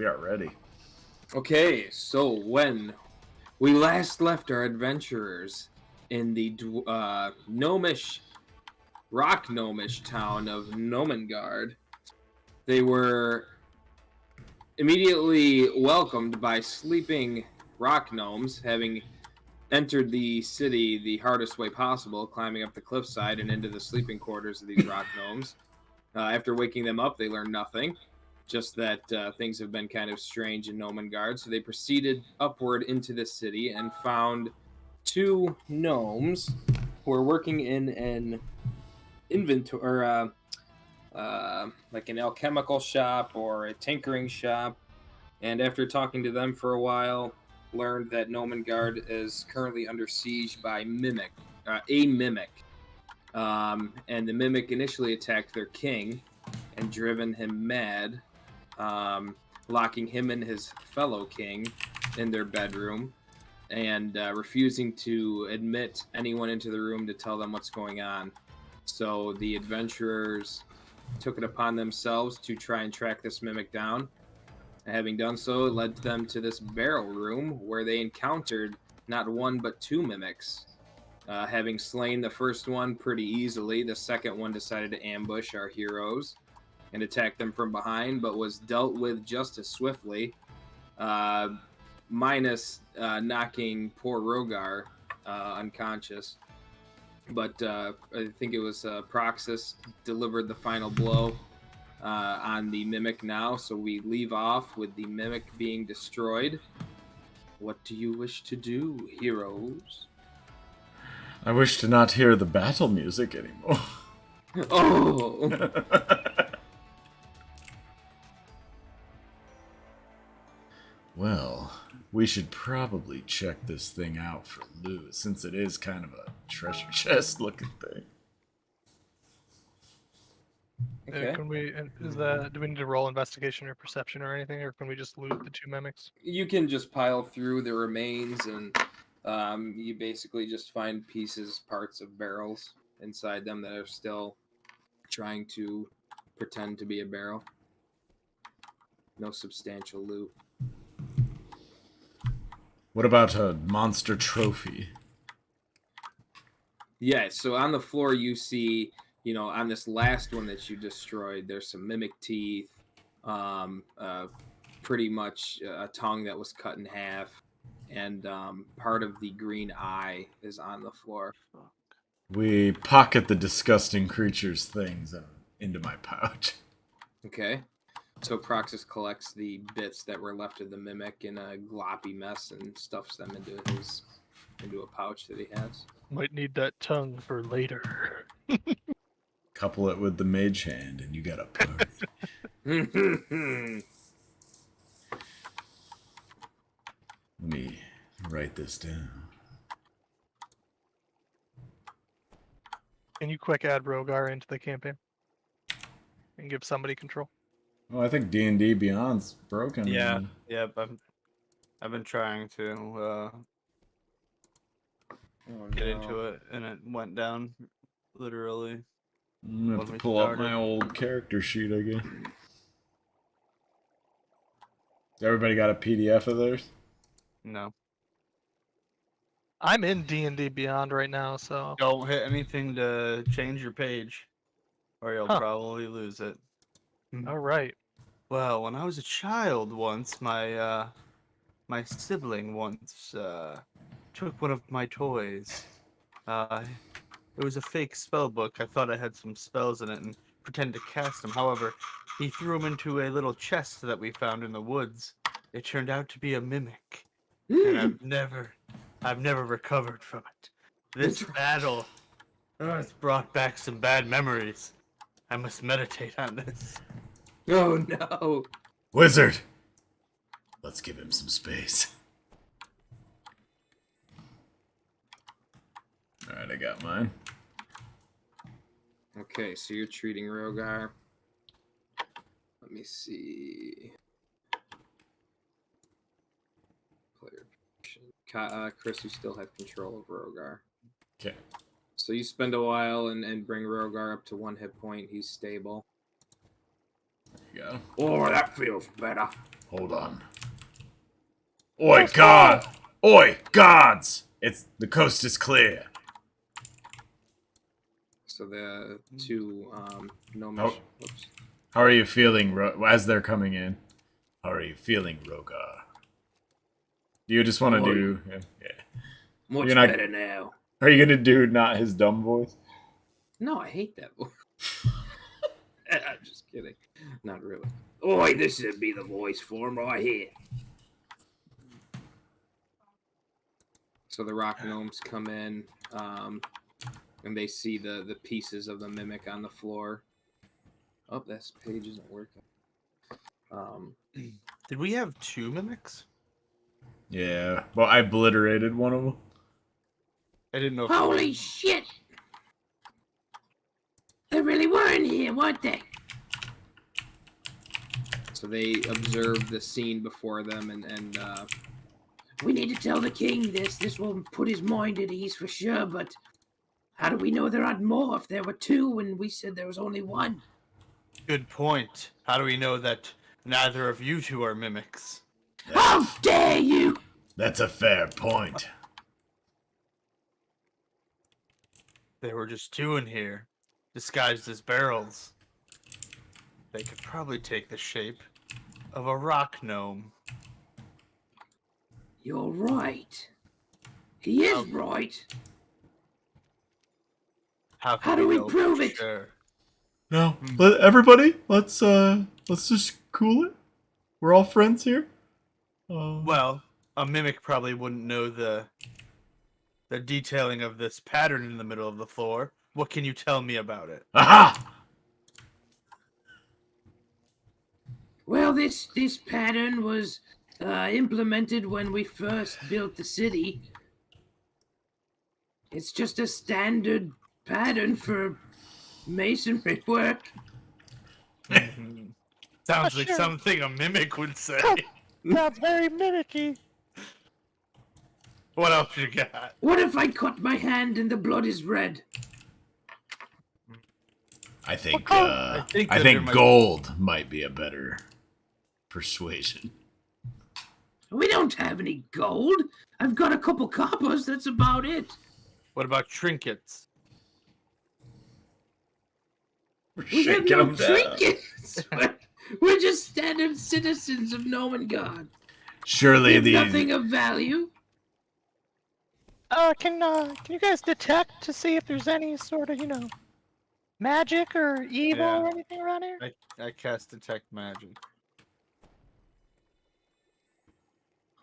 We are ready. Okay, so when we last left our adventurers in the rock gnomish town of Gnomengard, they were immediately welcomed by sleeping rock gnomes, having entered the city the hardest way possible, climbing up the cliffside and into the sleeping quarters of these rock gnomes. After waking them up, they learned nothing, just that things have been kind of strange in Gnomengard. So they proceeded upward into the city and found two gnomes who were working in an inventory, like an alchemical shop or a tinkering shop. And after talking to them for a while, learned that Gnomengard is currently under siege by a mimic. And the mimic initially attacked their king and driven him mad, locking him and his fellow king in their bedroom and refusing to admit anyone into the room to tell them what's going on. So the adventurers took it upon themselves to try and track this mimic down. Having done so, it led them to this barrel room where they encountered not one but two mimics. Having slain the first one pretty easily, the second one decided to ambush our heroes and attack them from behind, but was dealt with just as swiftly, minus knocking poor Rhogar unconscious. But I think it was Proxus delivered the final blow on the mimic now, so we leave off with the mimic being destroyed. What do you wish to do, heroes? I wish to not hear the battle music anymore. Oh! Well, we should probably check this thing out for loot, since it is kind of a treasure chest looking thing. Okay. Do we need to roll investigation or perception or anything, or can we just loot the two mimics? You can just pile through the remains, and you basically just find parts of barrels inside them that are still trying to pretend to be a barrel. No substantial loot. What about a monster trophy? Yeah, so on the floor you see, on this last one that you destroyed, there's some mimic teeth, pretty much a tongue that was cut in half, and part of the green eye is on the floor. We pocket the disgusting creature's things into my pouch. Okay. So Proxus collects the bits that were left of the mimic in a gloppy mess and stuffs them into a pouch that he has. Might need that tongue for later. Couple it with the mage hand and you got a party. Let me write this down. Can you quick add Rhogar into the campaign? And give somebody control? Well, I think D&D Beyond's broken. Yeah, I've been trying to get into it, and it went down literally. I'm gonna have to pull up my old character sheet again. Everybody got a PDF of theirs? No. I'm in D&D Beyond right now, so... Don't hit anything to change your page, or you'll probably lose it. Alright. Well, when I was a child once, my sibling once took one of my toys. It was a fake spell book. I thought I had some spells in it and pretended to cast them. However, he threw them into a little chest that we found in the woods. It turned out to be a mimic, and I've never recovered from it. This battle has brought back some bad memories. I must meditate on this. Oh no! Wizard! Let's give him some space. Alright, I got mine. Okay, so you're treating Rhogar. Let me see. Player. Chris, you still have control of Rhogar. Okay. So you spend a while and bring Rhogar up to 1 hit point. He's stable. There you go. Oh, that feels better. Hold on. Oi, God! Oi, gods! The coast is clear. So the two gnomish. Oh. Whoops. How are you feeling as they're coming in? How are you feeling, Rhogar? Do you just want to do... Yeah. Much You're not- better now. Are you going to do not his dumb voice? No, I hate that voice. I'm just kidding. Not really. Oi, this would be the voice for him right here. So the rock gnomes come in, and they see the pieces of the mimic on the floor. Oh, this page isn't working. Did we have 2 mimics? Yeah, well, I obliterated one of them. I didn't know. Holy shit! They really were in here, weren't they? So they observe the scene before them, and we need to tell the king this. This will put his mind at ease for sure, but how do we know there aren't more if there were 2 when we said there was only 1? Good point. How do we know that neither of you 2 are mimics? How dare you! That's a fair point. There were just 2 in here, disguised as barrels. They could probably take the shape of a rock gnome. You're right. He is right. How do we know for prove it? Sure? No, everybody, let's just cool it. We're all friends here. Well, a mimic probably wouldn't know the detailing of this pattern in the middle of the floor. What can you tell me about it? Aha! Well, this pattern was implemented when we first built the city. It's just a standard pattern for masonry work. Sounds like Sure. something a mimic would say. Sounds very mimicky. What else you got? What if I cut my hand and the blood is red? I think I think I that think there might- gold might be a better persuasion. We don't have any gold. I've got a couple coppers, that's about it. What about trinkets? We're We have shaking no them down. trinkets. We're just standard citizens of Gnome God. Surely There's the nothing of value. Can you guys detect to see if there's any sort of, magic or evil Yeah. or anything around here? I cast detect magic.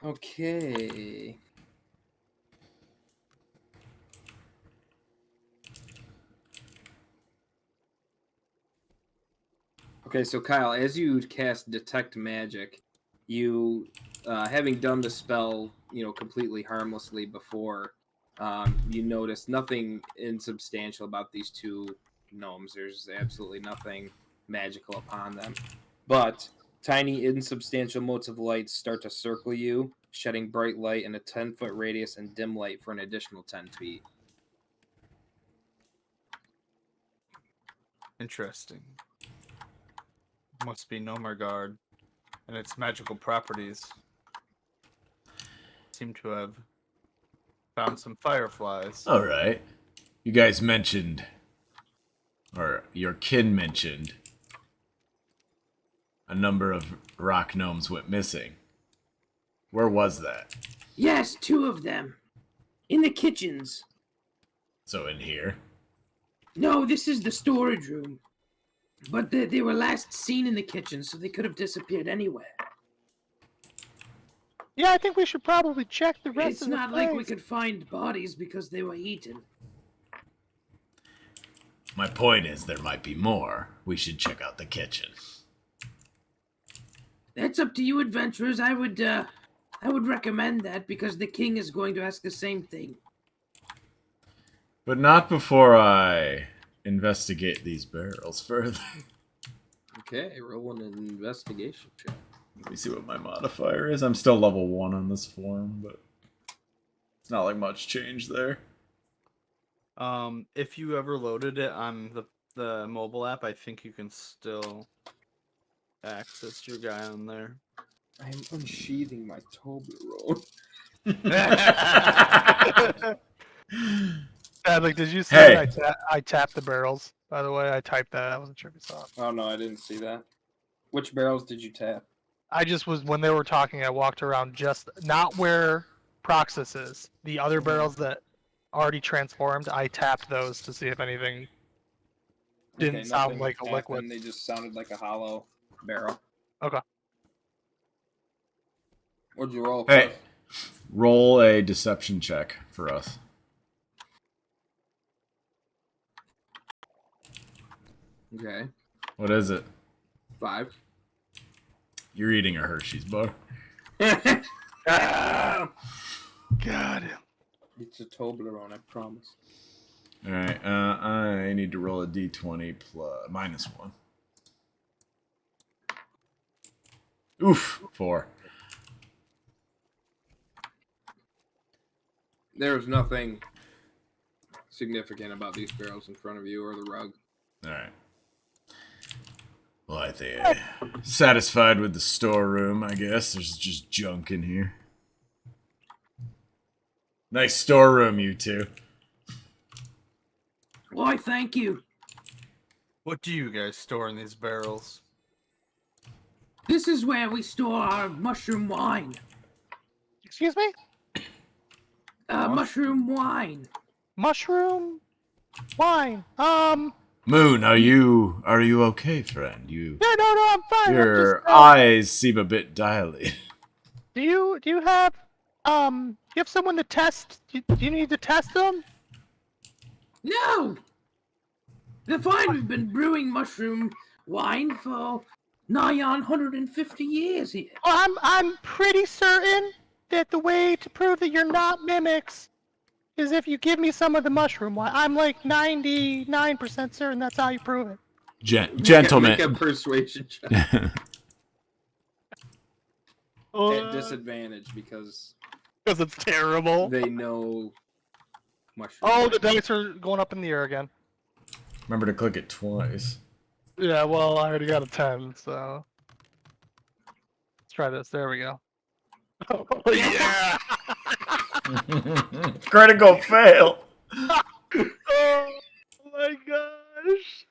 Okay. Okay, so Kyle, as you cast Detect Magic, you, having done the spell, completely harmlessly before, you notice nothing insubstantial about these 2 gnomes. There's absolutely nothing magical upon them. But tiny insubstantial motes of light start to circle you, shedding bright light in a 10-foot radius and dim light for an additional 10 feet. Interesting. Must be Nomergard and its magical properties. Seem to have found some fireflies. All right. You guys mentioned, or your kin mentioned, a number of rock gnomes went missing. Where was that? Yes, 2 of them. In the kitchens. So in here? No, this is the storage room. But they were last seen in the kitchen, so they could have disappeared anywhere. Yeah, I think we should probably check the rest It's of the not like we place. could find bodies because they were eaten. My point is there might be more. We should check out the kitchen. That's up to you, adventurers. I would recommend that because the king is going to ask the same thing. But not before I investigate these barrels further. Okay, roll an investigation check. Let me see what my modifier is. I'm still level 1 on this form, but it's not like much change there. If you ever loaded it on the mobile app, I think you can still access your guy on there. I am unsheathing my Toblerone. Like, did you see Hey. I tapped the barrels? By the way, I typed that. I wasn't sure if you saw it. Oh no, I didn't see that. Which barrels did you tap? I just was when they were talking. I walked around just not where Proxus is. The other barrels that already transformed. I tapped those to see if anything didn't sound nothing like a liquid. happened. They just sounded like a hollow barrel. Okay. What'd you roll? Hey, Cliff? roll a deception check for us. Okay. What is it? 5. You're eating a Hershey's bar. Ah, got him. It's a Toblerone, I promise. All right. I need to roll a d20 plus -1. Oof, 4. There's nothing significant about these barrels in front of you or the rug. All right. Well, I think satisfied with the storeroom, I guess. There's just junk in here. Nice storeroom, you two. Why, thank you. What do you guys store in these barrels? This is where we store our mushroom wine. Excuse me? Mushroom wine. Mushroom wine. Moon, are you okay, friend? Yeah, no, I'm fine. Your I'm just, eyes seem a bit dilated. Do you have you have someone to test? Do you need to test them? No! The fine, we've been brewing mushroom wine for nigh on 150 years here. Well, I'm pretty certain that the way to prove that you're not mimics is if you give me some of the mushroom wine. I'm like 99% certain that's how you prove it. Gentlemen. Make a persuasion check. At disadvantage because it's terrible. they know mushroom. Oh, the dice are going up in the air again. Remember to click it twice. Yeah, well, I already got a 10, so let's try this. There we go. Oh yeah! Critical fail. Oh my gosh!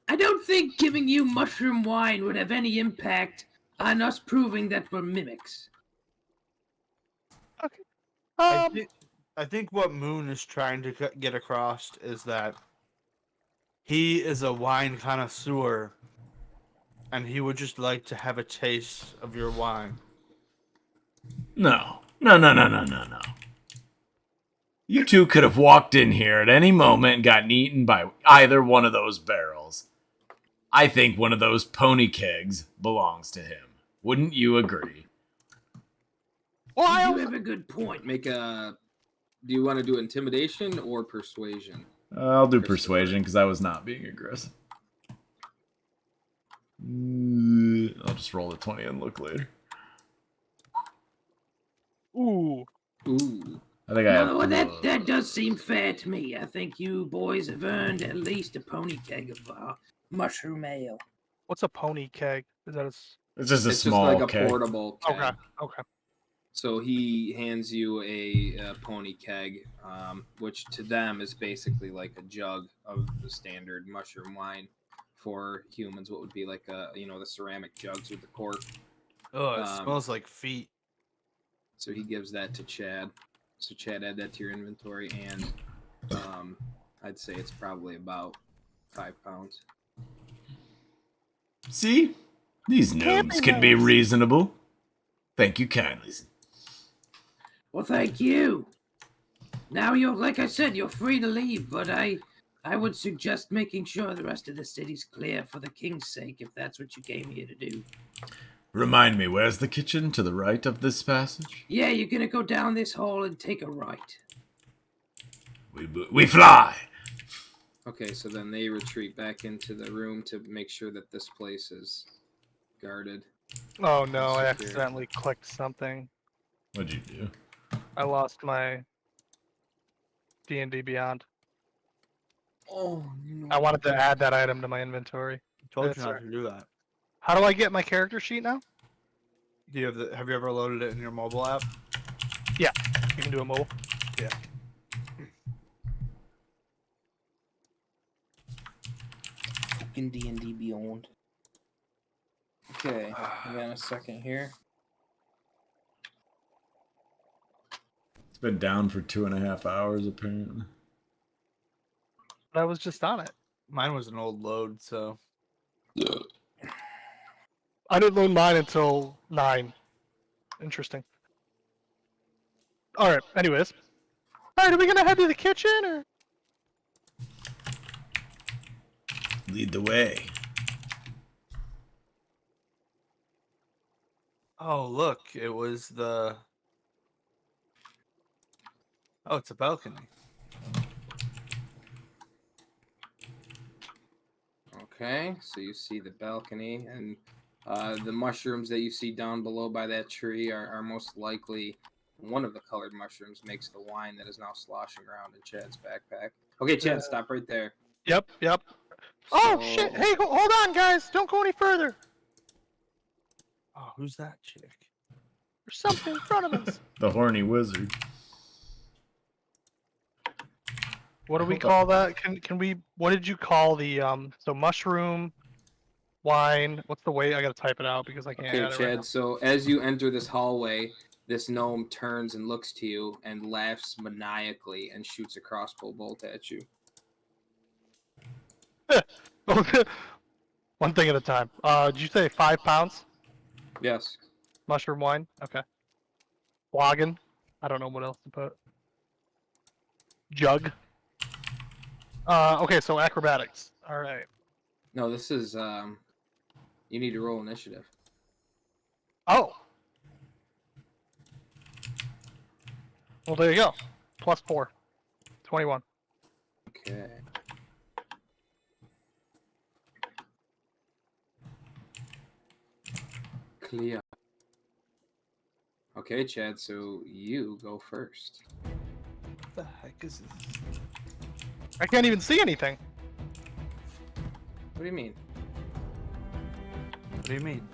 I don't think giving you mushroom wine would have any impact on us proving that we're mimics. Okay. I think what Moon is trying to get across is that he is a wine connoisseur, and he would just like to have a taste of your wine. No. You two could have walked in here at any moment and gotten eaten by either one of those barrels. I think one of those pony kegs belongs to him. Wouldn't you agree? Well, You have a good point. Do you want to do intimidation or persuasion? I'll do persuasion because I was not being aggressive. I'll just roll a 20 and look later. Ooh. I think I have. No, that does seem fair to me. I think you boys have earned at least a pony keg of mushroom ale. What's a pony keg? Is that It's just a It's small just like a keg. portable keg. Okay. So he hands you a pony keg, which to them is basically like a jug of the standard mushroom wine. For humans, what would be like the ceramic jugs with the cork. Oh, it smells like feet. So he gives that to Chad. So Chad, add that to your inventory, and I'd say it's probably about 5 pounds. See? These gnomes can be reasonable. Thank you kindly. Well, thank you. Now like I said, you're free to leave, but I would suggest making sure the rest of the city's clear for the king's sake, if that's what you came here to do. Remind me, where's the kitchen to the right of this passage? Yeah, you're gonna go down this hall and take a right. We fly! Okay, so then they retreat back into the room to make sure that this place is guarded. Oh no, I Secure. accidentally clicked something. What'd you do? I lost my D&D Beyond. Oh no! I wanted to add that item to my inventory. I told That's you not right. to do that. How do I get my character sheet now? Do you have have you ever loaded it in your mobile app? You can do a mobile. Fucking D&D Beyond. Okay, hang on a second here. It's been down for 2.5 hours, apparently. But I was just on it. Mine was an old load, so I didn't load mine until 9. Interesting. Alright, anyways. Alright, are we gonna head to the kitchen, or? Lead the way. oh look, it was the. Oh, it's a balcony. Okay, so you see the balcony, and the mushrooms that you see down below by that tree are most likely one of the colored mushrooms makes the wine that is now sloshing around in Chad's backpack. Okay, Chad, stop right there. Yep. Oh, So- shit! Hey, hold on, guys! Don't go any further! Oh, who's that chick? There's something in front of us! The horny wizard. What do we call that? Can we... What did you call the, So mushroom, wine... What's the way? I gotta type it out because I can't Okay, add it Chad, right now. so as you enter this hallway, this gnome turns and looks to you and laughs maniacally and shoots a crossbow bolt at you. One thing at a time. Did you say 5 pounds? Yes. Mushroom wine? Okay. Flagon? I don't know what else to put. Jug? Okay, so acrobatics. Alright. No, this is, you need to roll initiative. Oh! Well, there you go. +4. 21. Okay. Clear. Okay, Chad, so you go first. What the heck is this? I can't even see anything. What do you mean? What do you mean?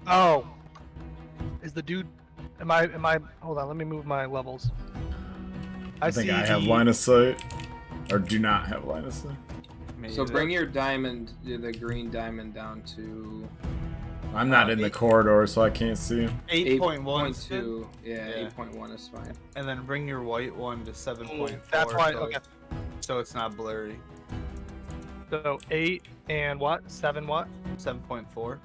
Oh. Is the dude... Am I... Hold on, let me move my levels. I think see I have the- line of sight. Or do not have line of sight. So bring your diamond, the green diamond, down to I'm not in the corridor, so I can't see him. 8.1, 8.2. Yeah, Yeah. 8.1 is fine. and then bring your white one to 7.4. That's why... so, Okay. so it's not blurry. So 8 and what? 7 what? 7.4.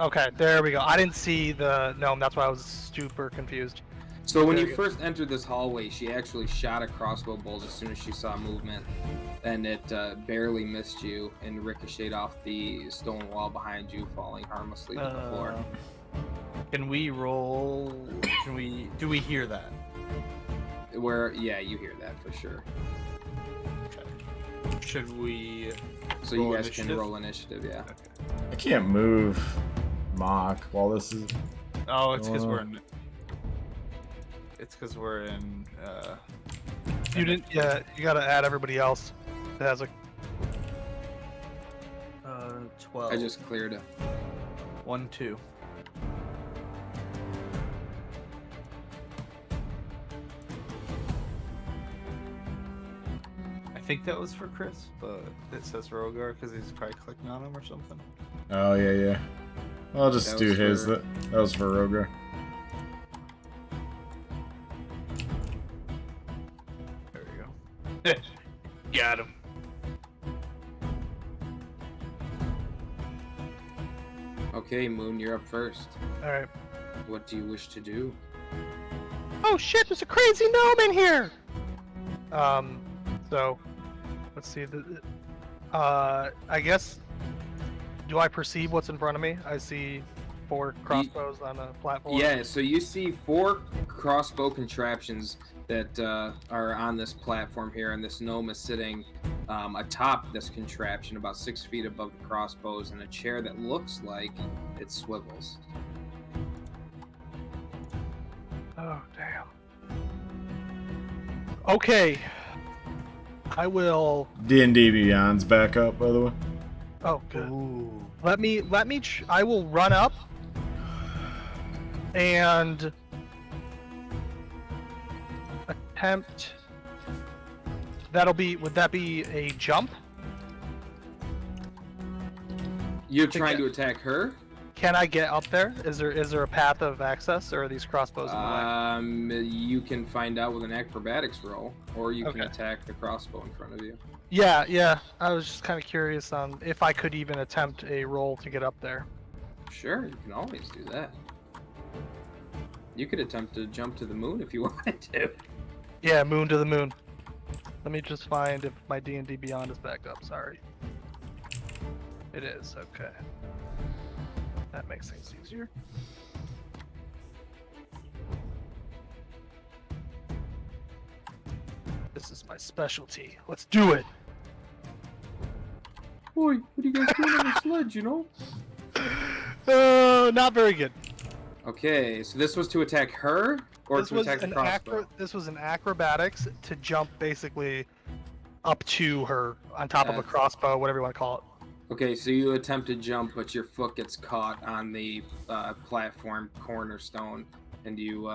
Okay, there we go. I didn't see the gnome. That's why I was super confused. So when There you you go. first entered this hallway, she actually shot a crossbow bolt as soon as she saw movement, and it barely missed you and ricocheted off the stone wall behind you, falling harmlessly to the floor. Can we roll? Do we hear that? Yeah, you hear that for sure. Should we? So Roll you guys initiative? can roll initiative, yeah. I can't move mock while this is. Oh, it's because Oh. we're in. It's because we're in. You didn't... Yeah, you gotta add everybody else that has a... 12. I just cleared it. 1, 2. I think that was for Chris, but it says Rhogar because he's probably clicking on him or something. Oh, yeah. I'll just That do was his. for- That was for Rhogar. There we go. Got him. Okay, Moon, you're up first. Alright. What do you wish to do? Oh shit, there's a crazy gnome in here! So... Let's see. I guess... Do I perceive what's in front of me? I see 4 crossbows on a platform. Yeah, so you see 4 crossbow contraptions that are on this platform here, and this gnome is sitting atop this contraption about 6 feet above the crossbows in a chair that looks like it swivels. Oh, damn. Okay. I will... D&D Beyond's back up, by the way. Oh, good. Ooh. I will run up and attempt. Would that be a jump? You're trying to attack her? Can I get up there? Is there a path of access, or are these crossbows in the way? You can find out with an acrobatics roll, or you can Okay. attack the crossbow in front of you. Yeah. I was just kind of curious on if I could even attempt a roll to get up there. Sure, you can always do that. You could attempt to jump to the moon if you wanted to. Yeah, moon to the moon. Let me just find if my D&D Beyond is back up. Sorry. It is. Okay. That makes things easier. This is my specialty. Let's do it. Boy, what are you guys doing on the sledge, you know? Not very good. Okay, so this was to attack her, or This to was attack the crossbow? this was an acrobatics to jump basically up to her on top of a crossbow, whatever you want to call it. Okay, so you attempt to jump, but your foot gets caught on the platform cornerstone, and you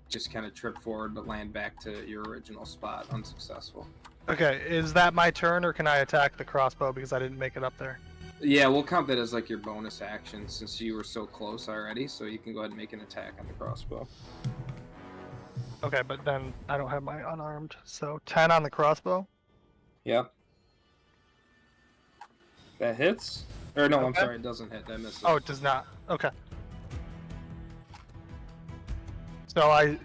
just kind of trip forward but land back to your original spot, unsuccessful. Okay, is that my turn, or can I attack the crossbow because I didn't make it up there? Yeah, we'll count that as like your bonus action since you were so close already, so you can go ahead and make an attack on the crossbow. Okay, but then I don't have my unarmed, so 10 on the crossbow. Yep. That hits? Or no, I'm Okay. sorry, it doesn't hit. That misses. Oh, it does not. Okay. So I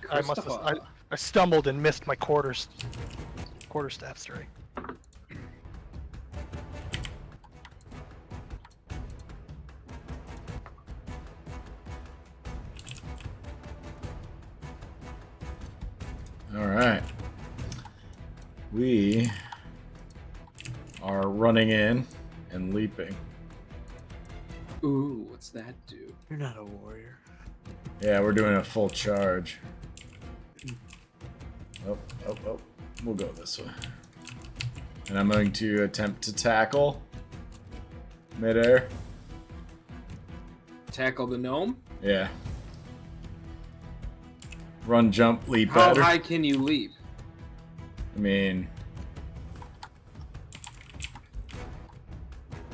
Christopher. I stumbled and missed my quarterstaff strike. All right. We are running in and leaping. Ooh, what's that do? You're not a warrior. Yeah, we're doing a full charge. Oh. We'll go this way. And I'm going to attempt to tackle midair. Tackle the gnome? Yeah. Run, jump, leap How at her. high can you leap? I mean,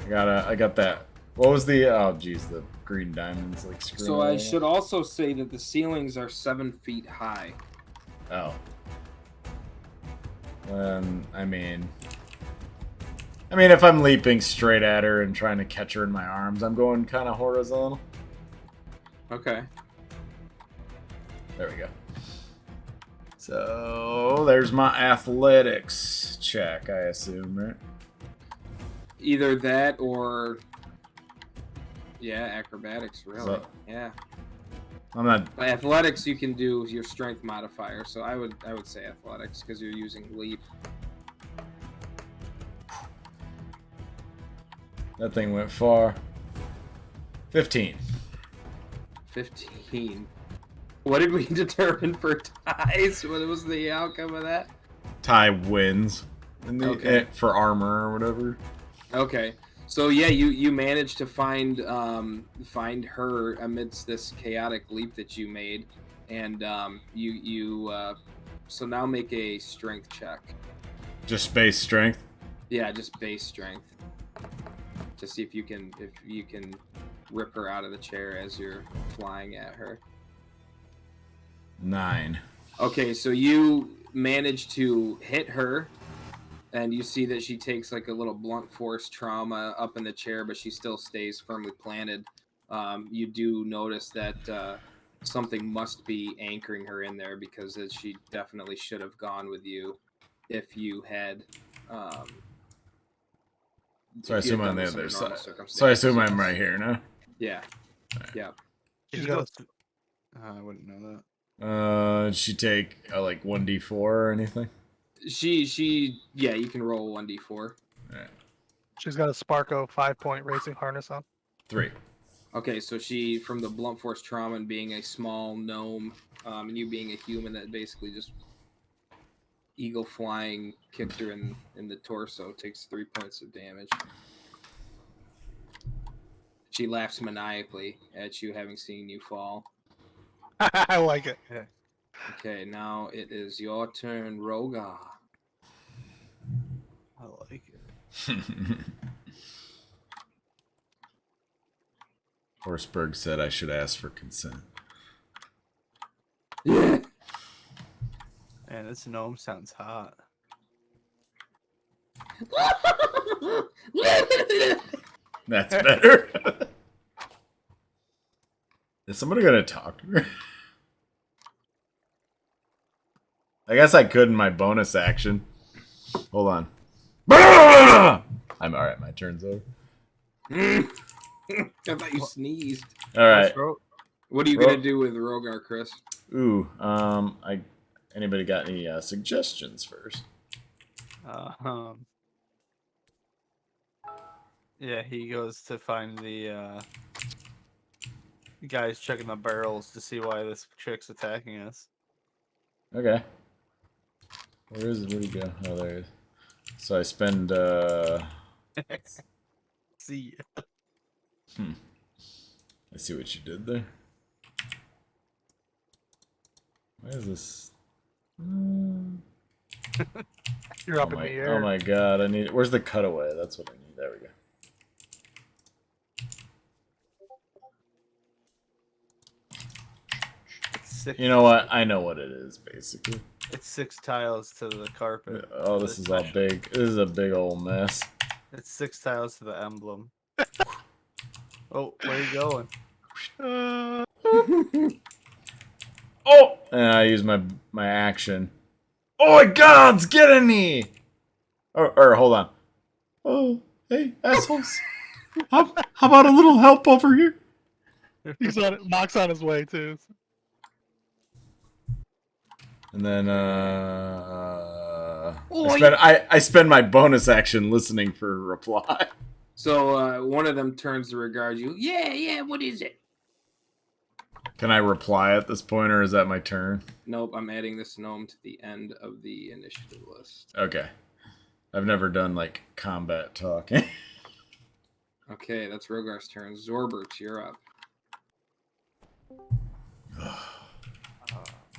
I got that. What was the? Oh, geez, the green diamonds like screwing. So I me should up. also say that the ceilings are 7 feet high. Oh. I mean, if I'm leaping straight at her and trying to catch her in my arms, I'm going kind of horizontal. Okay. There we go. So there's my athletics check, I assume, right? Either that or... Yeah, acrobatics, really. So- Yeah. I'm not. By athletics, you can do your strength modifier, so I would say athletics, because you're using leap. That thing went far. 15. 15. What did we determine for ties? What was the outcome of that? Ty wins Okay. for armor or whatever. Okay, so yeah, you managed to find her amidst this chaotic leap that you made, and so now make a strength check. Just base strength. Yeah, just base strength. To see if you can rip her out of the chair as you're flying at her. 9. Okay, so you manage to hit her, and you see that she takes like a little blunt force trauma up in the chair, but she still stays firmly planted. You do notice that something must be anchoring her in there, because she definitely should have gone with you if you had. So I if you assume had on done the this other under normal side. So I circumstances, assume I'm yes. right here now. Yeah. Yeah. She's got I wouldn't know that. Did she take like 1d4 or anything? Yeah, you can roll 1d4. She's got a Sparko 5-point racing harness on. 3. Okay, so she, from the blunt force trauma and being a small gnome, and you being a human that basically just eagle flying kicked her in the torso, takes 3 points of damage. She laughs maniacally at you, having seen you fall. I like it. Okay, now it is your turn, Rhogar. I like it. Horseberg said I should ask for consent. Yeah. Man, this gnome sounds hot. That's better. Is somebody gonna talk to her? I guess I could in my bonus action. Hold on. I'm alright, my turn's over. I thought you sneezed. Alright. What are you gonna do with Rhogar, Chris? Ooh, anybody got any suggestions first? Yeah, he goes to find the guys checking the barrels to see why this chick's attacking us. Okay. Where is it? Where'd he go? Oh, there he is. So I spend, See ya. I see what you did there. Why is this? You're up in the air. Oh my god, I need. Where's the cutaway? That's what I need. There we go. You know what? I know what it is, basically. It's 6 tiles to the carpet. Oh, this is all big. This is a big old mess. It's 6 tiles to the emblem. Oh, where are you going? Oh! And I use my action. Oh my god, it's getting me! Or hold on. Oh, hey, assholes. How about a little help over here? He's on it. Mock's on his way too. And then I spend my bonus action listening for a reply. So one of them turns to regard you. Yeah, what is it? Can I reply at this point, or is that my turn? Nope, I'm adding this gnome to the end of the initiative list. Okay. I've never done, like, combat talking. Okay, that's Rhogar's turn. Zorbert, you're up.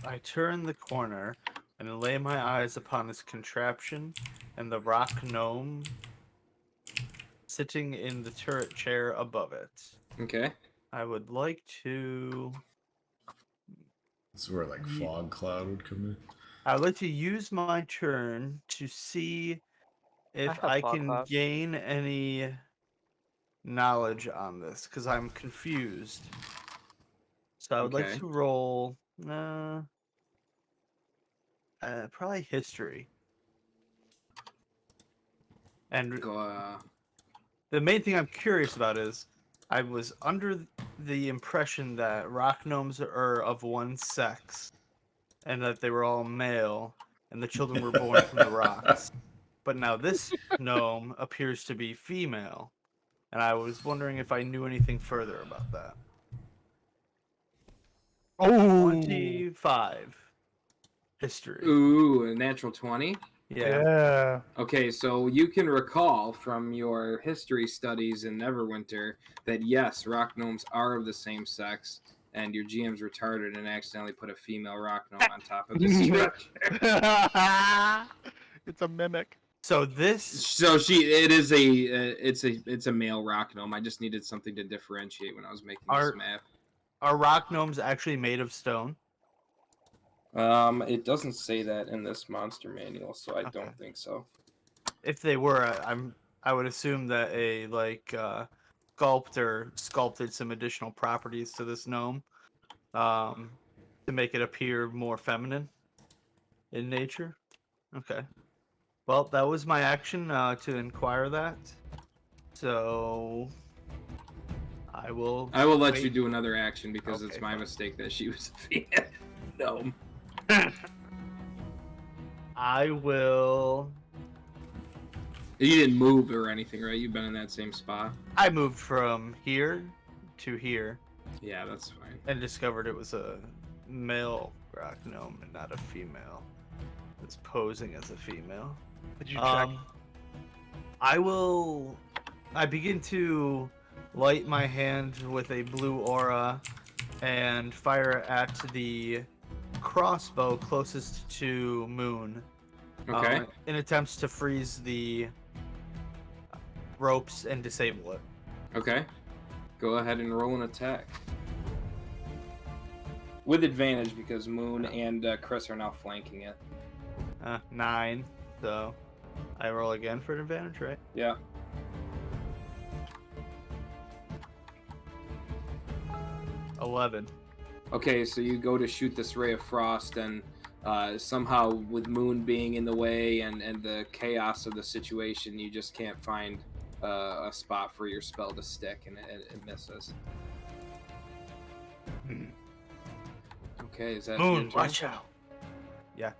I turn the corner and lay my eyes upon this contraption and the rock gnome sitting in the turret chair above it. Okay. I would like to... This is where, like, fog cloud would come in. I would like to use my turn to see if I can gain any knowledge on this, because I'm confused. So I would like to roll... probably history. And the main thing I'm curious about is I was under the impression that rock gnomes are of one sex and that they were all male and the children were born from the rocks. But now this gnome appears to be female, and I was wondering if I knew anything further about that. Oh, 25 history. Ooh, a natural 20? yeah. Okay, so you can recall from your history studies in Neverwinter that yes, rock gnomes are of the same sex, and your GM's retarded and accidentally put a female rock gnome on top of the structure. It's a mimic. So this... So it's a male rock gnome. I just needed something to differentiate when I was making this map. Are rock gnomes actually made of stone? It doesn't say that in this monster manual, so I don't think so. If they were, I would assume that a sculptor sculpted some additional properties to this gnome, to make it appear more feminine in nature. Okay. Well, that was my action to inquire that. So I will let you do another action because it's my mistake that she was a female gnome. I will... You didn't move or anything, right? You've been in that same spot. I moved from here to here. Yeah, that's fine. And discovered it was a male rock gnome and not a female. It's posing as a female. Did you check? I begin to light my hand with a blue aura, and fire at the crossbow closest to Moon. Okay. In attempts to freeze the ropes and disable it. Okay. Go ahead and roll an attack. With advantage because Moon and Chris are now flanking it. 9. So I roll again for an advantage, right? Yeah. 11. Okay, so you go to shoot this ray of frost, and somehow with Moon being in the way and the chaos of the situation, you just can't find a spot for your spell to stick, and it misses. Okay, is that your Moon, turn? watch out. Yeah.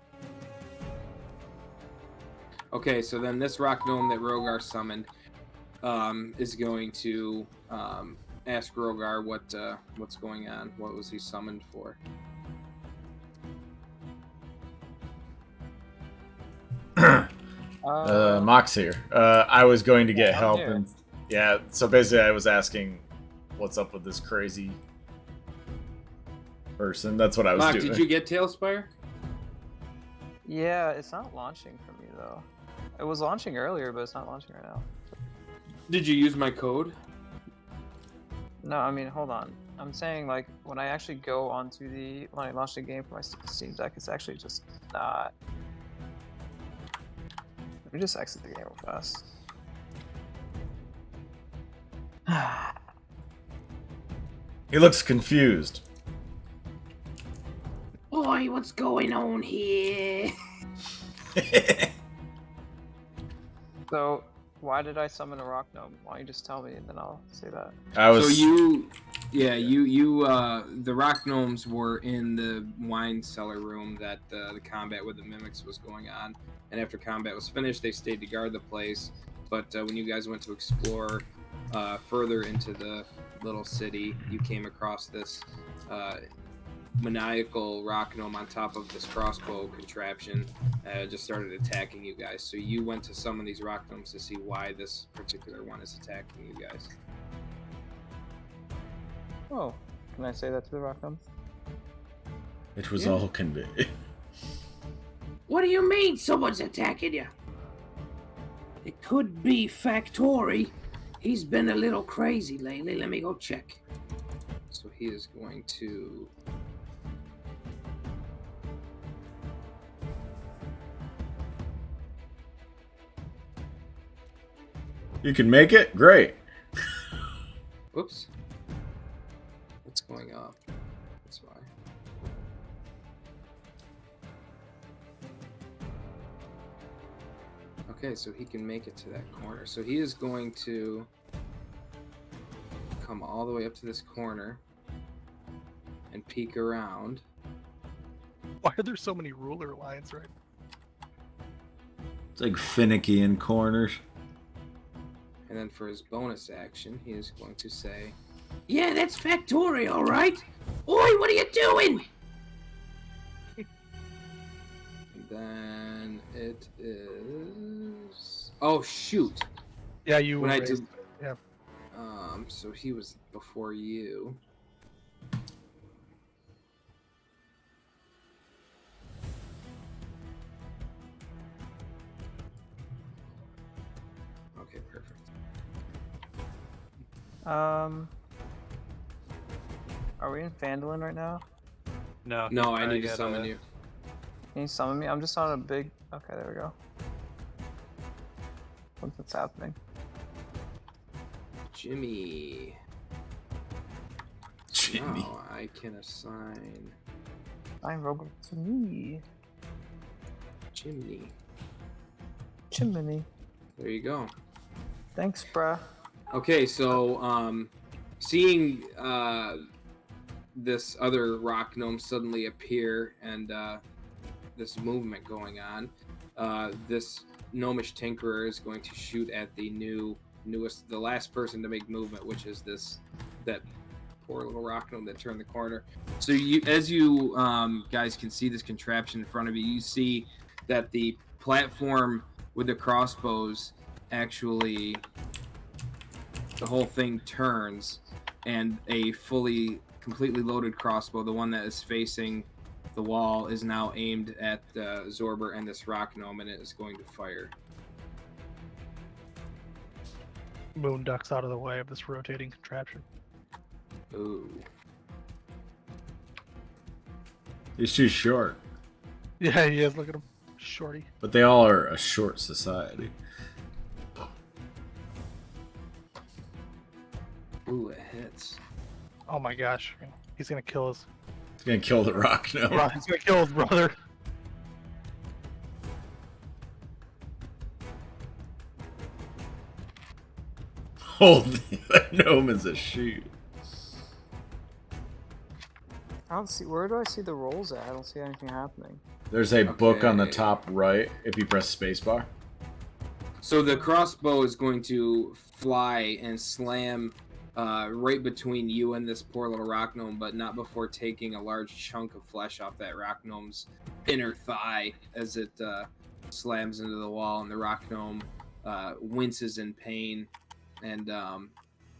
Okay, so then this rock gnome that Rhogar summoned is going to ask Rhogar what's going on. What was he summoned for? Mox here. I was going to get I'm help, here. and yeah. So basically, I was asking, what's up with this crazy person? That's what I was Mock, doing. did you get Tailspire? Yeah, it's not launching for me though. It was launching earlier, but it's not launching right now. Did you use my code? No, I mean, hold on. I'm saying like when I actually go onto when I launch the game for my Steam Deck, it's actually just not. Let me just exit the game real fast. He looks confused. Boy, what's going on here? So, why did I summon a rock gnome? Why don't you just tell me and then I'll say that. I was. So the rock gnomes were in the wine cellar room that the combat with the mimics was going on, and after combat was finished, they stayed to guard the place. But when you guys went to explore further into the little city, you came across this maniacal rock gnome on top of this crossbow contraption. Just started attacking you guys. So you went to summon these rock gnomes to see why this particular one is attacking you guys. Oh, can I say that to the rock gnome? It was Yeah. all can be. What do you mean someone's attacking you? It could be Factori. He's been a little crazy lately. Let me go check. So he is going to... You can make it? Great. Whoops. What's going on? That's why. Okay, so he can make it to that corner. So he is going to come all the way up to this corner and peek around. Why are there so many ruler lines right now? It's like finicky in corners. And then for his bonus action, he is going to say, Yeah, that's Factori, all right. Oi, what are you doing? and then it is... Oh, shoot! Yeah, you When I raised did... it. Yeah. So he was before you. Okay, perfect. Are we in Phandalin right now? No. No, I gotta need to get summon a- you. Can you summon me? I'm just on a big... Okay, there we go. What's happening? Jimmy. Jimmy. Now I can assign I'm Rhogar to me. Jimmy. Chimney. There you go. Thanks, bruh. Okay, so seeing this other rock gnome suddenly appear and this movement going on, this gnomish tinkerer is going to shoot at the the last person to make movement, which is that poor little rock gnome that turned the corner. So as you guys can see this contraption in front of you, you see that the platform with the crossbows actually the whole thing turns, and a completely loaded crossbow, the one that is facing the wall, is now aimed at Zorbert and this rock gnome, and it is going to fire. Moon ducks out of the way of this rotating contraption. Ooh. He's too short. Yeah, he is. Look at him. Shorty. But they all are a short society. Ooh, it hits. Oh my gosh. He's gonna kill his. He's gonna kill the rock gnome. Yeah, he's gonna kill his brother. Holy, that gnome is a shoot. I don't see. Where do I see the rolls at? I don't see anything happening. There's a book on the Okay. top right if you press spacebar. So the crossbow is going to fly and slam right between you and this poor little rock gnome, but not before taking a large chunk of flesh off that rock gnome's inner thigh as it slams into the wall, and the rock gnome winces in pain, and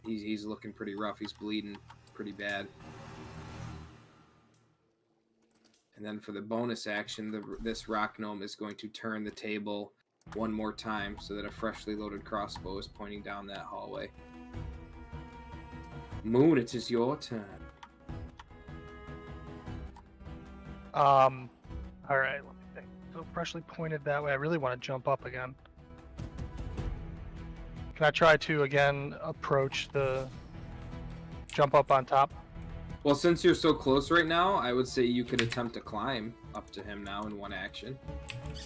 he's looking pretty rough. He's bleeding pretty bad. And then for the bonus action, this rock gnome is going to turn the table one more time so that a freshly loaded crossbow is pointing down that hallway. Moon, it is your turn. All right. Let me think. So freshly pointed that way. I really want to jump up again. Can I try to again approach the jump up on top? Well, since you're so close right now, I would say you could attempt to climb up to him now in one action.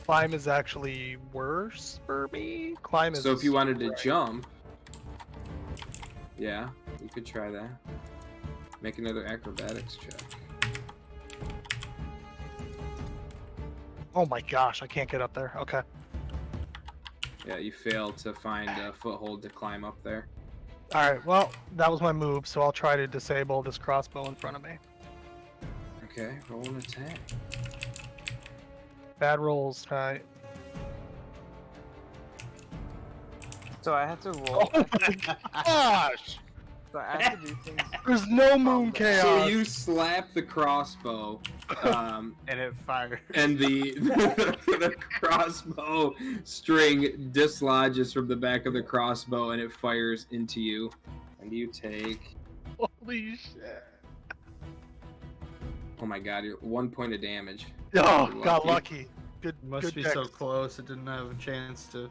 Climb is actually worse for me. Climb is. So if you wanted to right. jump, yeah, you could try that. Make another acrobatics check. Oh my gosh, I can't get up there. Okay. Yeah, you failed to find a foothold to climb up there. All right. Well, that was my move, so I'll try to disable this crossbow in front of me. Okay, roll an attack. Bad rolls. Right. So I had to roll. Oh my gosh! So I have to do things. There's no moon chaos. So you slap the crossbow, And it fired. and the crossbow string dislodges from the back of the crossbow, and it fires into you. And you take, Holy shit! oh my god, you're 1 point of damage. Oh, You're got lucky. lucky. Good. Must good be dex. so close, it didn't have a chance to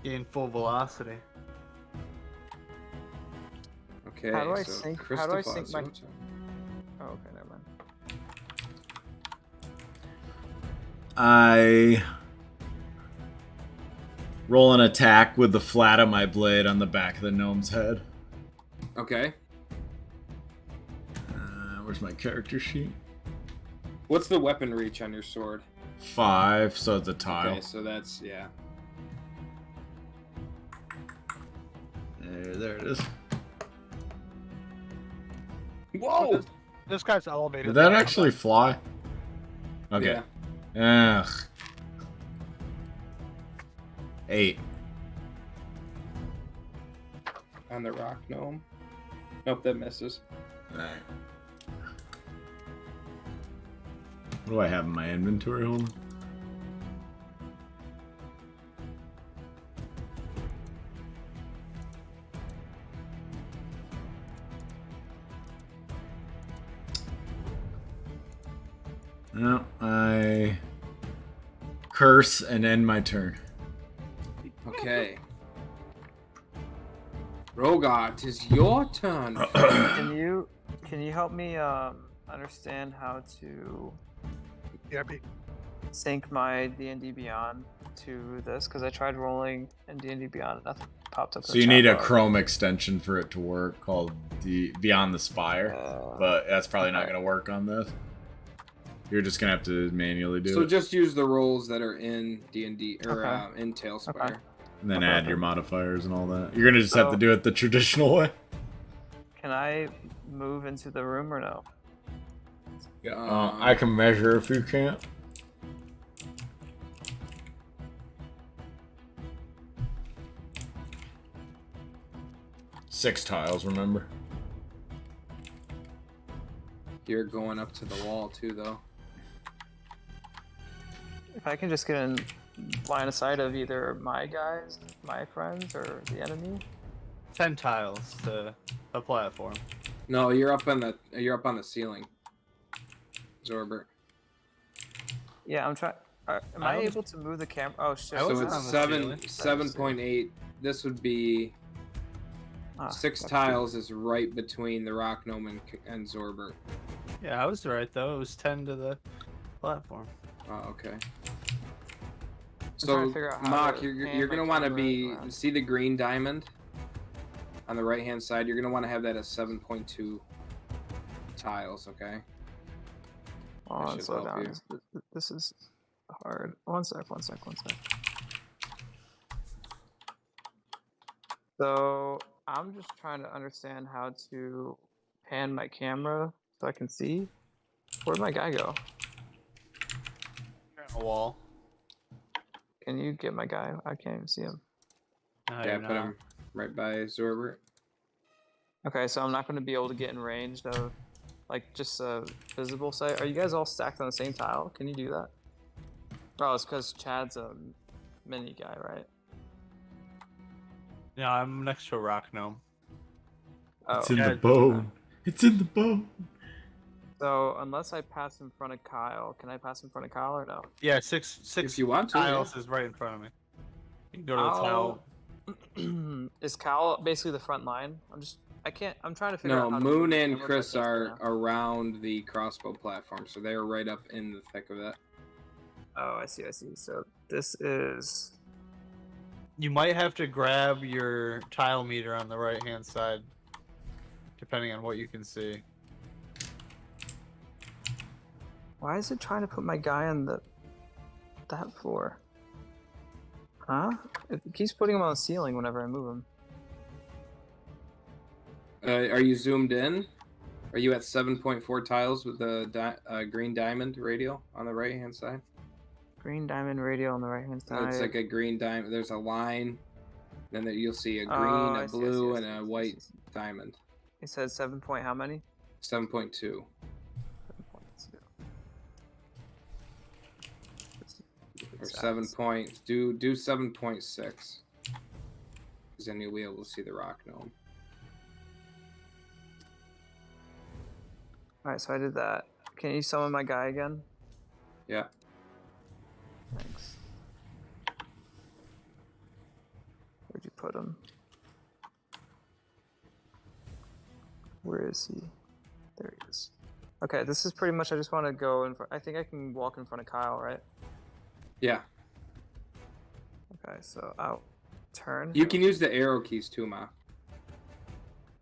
gain full velocity. Okay, How do I so sync- Christoph, how do I sync it's my- your turn. Oh, okay, never mind. I roll an attack with the flat of my blade on the back of the gnome's head. Okay, Where's my character sheet? what's the weapon reach on your sword? 5, so it's a tile. Okay, so that's, yeah. There it is. Whoa! This guy's elevated. Did that actually fly? Okay. Yeah. Ugh. 8. On the rock gnome. Nope, that misses. Alright. What do I have in my inventory? Hold on. No, I curse and end my turn. Okay. Rhogar, it is your turn. Can you help me understand how to ERP. sync my D&D Beyond to this? Because I tried rolling in D&D Beyond and nothing popped up. in So the you chat need a bar. Chrome extension for it to work called the Beyond the Spire, but that's probably not okay. going to work on this. You're just going to have to manually do So it. just use the rolls that are in D&D, or Okay. in Tailspire. Okay. And then Okay. add your modifiers and all that. You're going to just have to So- do it the traditional way. Can I move into the room or no? Yeah, I can measure if you can't. 6 tiles, remember? You're going up to the wall too, though. If I can just get in line of sight of either my guys, my friends, or the enemy. 10 tiles to a platform. No, you're up on the ceiling, Zorbert. Yeah, I'm trying. Am I able to move the camera? Oh shit! I So wasn't it's on the seven ceiling. 7.8. This would be Ah, 6 fuck. tiles is right between the rock gnome and Zorbert. Yeah, I was right though. It was 10 to the platform. Oh, okay. trying So, to figure out how Mock, to you're pan gonna my want to camera be around. see the green diamond on the right hand side. You're gonna want to have that as 7.2 tiles. Okay. Hold on, should slow help down. you. This is hard. One sec. So I'm just trying to understand how to pan my camera so I can see. Where'd my guy go? You're on a wall. Can you get my guy? I can't even see him. No, Yeah, you're put not. him right by Zorbert. Okay, so I'm not going to be able to get in range of, like, just a visible sight. Are you guys all stacked on the same tile? Can you do that? Oh, it's because Chad's a mini guy, right? Yeah, I'm next to a rock gnome. Oh, It's in yeah, the bone. It's in the bone. so unless I pass in front of Kyle, can I pass in front of Kyle or no? Yeah, six If you want to, yeah. tiles is right in front of me. You can go to the tile. Is Kyle basically the front line? I'm trying to figure No, out how to move Moon the and camera, but I Chris can't are see now. around the crossbow platform, so they're right up in the thick of it. Oh, I see. So this is... You might have to grab your tile meter on the right hand side, depending on what you can see. Why is it trying to put my guy on that floor? Huh? It keeps putting him on the ceiling whenever I move him. Are you zoomed in? Are you at 7.4 tiles with the green diamond radial on the right hand side? Green diamond radio on the right hand side. It's like a green diamond. There's a line. Then you'll see a green, Oh, a I see, blue, I and see, I a see, white I see. diamond. It says 7 point how many? 7.2. 7.2. Or 7 point. Do 7.6. Because then you'll be able to see the rock gnome. Alright, so I did that. Can you summon my guy again? Yeah. Thanks. Where'd you put him? Where is he? There he is. Okay, this is pretty much, I just want to go in front. I think I can walk in front of Kyle, right? Yeah. Okay, so I'll turn. You can use the arrow keys too, Ma.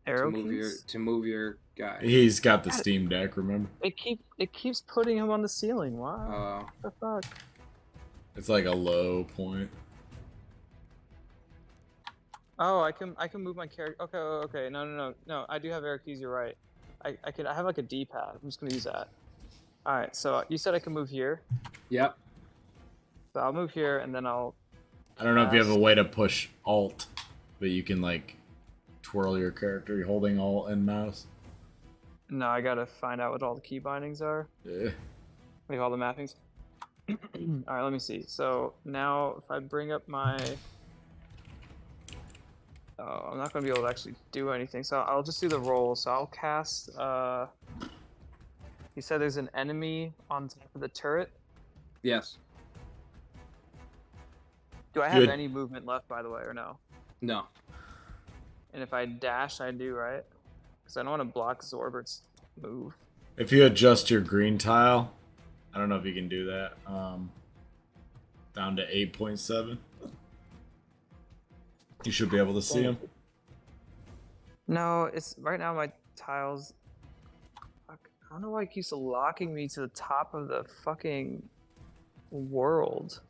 Arrow to move keys? to move your guy. He's got the Steam Deck, remember? It keeps putting him on the ceiling. Wow. What the fuck? It's like a low point. Oh, I can move my character. Okay. No. I do have arrow keys. You're right. I have like a D-pad. I'm just gonna use that. All right. So you said I can move here. Yep. So I'll move here and then I'll. I don't know if you have a way to push Alt, but you can like twirl your character. You're holding Alt and mouse. No, I gotta find out what all the key bindings are. Like all the mappings. All right. Let me see. So now if I bring up my. Oh, I'm not gonna be able to actually do anything. So I'll just do the roll. So I'll cast. You said there's an enemy on top of the turret. Yes. Do I have Good. any movement left, by the way, or no? No. And if I dash, I do, right? Because I don't want to block Zorbert's move. If you adjust your green tile, I don't know if you can do that. Down to 8.7. You should be able to see him. No, it's right now my tiles. Fuck, I don't know why it keeps locking me to the top of the fucking world.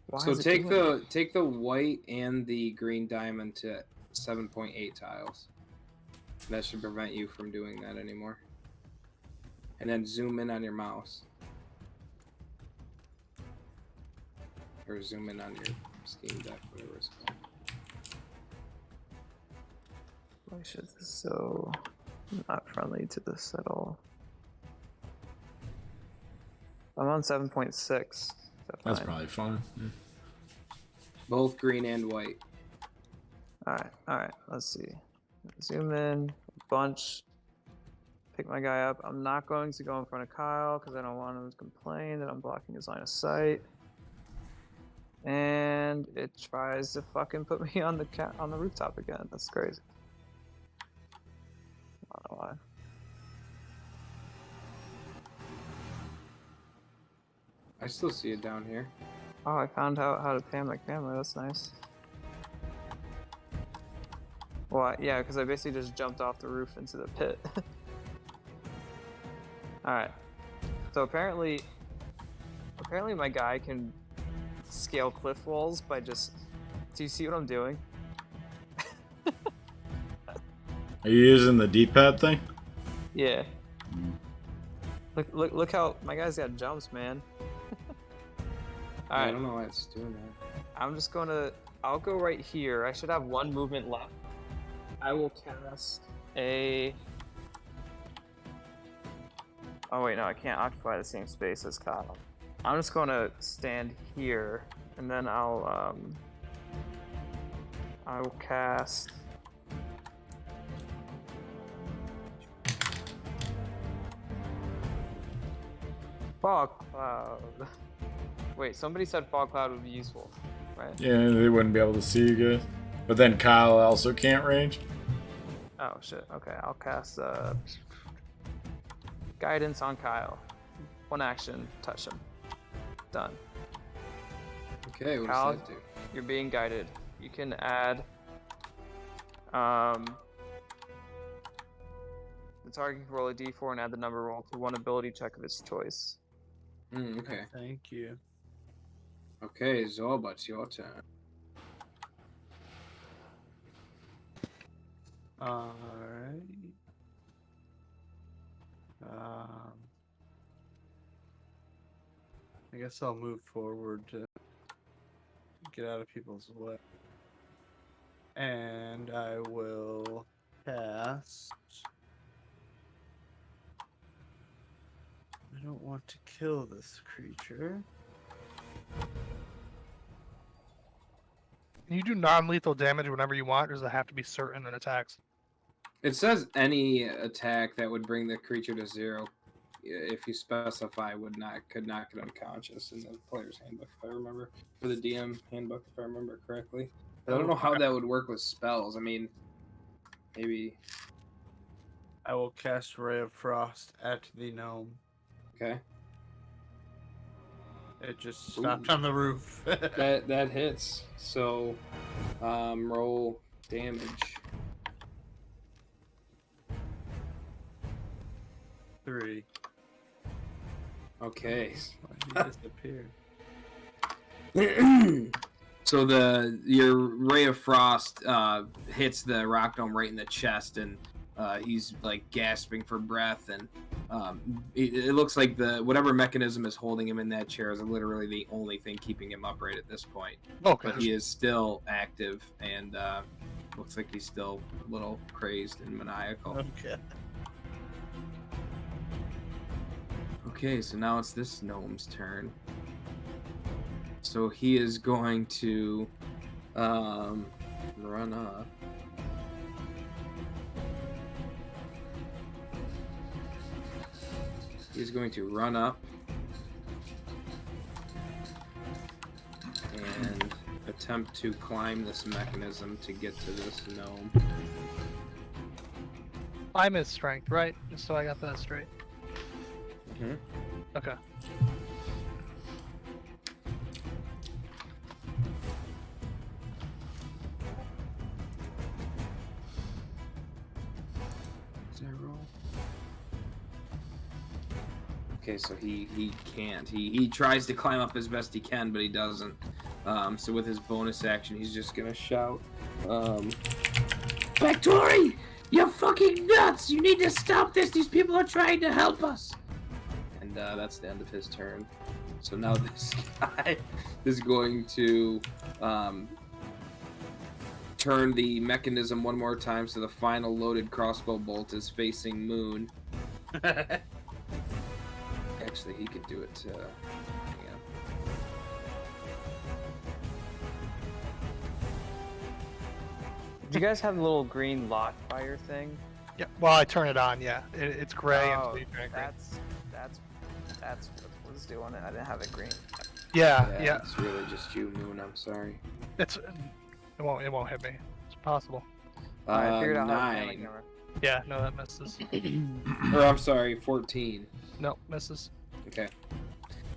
Why So is it take doing the white and the green diamond to 7.8 tiles. That should prevent you from doing that anymore. And then zoom in on your mouse. Or zoom in on your Steam Deck, whatever it's called. Holy shit, this is so not friendly to this at all. I'm on 7.6. That's probably fine. Yeah. Both green and white. Alright, let's see. Zoom in, bunch, pick my guy up. I'm not going to go in front of Kyle because I don't want him to complain that I'm blocking his line of sight. And it tries to fucking put me on the rooftop again. That's crazy. I don't know why. I still see it down here. Oh, I found out how to pan my camera. That's nice. Well, yeah, because I basically just jumped off the roof into the pit. Alright. So apparently my guy can scale cliff walls by just... Do you see what I'm doing? Are you using the D-pad thing? Yeah. Look how... My guy's got jumps, man. I Alright. don't know why it's doing that. I'm just gonna... I'll go right here. I should have one movement left. I will cast a... Oh wait, no, I can't occupy the same space as Kyle. I'm just gonna stand here, and then I will cast... Fog Cloud. Wait, somebody said Fog Cloud would be useful, right? Yeah, they wouldn't be able to see you guys. But then Kyle also can't range. Oh shit, okay, I'll cast Guidance on Kyle. One action, touch him. Done. Okay, what Kyle, does that do? you're being guided. You can add the target can roll a d4 and add the number roll to one ability check of its choice. Okay. Thank you. Okay, Zorbert, it's your turn. Alright. I guess I'll move forward to get out of people's way. And I will cast... I don't want to kill this creature. Can you do non-lethal damage whenever you want, or does it have to be certain attacks? It says any attack that would bring the creature to 0, if you specify, could not get unconscious in the player's handbook, if I remember, or the DM handbook, if I remember correctly. But I don't know how that would work with spells. I mean, maybe. I will cast Ray of Frost at the gnome. Okay. It just stopped on the roof. That hits. So, roll damage. Three. Okay. Why did he disappear? So your Ray of Frost hits the rock gnome right in the chest, and he's like gasping for breath, and it looks like whatever mechanism is holding him in that chair is literally the only thing keeping him upright at this point. Okay. But he is still active, and looks like he's still a little crazed and maniacal. Okay. Okay, so now it's this gnome's turn. So he is going to run up. He's going to run up and attempt to climb this mechanism to get to this gnome. I'm his strength, right? Just so I got that straight. Mm-hmm. Okay. Okay, so he can't. He tries to climb up as best he can, but he doesn't. So with his bonus action, he's just gonna shout. Factori! You're fucking nuts! You need to stop this! These people are trying to help us! And that's the end of his turn. So now this guy is going to turn the mechanism one more time so the final loaded crossbow bolt is facing Moon. Actually, he could do it. Hang on. Do you guys have the little green lock fire thing? Yeah. Well, I turn it on. Yeah, it's gray Oh, until you turn it green. that's what was doing it. I didn't have it green. Yeah. It's really just you, Moon. I'm sorry. It won't hit me. It's possible. I figured out how to pan the 9. camera. Yeah. No, that misses. Or I'm sorry, 14. No, misses. Okay.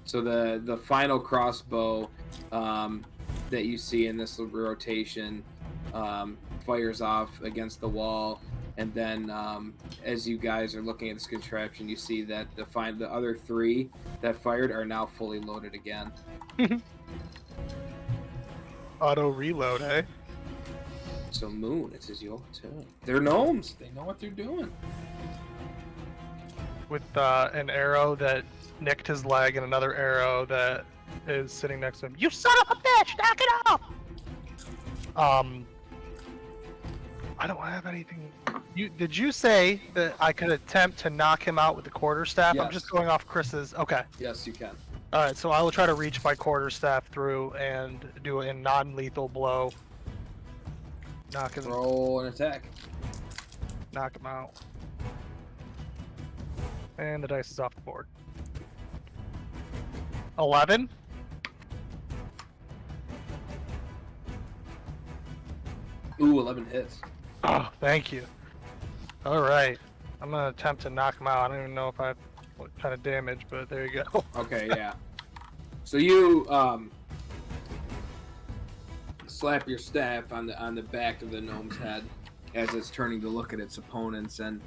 So the final crossbow that you see in this rotation fires off against the wall, and then as you guys are looking at this contraption, you see that the other 3 that fired are now fully loaded again. Auto reload, eh? So Moon, it is your turn. They're gnomes. They know what they're doing. With an arrow that nicked his leg and another arrow that is sitting next to him. You son of a bitch! Knock it off! I don't have anything. Did you say that I could attempt to knock him out with the quarterstaff? I'm Yes. just going off Chris's. Okay. Yes, you can. All right. So I will try to reach my quarterstaff through and do a non-lethal blow. Knock him Roll an attack. out. And the dice is off the board. 11. Ooh, 11 hits. Oh, thank you. All right. I'm gonna attempt to knock him out. I don't even know if I have what kind of damage, but there you go. Okay, yeah. So you slap your staff on the back of the gnome's head as it's turning to look at its opponents, and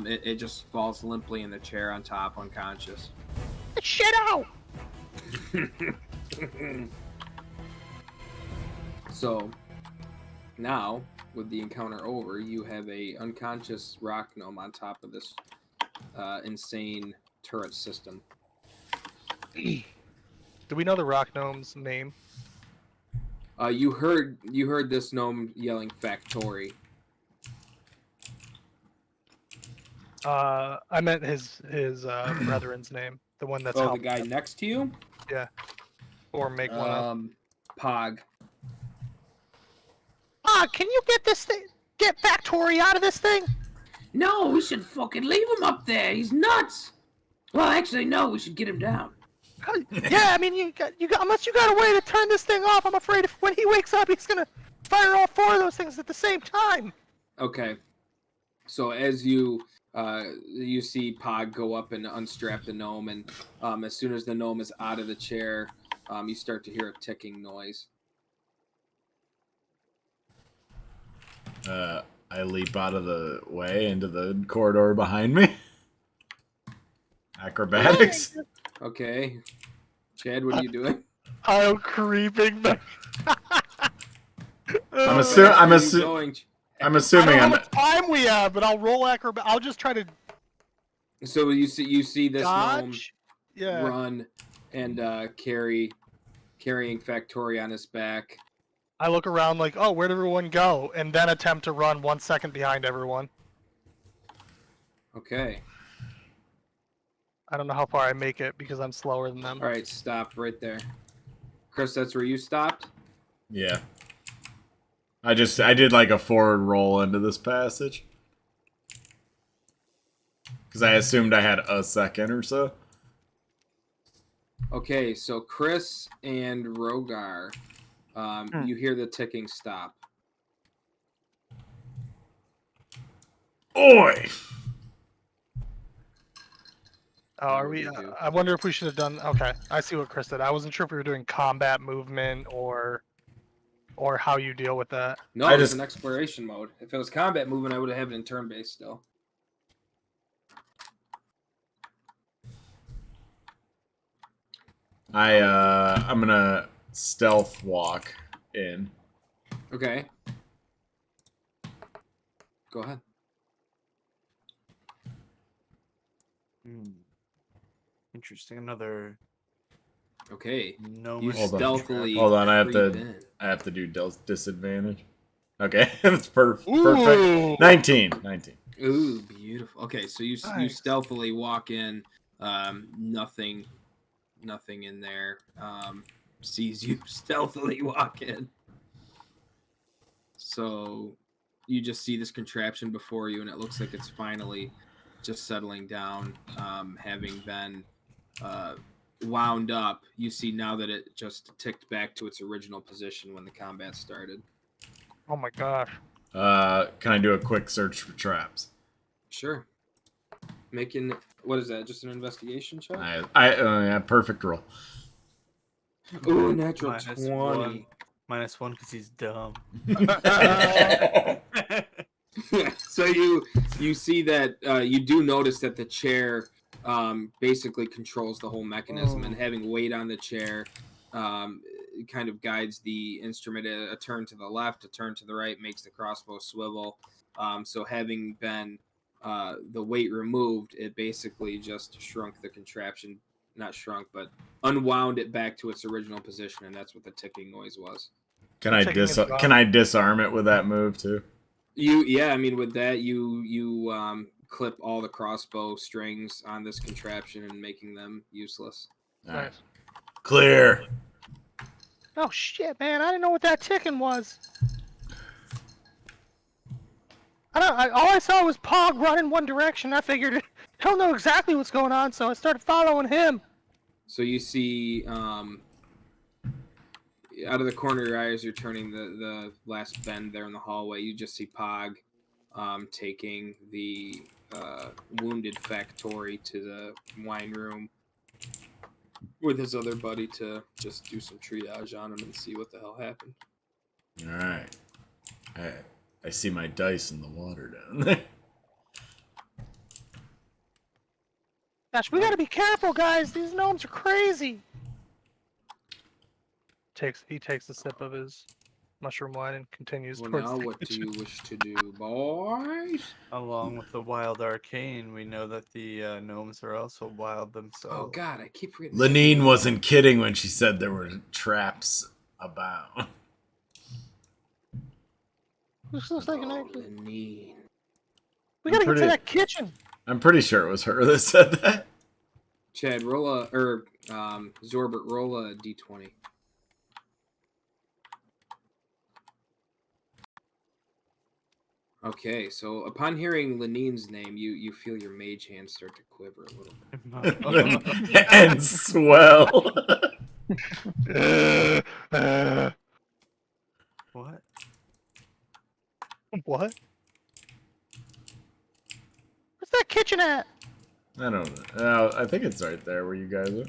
it just falls limply in the chair on top, unconscious. Get shit out! So now, with the encounter over, you have a unconscious rock gnome on top of this insane turret system. Do we know the rock gnome's name? You heard this gnome yelling Factori. I meant his brethren's name, the one that's Oh, the helping guy him. next to you? Or make one up. Pog. Can you get Factori out of this thing? No, we should fucking leave him up there. He's nuts. Well, actually, no. We should get him down. Yeah, I mean, you got unless you got a way to turn this thing off, I'm afraid if when he wakes up, he's gonna fire all 4 of those things at the same time. Okay. So as you see Pog go up and unstrap the gnome, and as soon as the gnome is out of the chair, you start to hear a ticking noise. I leap out of the way into the corridor behind me. Acrobatics. Okay. Chad, what are you doing? I'm creeping back. I'm Where are you assuming going? I don't know how much time we have, but I'll roll acrobat. I'll just try to So you see this gnome dodge. Yeah. run and carrying Factori on his back. I look around like, oh, where'd everyone go? And then attempt to run 1 second behind everyone. Okay. I don't know how far I make it because I'm slower than them. All right, stop right there. Chris, that's where you stopped? Yeah. I did like a forward roll into this passage. Because I assumed I had a second or so. Okay, so Chris and Rhogar, you hear the ticking stop. Oi! Oh, are What we? do you do? I wonder if we should have done. Okay, I see what Chris did. I wasn't sure if we were doing combat movement or how you deal with that. No, it's an exploration mode. If it was combat movement, I would have it in turn-based still. I'm gonna stealth walk in. Okay. Go ahead. Interesting. Another Okay. gnome. You Hold on. stealthily Hold on, I have creep to in. do disadvantage. Okay, that's perfect. Ooh. 19. Ooh, beautiful. Okay, so you Nice. stealthily walk in. Nothing in there. Sees you stealthily walk in. So you just see this contraption before you, and it looks like it's finally just settling down, having been wound up. You see now that it just ticked back to its original position when the combat started. Oh my gosh. Can I do a quick search for traps? Sure. Making, what is that? Just an investigation check? Yeah, perfect roll. Ooh, natural Minus 20. one. -1 because he's dumb. So you see that you do notice that the chair basically controls the whole mechanism, and having weight on the chair it kind of guides the instrument. A turn to the left, a turn to the right makes the crossbow swivel. So having been the weight removed, it basically just shrunk the contraption. Not shrunk, but unwound it back to its original position, and that's what the ticking noise was. Can I disarm it with that move too? I mean, with that, you clip all the crossbow strings on this contraption and making them useless. All right. Nice. Clear. Oh shit, man! I didn't know what that ticking was. All I saw was Pog running one direction. I figured he'll know exactly what's going on, so I started following him. So you see, out of the corner of your eye as you're turning the last bend there in the hallway, you just see Pog taking the wounded Factori to the wine room with his other buddy to just do some triage on him and see what the hell happened. All right. I see my dice in the water down there. Gosh, we gotta be careful, guys. These gnomes are crazy. He takes a sip of his mushroom wine and continues Well, towards now the what do kitchen. you wish to do, boys? Along with the wild arcane, we know that the gnomes are also wild themselves. Oh God, I keep forgetting. Lenine wasn't kidding when she said there were traps about. This looks like an Oh, idea. Lenine. We gotta get pretty- to that kitchen. I'm pretty sure it was her that said that. Chad, Zorbert, roll a d20. Okay, so upon hearing Lenine's name, you feel your mage hand start to quiver a little bit. And swell. What? What? Where's that kitchen at? I don't know. I think it's right there where you guys are.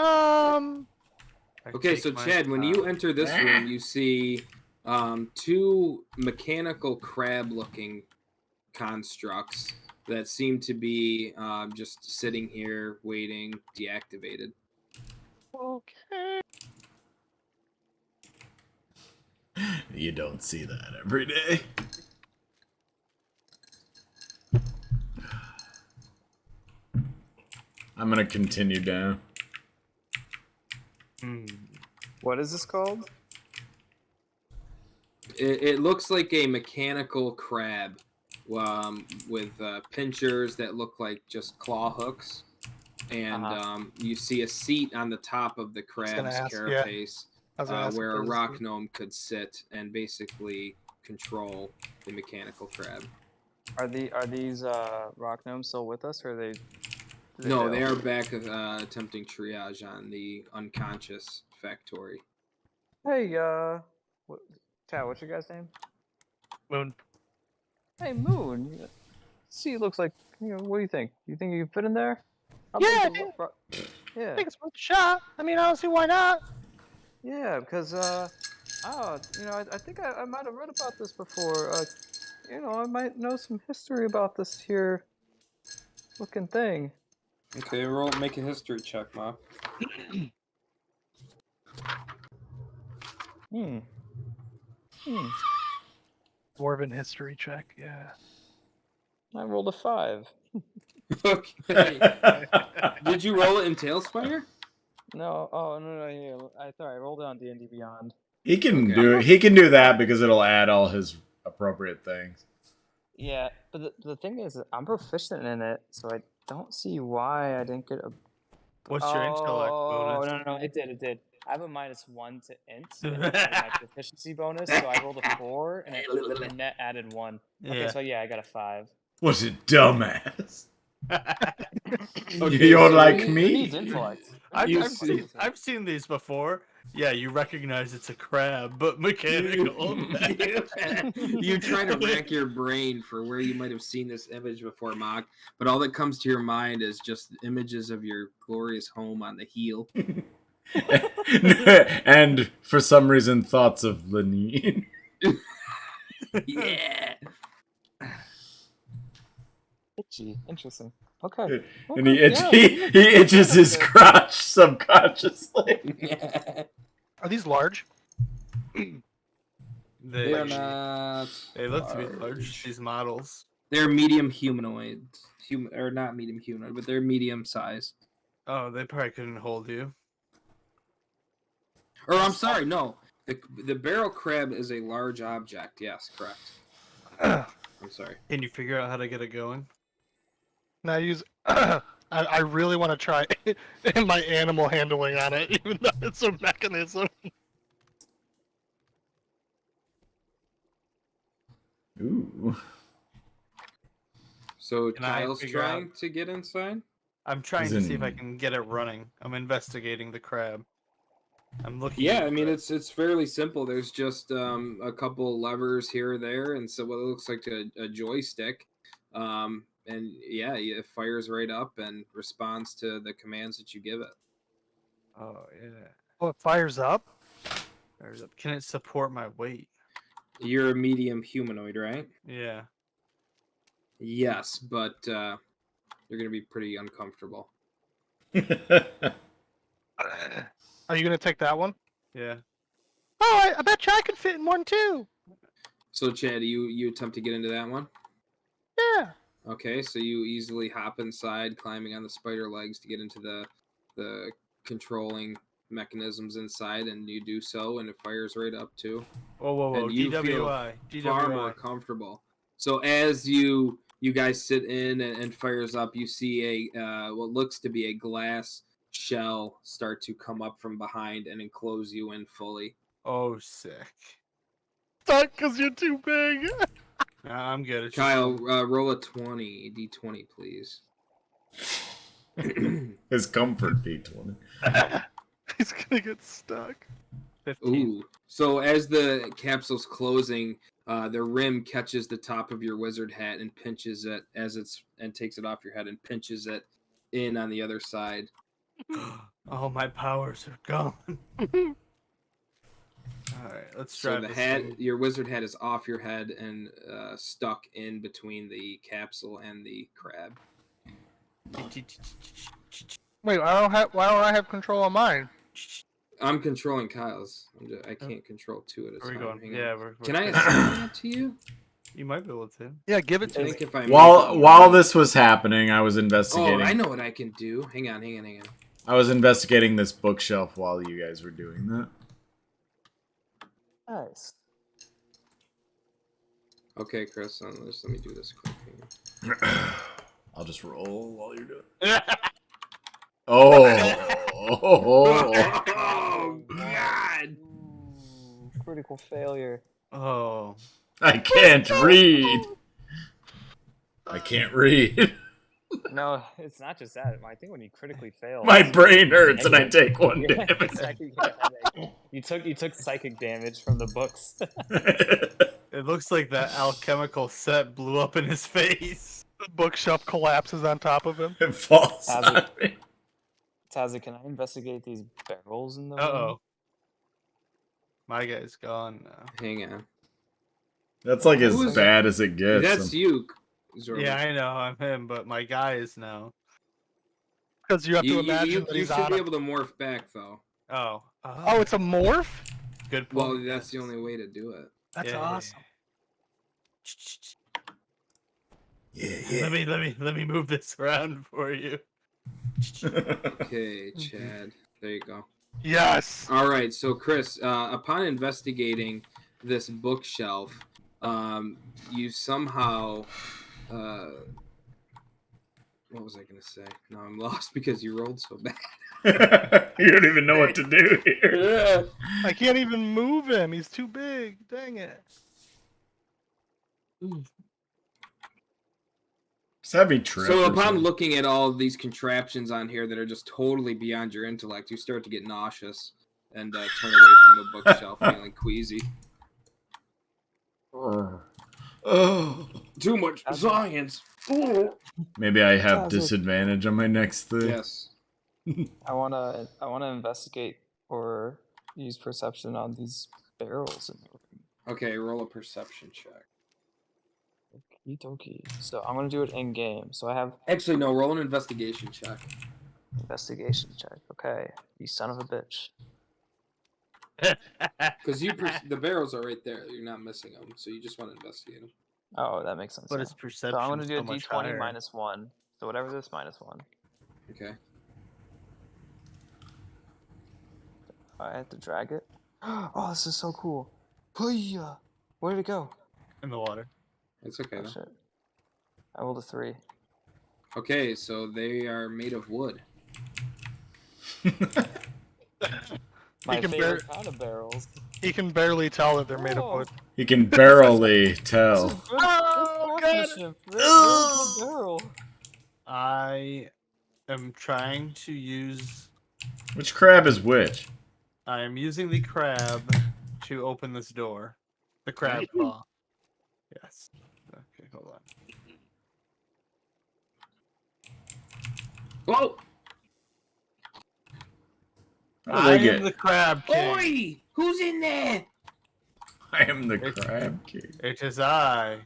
I Okay, take so my Chad, when you time. enter this room, you see two mechanical crab-looking constructs that seem to be just sitting here waiting, deactivated. Okay. You don't see that every day. I'm gonna continue down. What is this called? It looks like a mechanical crab with pinchers that look like just claw hooks. And you see a seat on the top of the crab's carapace where a rock gnome could sit and basically control the mechanical crab. Are these rock gnomes still with us, or are they? No, they are back attempting triage on the unconscious Factori. Hey, Chad, what's your guy's name? Moon. Hey, Moon. See, it looks like, what do you think? You think you can fit in there? Yeah, Yeah. I think it's worth a shot. I mean, I don't see why not. Yeah, because, I think I might have read about this before. I might know some history about this here looking thing. Okay, make a history check, Ma. Dwarven history check, yeah. I rolled a 5. Okay. Did you roll it in Tailspire? No, oh, no, yeah. I rolled it on D&D Beyond. He can Okay. He can do that because it'll add all his appropriate things. Yeah, but the thing is, I'm proficient in it, so I don't see why I didn't get a. What's your intellect bonus? No, it did. I have a -1 to int, and it added my proficiency bonus, so I rolled a 4, and it net added 1. Okay, so yeah, I got a 5. What's a dumbass? Okay, You're so like Who me. needs intellect? I've seen these before. Yeah, you recognize it's a crab, but mechanical. You try to rack your brain for where you might have seen this image before, Mock, but all that comes to your mind is just images of your glorious home on the heel. And for some reason, thoughts of Lenine. Yeah. Itchy. Interesting. Okay. And he Okay, itches his crotch subconsciously. Are these large? They are not. They look to be large, these models. They're medium humanoids. Or not medium humanoid, but they're medium size. Oh, they probably couldn't hold you. Or I'm sorry, no. The barrel crab is a large object. Yes, correct. I'm sorry. Can you figure out how to get it going? Now use. I really want to try my animal handling on it, even though it's a mechanism. Ooh. So Can I Kyle's figure trying to get inside? I'm trying As to see if I in- can get it running. I'm investigating the crab. I'm looking. Yeah, at I mean the- it's fairly simple. There's just a couple levers here or there, and so what it looks like a joystick. And yeah, it fires right up and responds to the commands that you give it. Oh yeah. Oh, it fires up. There's a... Can it support my weight? You're a medium humanoid, right? Yeah. Yes, but you're gonna be pretty uncomfortable. Are you gonna take that one? Yeah. Oh, I bet you I could fit in one too. So Chad, you attempt to get into that one? Yeah. Okay, so you easily hop inside, climbing on the spider legs to get into the controlling mechanisms inside, and you do so, and it fires right up too. Whoa. And you feel DWI. Far more DWI. comfortable. So as you guys sit in and fires up, you see a what looks to be a glass shell start to come up from behind and enclose you in fully. Oh, sick. Stuck because you're too big. Nah, I'm good. It's Kyle, just... roll a d20, please. His comfort D20. He's gonna get stuck. 15. Ooh. So as the capsule's closing, the rim catches the top of your wizard hat and pinches it and takes it off your head and pinches it in on the other side. All my powers are gone. Alright, let's So drive the this hat, thing. your wizard hat is off your head and stuck in between the capsule and the crab. Wait, why don't I have control of mine? I'm controlling Kyle's. I can't control two at a Where are we time. going? Hang on. Yeah, we're Can I assign that to you? You might be able to. Yeah, give it I to me. think if I While this was happening, I was Oh, investigating. I know what I can do. Hang on. I was investigating this bookshelf while you guys were doing that. Nice. Okay, Chris, just let me do this quick. Hang on. I'll just roll while you're doing it. Oh. Oh God! Ooh, critical failure. Oh. I can't read. I can't read. No, it's not just that. I think when you critically fail, My brain hurts and I take one Yeah, damage. exactly, you get a headache. You took psychic damage from the books. It looks like that alchemical set blew up in his face. The bookshelf collapses on top of him. It falls Has on it- me. Tazza, can I investigate these barrels in the room? Uh-oh. My guy's gone now. Hang on. That's like Who as is- bad as it gets. That's you, Zorbert. Yeah, I know, I'm him, but my guy is now. Because you have to You imagine that you he's should on be a... able to morph back though. Oh. Oh, it's a morph? good point. Well, that's the only way to do it. That's Yeah, awesome. Yeah, Let me move this around for you. Okay, Chad. There you go. Yes. All right, so Chris, upon investigating this bookshelf, you somehow, what was I going to say? No, I'm lost because you rolled so bad. You don't even know what to do here. I can't even move him. He's too big. Dang it. Just have me trip. So or upon something. looking at all of these contraptions on here that are just totally beyond your intellect, you start to get nauseous and turn away from the bookshelf, feeling queasy. Oh. Too much science. Maybe I have Tazgar. disadvantage on my next thing. Yes. I wanna investigate or use perception on these barrels in the room. Okay, roll a perception check. Okie dokie. So I'm gonna do it in game. So I have Actually, no, roll an investigation check. investigation check. Okay, you son of a bitch. Because the barrels are right there. You're not missing them, so you just want to investigate them. Oh, that makes sense. But yeah. his perception. So I'm gonna do a so much d20 higher. -1. So whatever this -1. Okay. I have to drag it. Oh, this is so cool. Hoo-yah! Where'd it go? In the water. It's okay, Oh though. shit. I rolled a 3. Okay, so they are made of wood. My can favorite kind of barrels. He can barely tell that they're made of wood. You can barely This is tell. good, Oh, good God. craftsmanship. Very good barrel. I am trying to use. Which crab is which? I am using the crab to open this door. The crab claw. Yes. Okay, hold on. Whoa! How do I they am get? the crab king. Oi! Who's in there? I am the crab king. It is I,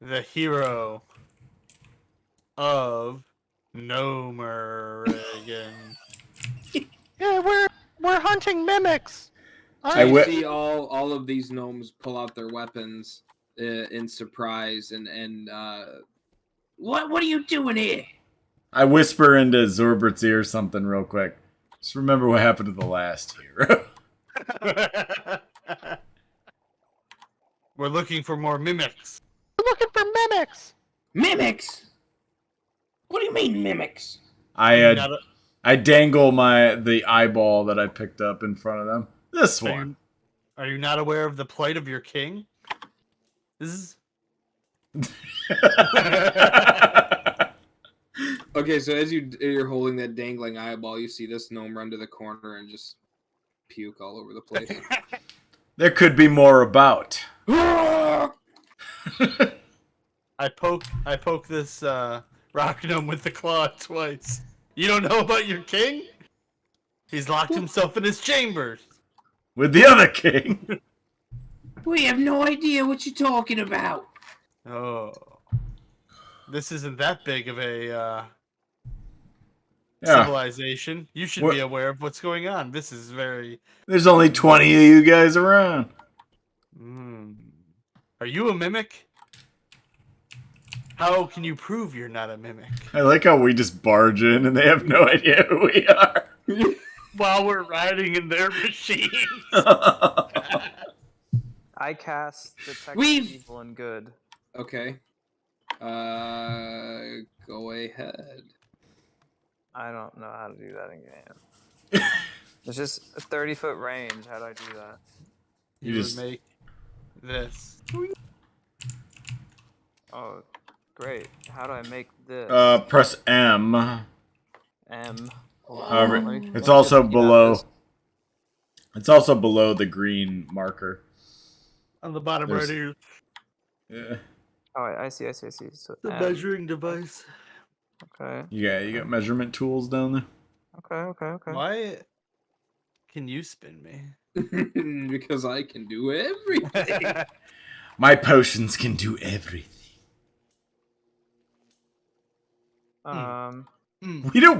the hero of Gnomerrigan. Yeah, we're hunting mimics. So I you wi- see all of these gnomes pull out their weapons in surprise and What are you doing here? I whisper into Zorbert's ear something real quick. Just remember what happened to the last hero. We're looking for more mimics. We're looking for mimics. Mimics? What do you mean mimics? I Gotta- I dangle the eyeball that I picked up in front of them. This Are one. you not aware of the plight of your king? This is. Okay, so as you're holding that dangling eyeball, you see this gnome run to the corner and just puke all over the place. There could be more about. I poke this rock gnome with the claw twice. You don't know about your king? He's locked himself in his chambers. With the other king. We have no idea what you're talking about. Oh. This isn't that big of a Yeah. civilization. You should What- be aware of what's going on. This is very. There's only 20 of you guys around. Are you a mimic? How can you prove you're not a mimic? I like how we just barge in and they have no idea who we are. While we're riding in their machines. I cast Detect We've- Evil and Good. Okay. Go ahead. I don't know how to do that in game. It's just a 30-foot range. How do I do that? You would just- make this. Oh, great. How do I make this? Press M. M. However, Let me- it's let me also get looking at below. this. It's also below the green marker. On the bottom There's- right here. Yeah. Oh, I see. So The M. measuring device. Okay. You got measurement tools down there. Okay. Why can you spin me? Because I can do everything. My potions can do everything. Mm.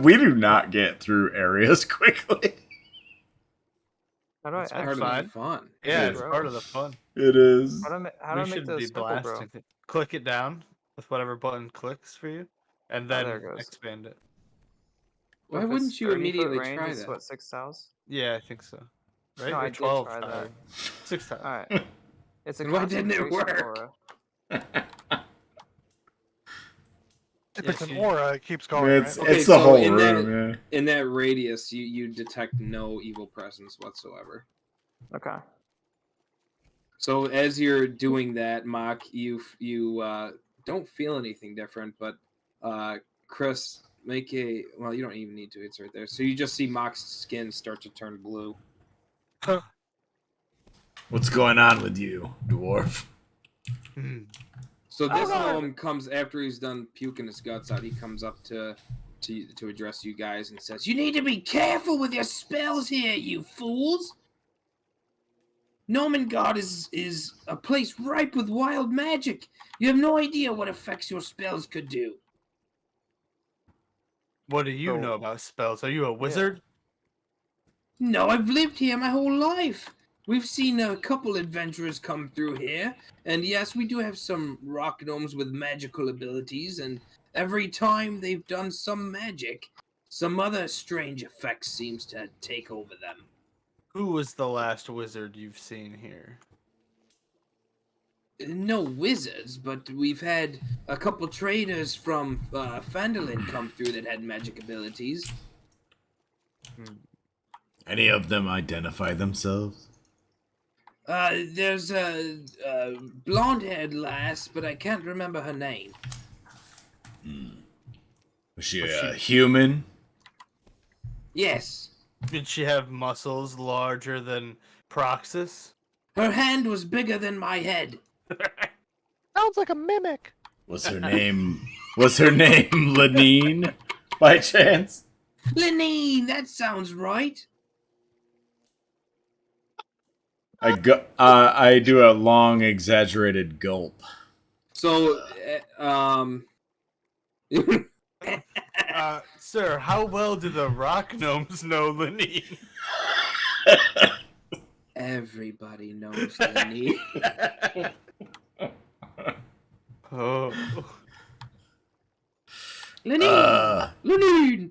We do not get through areas quickly. How do I It's part actually? of fine. the fun. Yeah, Yeah. it's part of the fun. It is. How do I We make should the be spickle, bro? blasting it. Click it down with whatever button clicks for you, and then there it goes. expand it. Why If it's wouldn't you 30-foot immediately range, try it's that? what, 6 tiles? Yeah, I think so. Right? No, Or I did 12 try that. tiles. 6 tiles. All right. It's a Then why didn't it concentration work? aura. If Yeah, it's an she- aura, it keeps going, It's right? Okay, it's the so whole in that- room. Yeah. In that radius, you detect no evil presence whatsoever. Okay. So as you're doing that, Mock, you don't feel anything different, but Chris, make a well. You don't even need to. It's right there. So you just see Mock's skin start to turn blue. What's going on with you, dwarf? Hmm. So this God. gnome comes after he's done puking his guts out. He comes up to address you guys and says, "You need to be careful with your spells here, you fools. Gnomengard is a place ripe with wild magic. You have no idea what effects your spells could do." What do you So- know about spells? Are you a wizard? No, I've lived here my whole life. We've seen a couple adventurers come through here, and yes, we do have some rock gnomes with magical abilities, and every time they've done some magic, some other strange effect seems to take over them. Who was the last wizard you've seen here? No wizards, but we've had a couple traders from Phandalin come through that had magic abilities. Any of them identify themselves? There's a blonde-haired lass, but I can't remember her name. Was she a human? Yes. Did she have muscles larger than Proxus? Her hand was bigger than my head. Sounds like a mimic. Was her name Lenine by chance? Lenine, that sounds right. I do a long exaggerated gulp. So, Sir, how well do the rock gnomes know Lenine? everybody knows Lenine. Oh. Lenine! Lenine!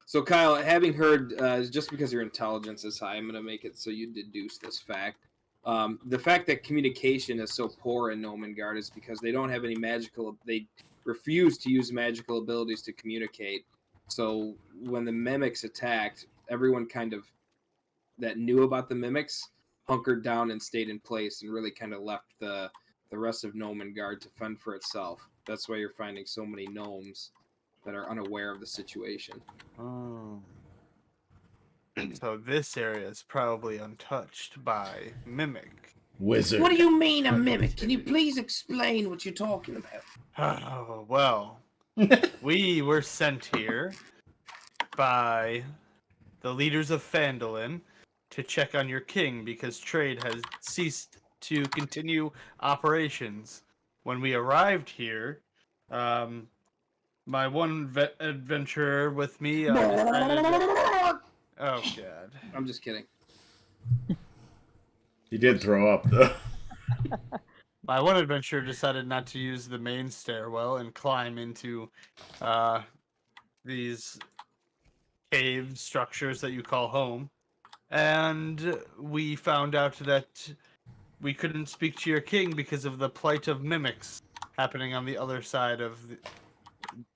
So, Kyle, having heard, just because your intelligence is high, I'm going to make it so you deduce this fact. The fact that communication is so poor in Gnomengard is because they don't have any magical... They refuse to use magical abilities to communicate. So, when the mimics attacked, everyone kind of... that knew about the mimics hunkered down and stayed in place and really kind of left the rest of Gnomengard to fend for itself. That's why you're finding so many gnomes that are unaware of the situation. Oh. So this area is probably untouched by Mimic. Wizard. What do you mean a mimic? Can you please explain what you're talking about? Oh, well, we were sent here by the leaders of Phandalin to check on your king because trade has ceased to continue operations. When we arrived here, my one adventurer with me decided that... Oh, God. I'm just kidding. He did throw up though. My one adventurer decided not to use the main stairwell and climb into these cave structures that you call home. And we found out that we couldn't speak to your king because of the plight of mimics happening on the other side of the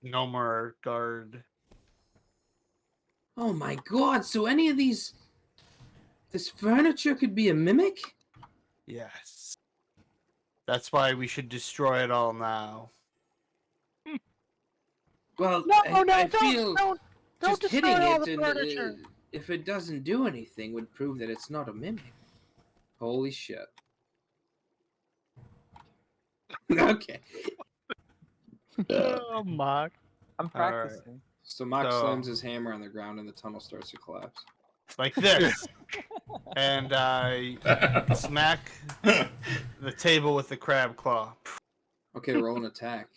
Gnomengard. Oh my god, so any of this furniture could be a mimic? Yes. That's why we should destroy it all now. Well, No, I feel don't just destroy hitting all it, the and furniture. if it doesn't do anything, would prove that it's not a mimic. Holy shit. Okay. Oh, Mock. I'm All right. practicing. So Mock So- slams his hammer on the ground and the tunnel starts to collapse. Like this. And I smack the table with the crab claw. Okay, roll an attack.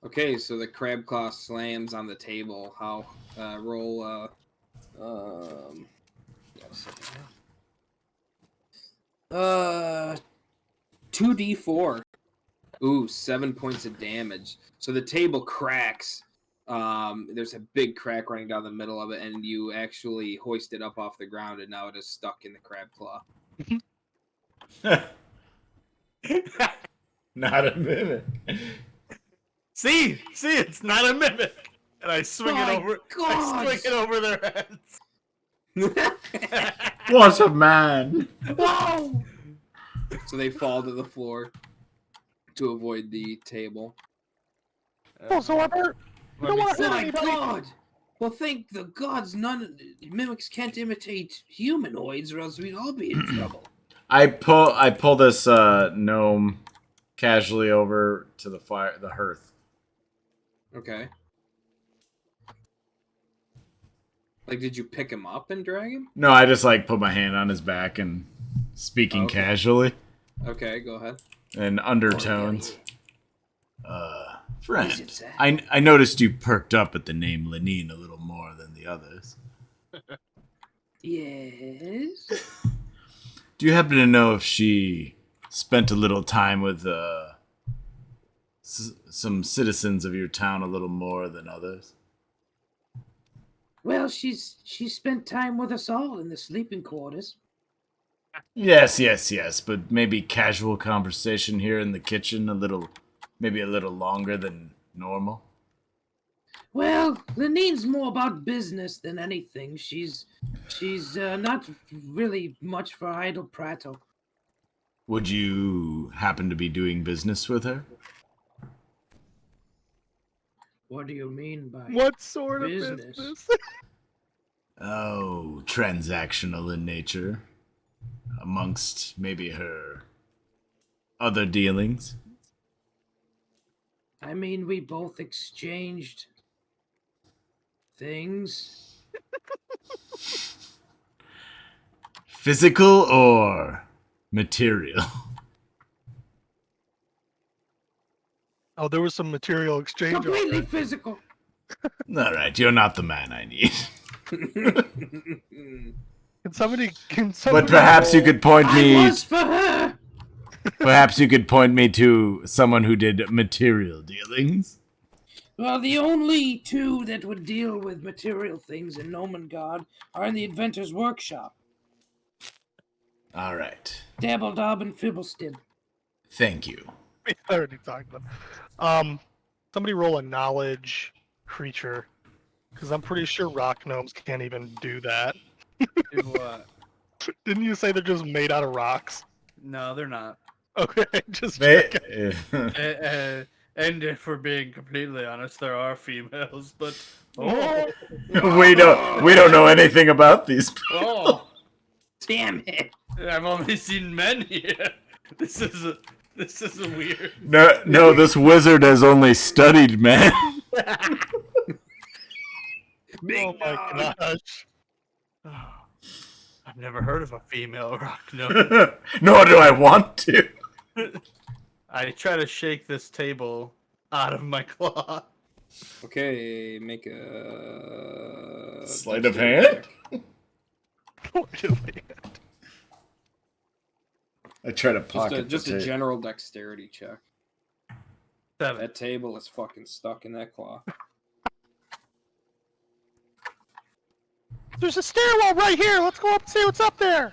Okay, so the crab claw slams on the table. How? Roll. Got a second. 2d4. Ooh, 7 points of damage. So the table cracks. There's a big crack running down the middle of it, and you actually hoist it up off the ground, and now it is stuck in the crab claw. Not a mimic. See, it's not a mimic. And I swing it over. God. I swing it over their heads. What a man! Whoa! So they fall to the floor to avoid the table. Oh, Zorbert! You don't want to hurt My anybody! God! Well, thank the gods none mimics can't imitate humanoids, or else we'd all be in trouble. I pull this gnome casually over to the hearth. Okay. Like, did you pick him up and drag him? No, I just like put my hand on his back and speaking Okay. casually Okay, go ahead. in undertones. Friend, Is it, sir? I noticed you perked up at the name Lenine a little more than the others. Yes. Do you happen to know if she spent a little time with some citizens of your town a little more than others? Well, she's spent time with us all in the sleeping quarters. Yes, but maybe casual conversation here in the kitchen maybe a little longer than normal. Well, Lenine's more about business than anything. She's not really much for idle prattle. Would you happen to be doing business with her? What do you mean by What sort of business? business? Oh, transactional in nature. Amongst maybe her other dealings. I mean, we both exchanged things. Physical or material? Oh, there was some material exchange. Completely physical. Alright, you're not the man I need. Can somebody But perhaps you could point I me was for her. perhaps you could point me to someone who did material dealings. Well, the only two that would deal with material things in Nomengard are in the Inventor's Workshop. Alright. Dabbledob and Fibblestib. Thank you. We already talked about. Somebody roll a knowledge creature, because I'm pretty sure rock gnomes can't even do that. Do what? Didn't you say they're just made out of rocks? No, they're not. Okay, just May- checking. And if we're being completely honest, there are females, but we don't know anything about these. oh, Damn it. I've only seen men here. This is a weird. No, this wizard has only studied men. Oh my gosh. I've never heard of a female rock gnome. Nor do I want to. I try to shake this table out of my claw. Okay, make a Sleight of hand? I try to pocket just the a tape. general dexterity check. 7. That table is fucking stuck in that claw. There's a stairwell right here. Let's go up and see what's up there.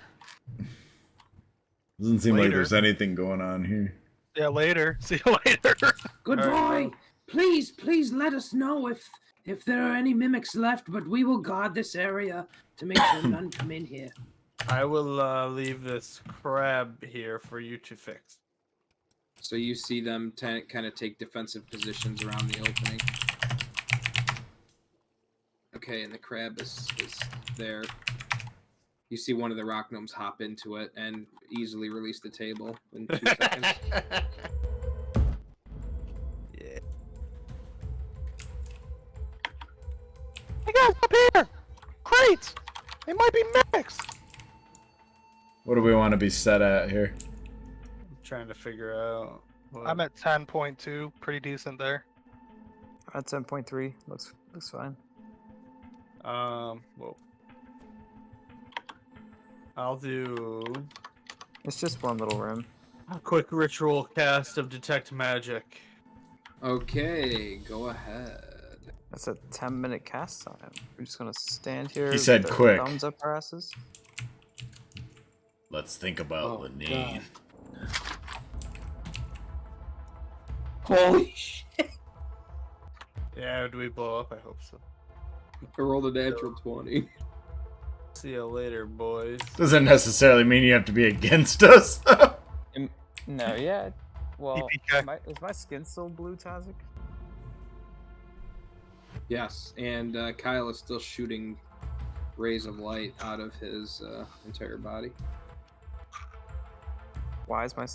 Doesn't seem like Later. there's anything going on here. Yeah, later. See you later. Good Alright, boy. Please let us know if there are any mimics left, but we will guard this area to make sure none come in here. I will leave this crab here for you to fix. So you see them kind of take defensive positions around the opening. Okay, and the crab is there. You see one of the rock gnomes hop into it and easily release the table in 2 seconds. Yeah. Hey guys, up here! Crates! They might be mimics! What do we want to be set at here? I'm trying to figure out. What... I'm at 10.2. Pretty decent there. At 10.3, looks fine. Well, I'll do. It's just one little room. A quick ritual cast of detect magic. Okay, go ahead. That's a 10-minute cast time. We're just gonna stand here. He said with our quick. Thumbs up our asses. Let's think about Oh, Lenine. Holy shit. Yeah, do we blow up? I hope so. I rolled a natural 20. See you later, boys. Doesn't necessarily mean you have to be against us. No, yeah. Well, EPK. is my skin still blue, Tazgar? Yes, and Kyle is still shooting rays of light out of his entire body. Why is my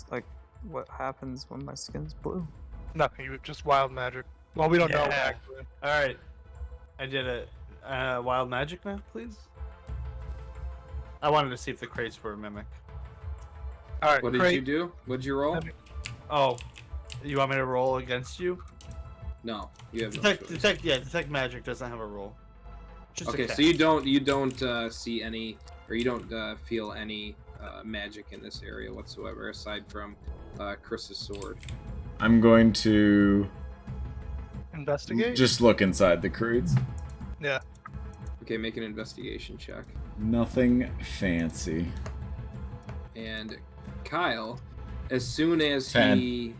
what happens when my skin's blue? Nothing. You just wild magic. Well, we don't know Yeah. actually. All right, I did it. Wild magic now, please. I wanted to see if the crates were a mimic. All right. What did you do? What'd you roll? Oh, you want me to roll against you? No, you have no Detect, choice. detect magic doesn't have a roll. Just a Okay, cast. so you don't see any, or you don't feel any magic in this area whatsoever, aside from Chris's sword. I'm going to Investigate. just look inside the crates. Yeah. Okay, make an investigation check. Nothing fancy. And Kyle, as soon as 10. he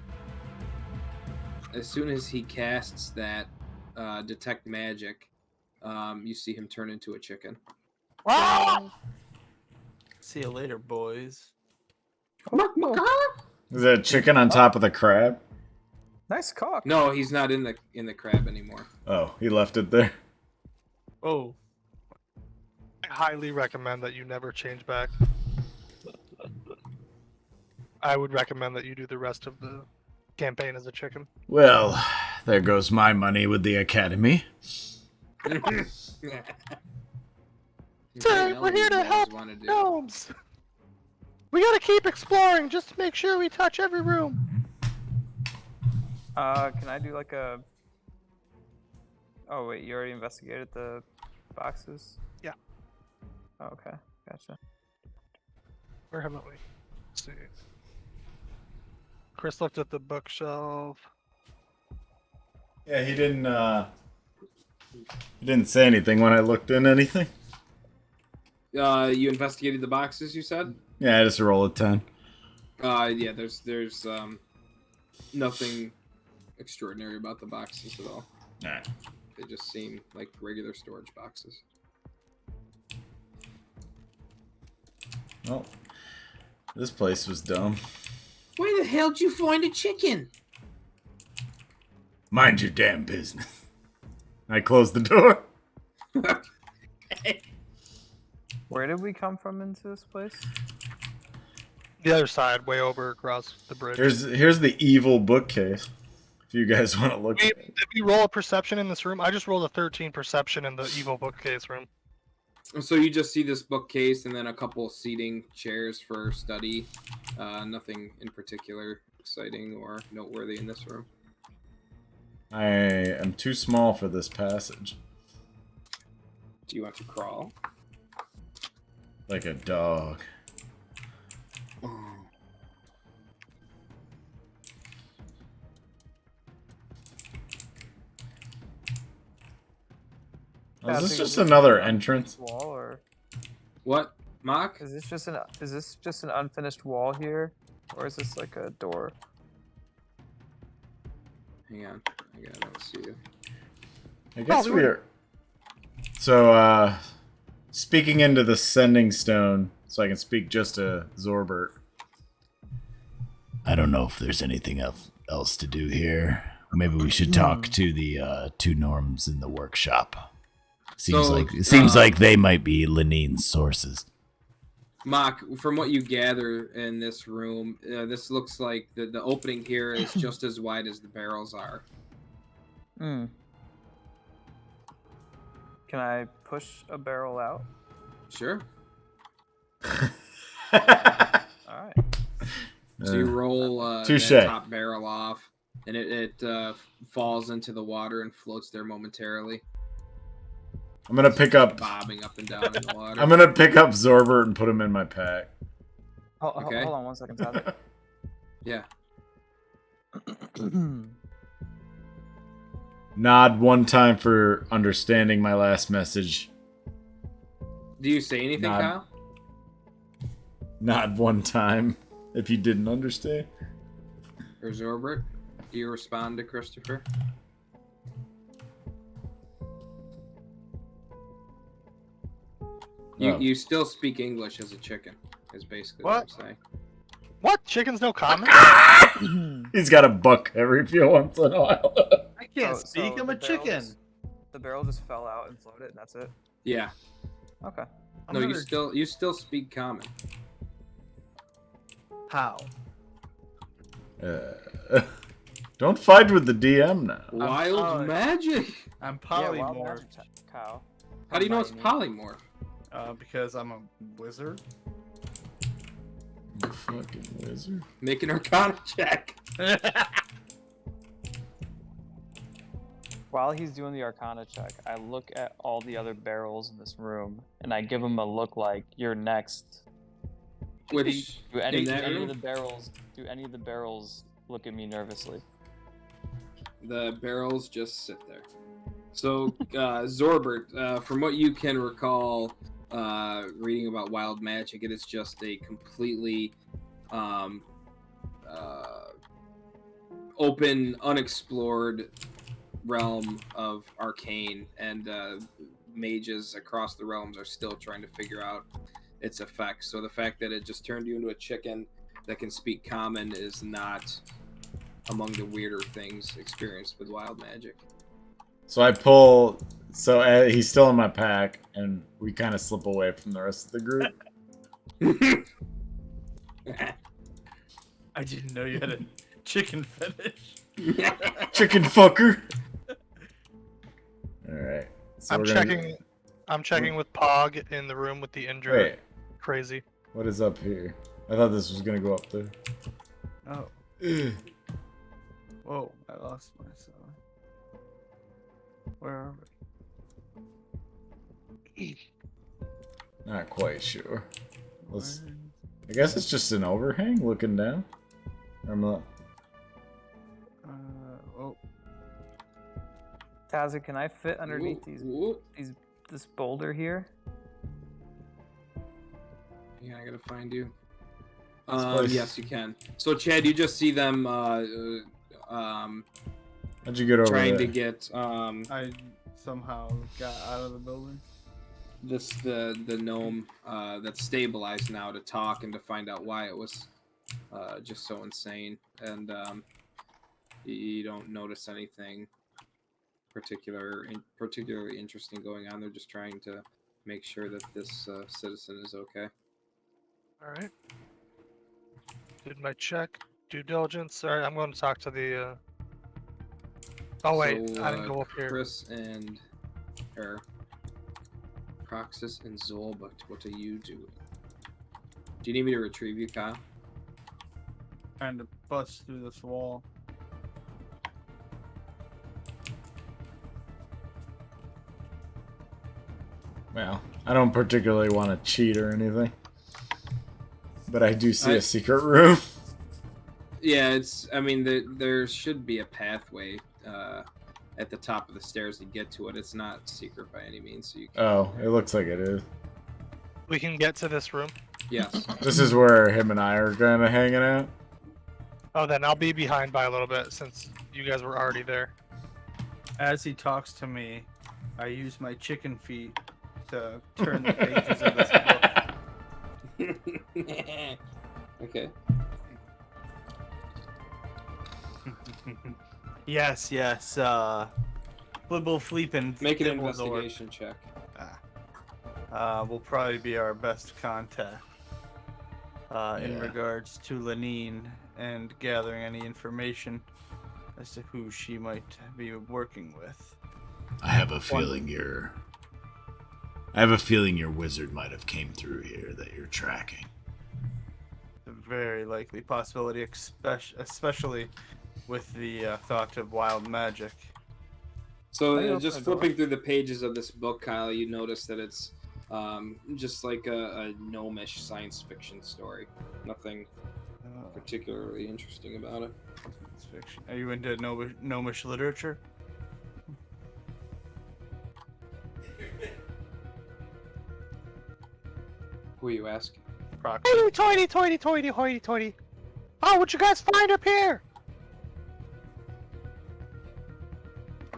casts that detect magic, you see him turn into a chicken. See you later, boys. Is that a chicken on top of the crab? Nice cock. No, he's not in the crab anymore. Oh, he left it there. Oh, I highly recommend that you never change back. I would recommend that you do the rest of the campaign as a chicken. Well, there goes my money with the academy. Sir, we're here to help gnomes. We gotta keep exploring just to make sure we touch every room. Can I do like a? Oh wait, you already investigated the boxes? Yeah. Oh, okay, gotcha. Where haven't we? Let's see. Chris looked at the bookshelf. Yeah, he didn't say anything when I looked in anything. You investigated the boxes, you said? Yeah, I just roll a 10. Yeah, there's nothing extraordinary about the boxes at all. Alright. They just seem like regular storage boxes. Well, this place was dumb. Where the hell did you find a chicken? Mind your damn business. I closed the door. Where did we come from into this place? The other side, way over across the bridge. Here's the evil bookcase. If you guys want to look at it. Did we roll a perception in this room? I just rolled a 13 perception in the evil bookcase room. So you just see this bookcase and then a couple seating chairs for study. Nothing in particular exciting or noteworthy in this room. I am too small for this passage. Do you want to crawl? Like a dog. Oh, Yeah, I is this think just it's another an entrance? unfinished wall, or What, Mock? is this just an unfinished wall here, or is this like a door? Hang on, I gotta see you. I guess we are. So, speaking into the sending stone, so I can speak just to Zorbert. I don't know if there's anything else to do here. Maybe we should talk to the two gnomes in the workshop. Seems like they might be Lenine's sources. Mock, from what you gather in this room, this looks like the opening here is just as wide as the barrels are. Hmm. Can I push a barrel out? Sure. All right. So you roll touche. that top barrel off, and it falls into the water and floats there momentarily, I'm gonna pick up. bobbing up and down in the water. I'm gonna pick up Zorbert and put him in my pack. Okay. Hold on one second, Tyler. Yeah. Nod one time for understanding my last message. Do you say anything, Nod. Kyle? Nod one time if you didn't understand. Or Zorbert? Do you respond to Christopher? Oh. You still speak English as a chicken, is basically what I'm saying. What? Chicken's no common? He's got a buck every few once in a while. I can't So- speak. so I'm the a barrel chicken. The barrel just fell out and floated, and that's it. Yeah. Okay. I'm No, not you still speak common. How? Don't fight with the DM now. Wild magic. I'm Yeah, wild polymorph magic, Kyle. How do you know it's Mighty. polymorph? because I'm a wizard. You fucking wizard. Make an Arcana check. While he's doing the Arcana check, I look at all the other barrels in this room, and I give him a look like, "You're next." Which Do any, in do that any room? of the barrels? Do any of the barrels look at me nervously? The barrels just sit there. So, Zorbert, from what you can recall, reading about wild magic, it is just a completely open, unexplored realm of arcane, and mages across the realms are still trying to figure out its effects. So the fact that it just turned you into a chicken that can speak common is not among the weirder things experienced with wild magic. So I pull. So he's still in my pack, and we kind of slip away from the rest of the group. I didn't know you had a chicken fetish. Chicken fucker. All right. So I'm we're gonna- checking. I'm checking with Pog in the room with the injured. Wait, Crazy. what is up here? I thought this was gonna go up there. Oh. Ugh. Whoa, I lost myself. Where are we? Not quite sure. Let's. Where- I guess it's just an overhang looking down. I'm not. oh, Tazgar, can I fit underneath Ooh. this boulder here? Yeah, I gotta find you. place- Yes, you can. So, Chad, you just see them How'd you get over trying there? to get I somehow got out of the building. the gnome that's stabilized now to talk and to find out why it was just so insane. And you don't notice anything particularly interesting going on. They're just trying to make sure that this citizen is okay. All right. Did my check. Due diligence. All right. I'm going to talk to the. Oh wait, So, I didn't go up here. Chris and Proxus and Zorbert, what are you doing? Do you need me to retrieve you, Kyle? Trying to bust through this wall. Well, I don't particularly want to cheat or anything, but I do see a secret room. Yeah, it's. I mean, there should be a pathway at the top of the stairs to get to it. It's not secret by any means. So you can, Oh, it looks like it is. We can get to this room. yes. This is where him and I are kind of hanging out. Oh, then I'll be behind by a little bit since you guys were already there. As he talks to me, I use my chicken feet to turn the pages of this book. Okay. Yes, yes. Flibble Fleepin. Make an Fibbledore, investigation check. will probably be our best contact in Yeah. regards to Lenine and gathering any information as to who she might be working with. I have a feeling your wizard might have came through here that you're tracking. A very likely possibility, especially with the thought of wild magic. So I opened just the door. flipping through the pages of this book, Kyle, you notice that it's just like a gnomish science fiction story. Nothing particularly interesting about it. It's fiction. Are you into gnomish literature? Who are you asking? Hoity toity toity toity hoity toity. Oh, what you guys find up here?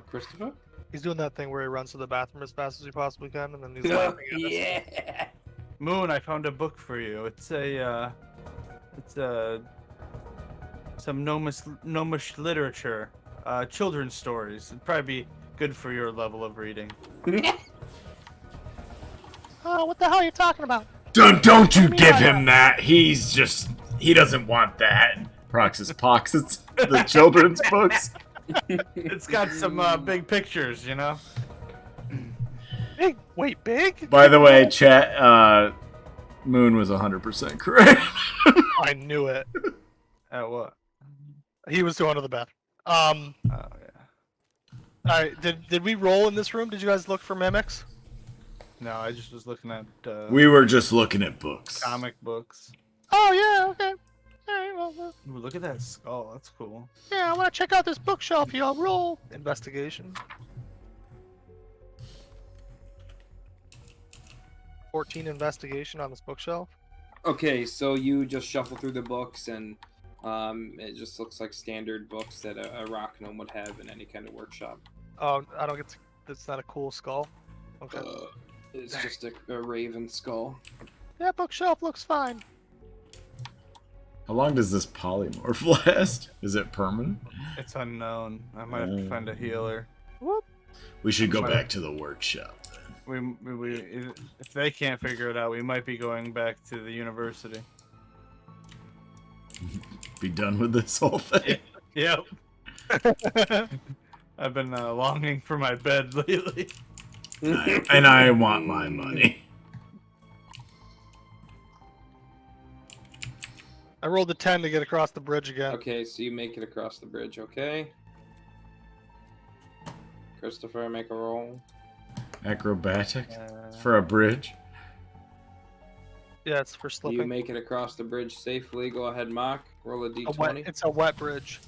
Christopher? He's doing that thing where he runs to the bathroom as fast as he possibly can, and then he's laughing at us. Yeah. Moon, I found a book for you. It's some gnomish literature, children's stories. It'd probably be good for your level of reading. Oh, what the hell are you talking about? Don't you give him that. He doesn't want that. Proxus pockets the children's books. It's got some big pictures, you know. Big? Wait, big? By the way, chat, Moon was 100% correct. I knew it. At what? He was going to the bathroom. Oh yeah. Alright, did we roll in this room? Did you guys look for mimics? No, I just was looking at We were just looking at books. comic books. Oh, yeah, okay. Alright, well, Ooh, look at that skull. That's cool. yeah, I want to check out this bookshelf, y'all. Roll. Investigation. 14 investigation on this bookshelf. Okay, so you just shuffle through the books, and it just looks like standard books that a rock gnome would have in any kind of workshop. Oh, I don't get to... That's not a cool skull. Okay. It's just a raven skull. That bookshelf looks fine. How long does this polymorph last? Is it permanent? It's unknown. I might have to find a healer. Whoop. We should go back to the workshop then. If they can't figure it out, we might be going back to the university. Be done with this whole thing. Yep. I've been longing for my bed lately. And I want my money. I rolled a 10 to get across the bridge again. Okay, so you make it across the bridge, okay? Christopher, make a roll. Acrobatic for a bridge. Yeah, it's for You slipping. make it across the bridge safely. Go ahead, Mock. Roll a d20. It's a wet bridge.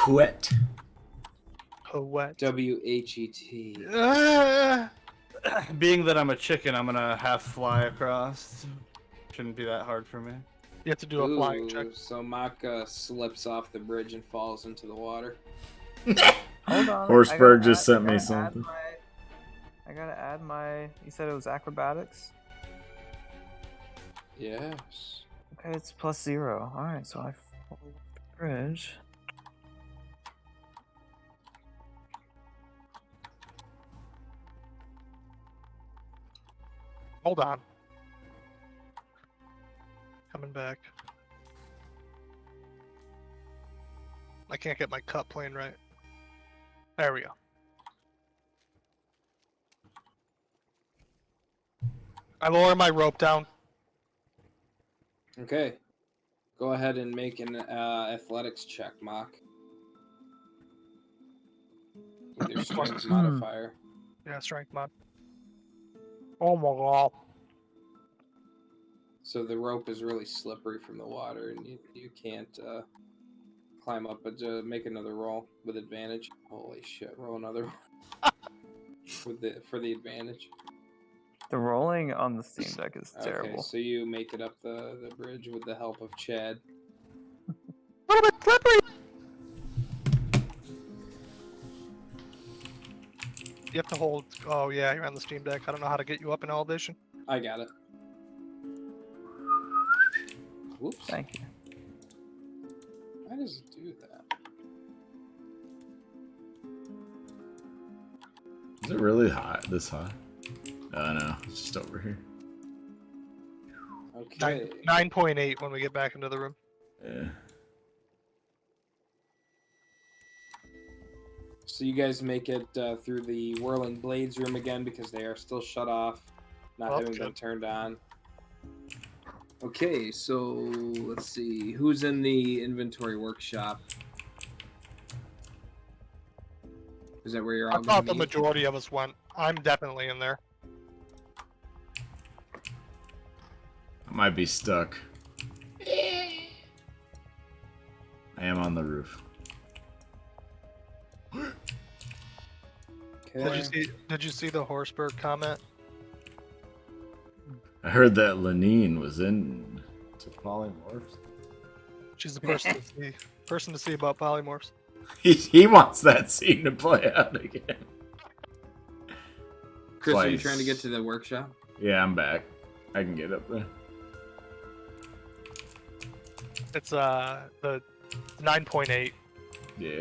Wet. Wet. W-H-E-T. Being that I'm a chicken, I'm gonna half fly across. Shouldn't be that hard for me. You have to do a flying check. So Mock slips off the bridge and falls into the water. Hold on. Horseberg just sent me something. I gotta add my. You said it was acrobatics? Yes. Okay, it's +0. Alright, so I fall off the bridge. Hold on. Coming back. I can't get my cut plane right. There we go. I lower my rope down. Okay. Go ahead and make an athletics check, Mock. With your strength modifier. Yeah, strength mod. Oh my god. So the rope is really slippery from the water, and you can't climb up. But make another roll with advantage. Holy shit! Roll another for the advantage. The rolling on the Steam Deck is Okay, terrible. so you make it up the bridge with the help of Chad. A little bit slippery! You have to hold... Oh yeah, you're on the Steam Deck. I don't know how to get you up in elevation. I got it. Whoops. Thank you. Why does it do that? Is it really hot? This hot? No, it's just over here. Okay. 9.8 when we get back into the room. Yeah. So you guys make it through the Whirling Blades room again because they are still shut off, not Oh, having been good. turned on. Okay, so let's see. Who's in the inventory workshop? Is that where you're all I going thought to the be? majority of us went. I'm definitely in there. Might be stuck. I am on the roof. Okay. Did you see the Horseberg comment? I heard that Lenine was in to polymorphs. She's the person to see about polymorphs. He wants that scene to play out again. Chris, are you Twice. trying to get to the workshop? Yeah, I'm back. I can get up there. It's the 9.8. Yeah.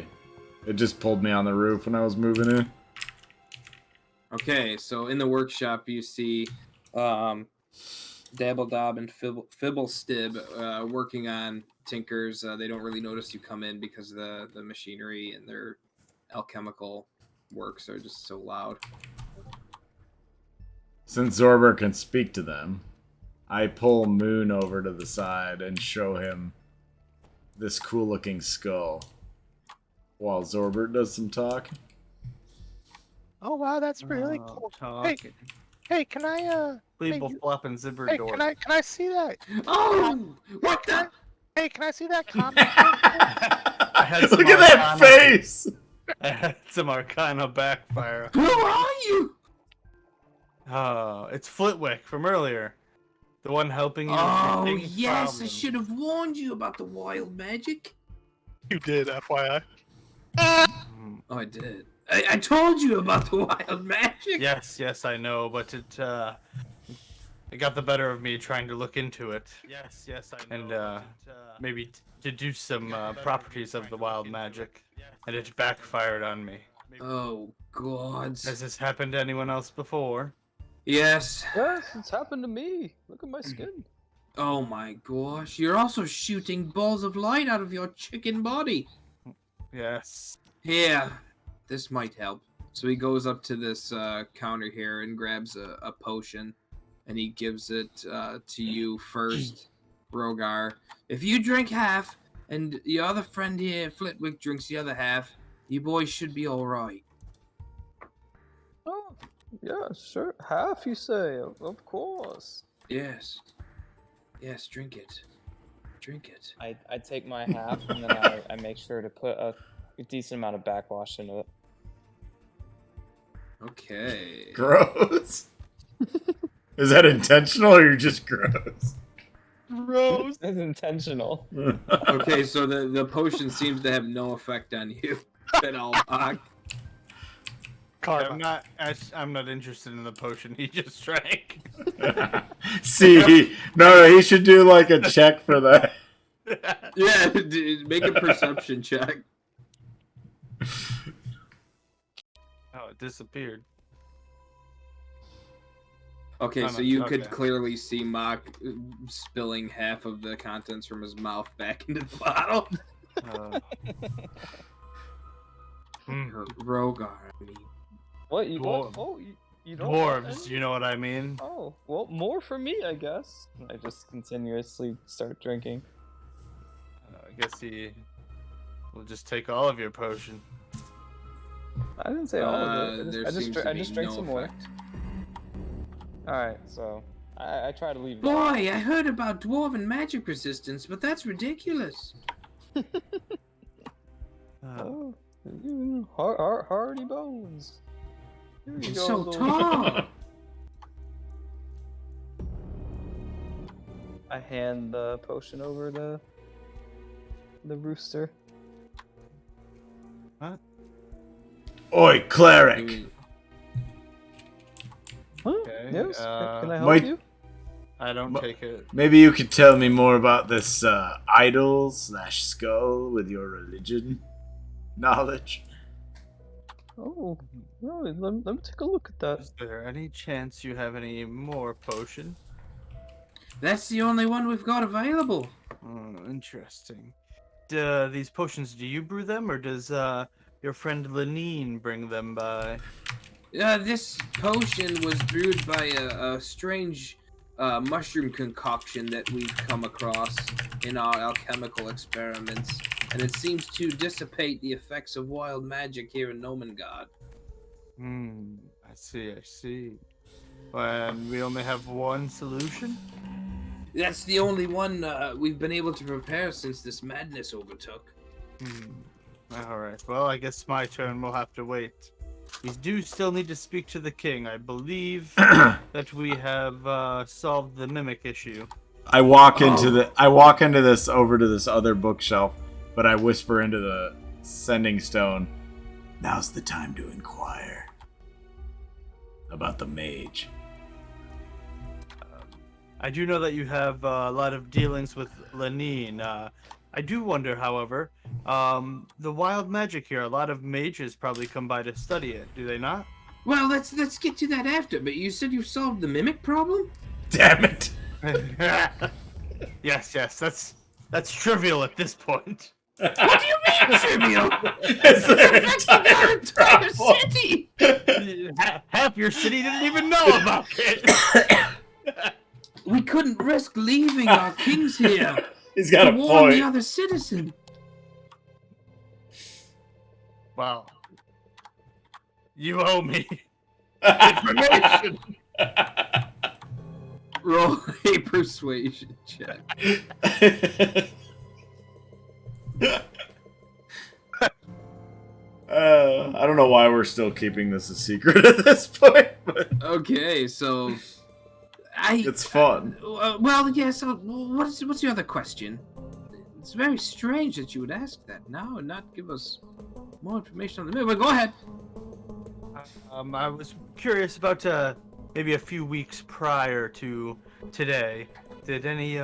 It just pulled me on the roof when I was moving in. Okay, so in the workshop you see Dabbledob and Fibblestib working on tinkers. They don't really notice you come in because the machinery and their alchemical works are just so loud. Since Zorbert can speak to them, I pull Moon over to the side and show him this cool looking skull while Zorbert does some talking. Oh wow, that's really cool. Talking. Hey, can I People you- flopping zipper hey, door. can I see that? Oh, what the? Hey, can I see that comic? I had some Look at that Arcana- face! I had some Arcana backfire. Who are you? Oh, it's Flitwick from earlier. The one helping you Oh, with your yes, I problems. should have warned you about the wild magic. You did, FYI. Mm, Oh, I did. I told you about the wild magic. Yes, I know, but it got the better of me trying to look into it. Yes, I know. And maybe deduce some properties of the wild magic, and it backfired on me. Oh, God. Has this happened to anyone else before? Yes. Yes, it's happened to me. Look at my skin. Oh, my gosh. You're also shooting balls of light out of your chicken body. Yes. Here, this might help. So he goes up to this counter here and grabs a potion, and he gives it to you first, Rhogar. If you drink half, and your other friend here, Flitwick, drinks the other half, you boys should be all right. Oh, yeah, sure. Half, you say? Of course. Yes. Yes, drink it. Drink it. I take my half and then I make sure to put a decent amount of backwash into it. Okay. Gross. Is that intentional or you're just gross? Gross. It's intentional. Okay, so the potion seems to have no effect on you at all. Karma. I'm not interested in the potion he just drank. See, no, he should do like a check for that. Yeah, make a perception check. Oh, it disappeared. Okay, Oh, so no, you could okay. clearly see Mock spilling half of the contents from his mouth back into the bottle. Or Rhogar, I mean. What you Dwarf- want? Oh, you don't want Dwarves, any? you know what I mean? Oh, well, more for me, I guess. I just continuously start drinking. I guess he will just take all of your potion. I didn't say all of it. There I just seems to be drank no some more. effect. Alright, so I try to leave. Boy, I heard about dwarven magic resistance, but that's ridiculous. Oh, hardy bones. Here you It's go, so little- tall. I hand the potion over to the rooster. Oi, cleric. Mm, Huh? Okay, Yes. Can I help might- you? I don't Mo- take it. Maybe you could tell me more about this idol / skull with your religion knowledge. Oh, really? Let me take a look at that. Is there any chance you have any more potion? That's the only one we've got available. Oh, interesting. These potions, do you brew them, or does your friend Lenine bring them by? This potion was brewed by a strange mushroom concoction that we've come across in our alchemical experiments, and it seems to dissipate the effects of wild magic here in Nomengard. I see. And we only have one solution? That's the only one we've been able to prepare since this madness overtook. Alright, well, I guess my turn. We'll have to wait. We do still need to speak to the king. I believe that we have solved the mimic issue. I walk into this over to this other bookshelf, but I whisper into the sending stone. Now's the time to inquire about the mage. I do know that you have a lot of dealings with Lenine. I do wonder, however, the wild magic here. A lot of mages probably come by to study it. Do they not? Well, let's get to that after. But you said you've solved the mimic problem. Damn it! Yes. That's trivial at this point. What do you mean trivial? Is there a Our entire city. Half your city didn't even know about it. We couldn't risk leaving our kings here He's got to a warn the point. other citizen. Wow. You owe me information. Roll a persuasion check. I don't know why we're still keeping this a secret at this point, but Okay, so it's fun. well, yes. What's your other question? It's very strange that you would ask that now and not give us more information on the mimic. But go ahead. I was curious about maybe a few weeks prior to today. Did any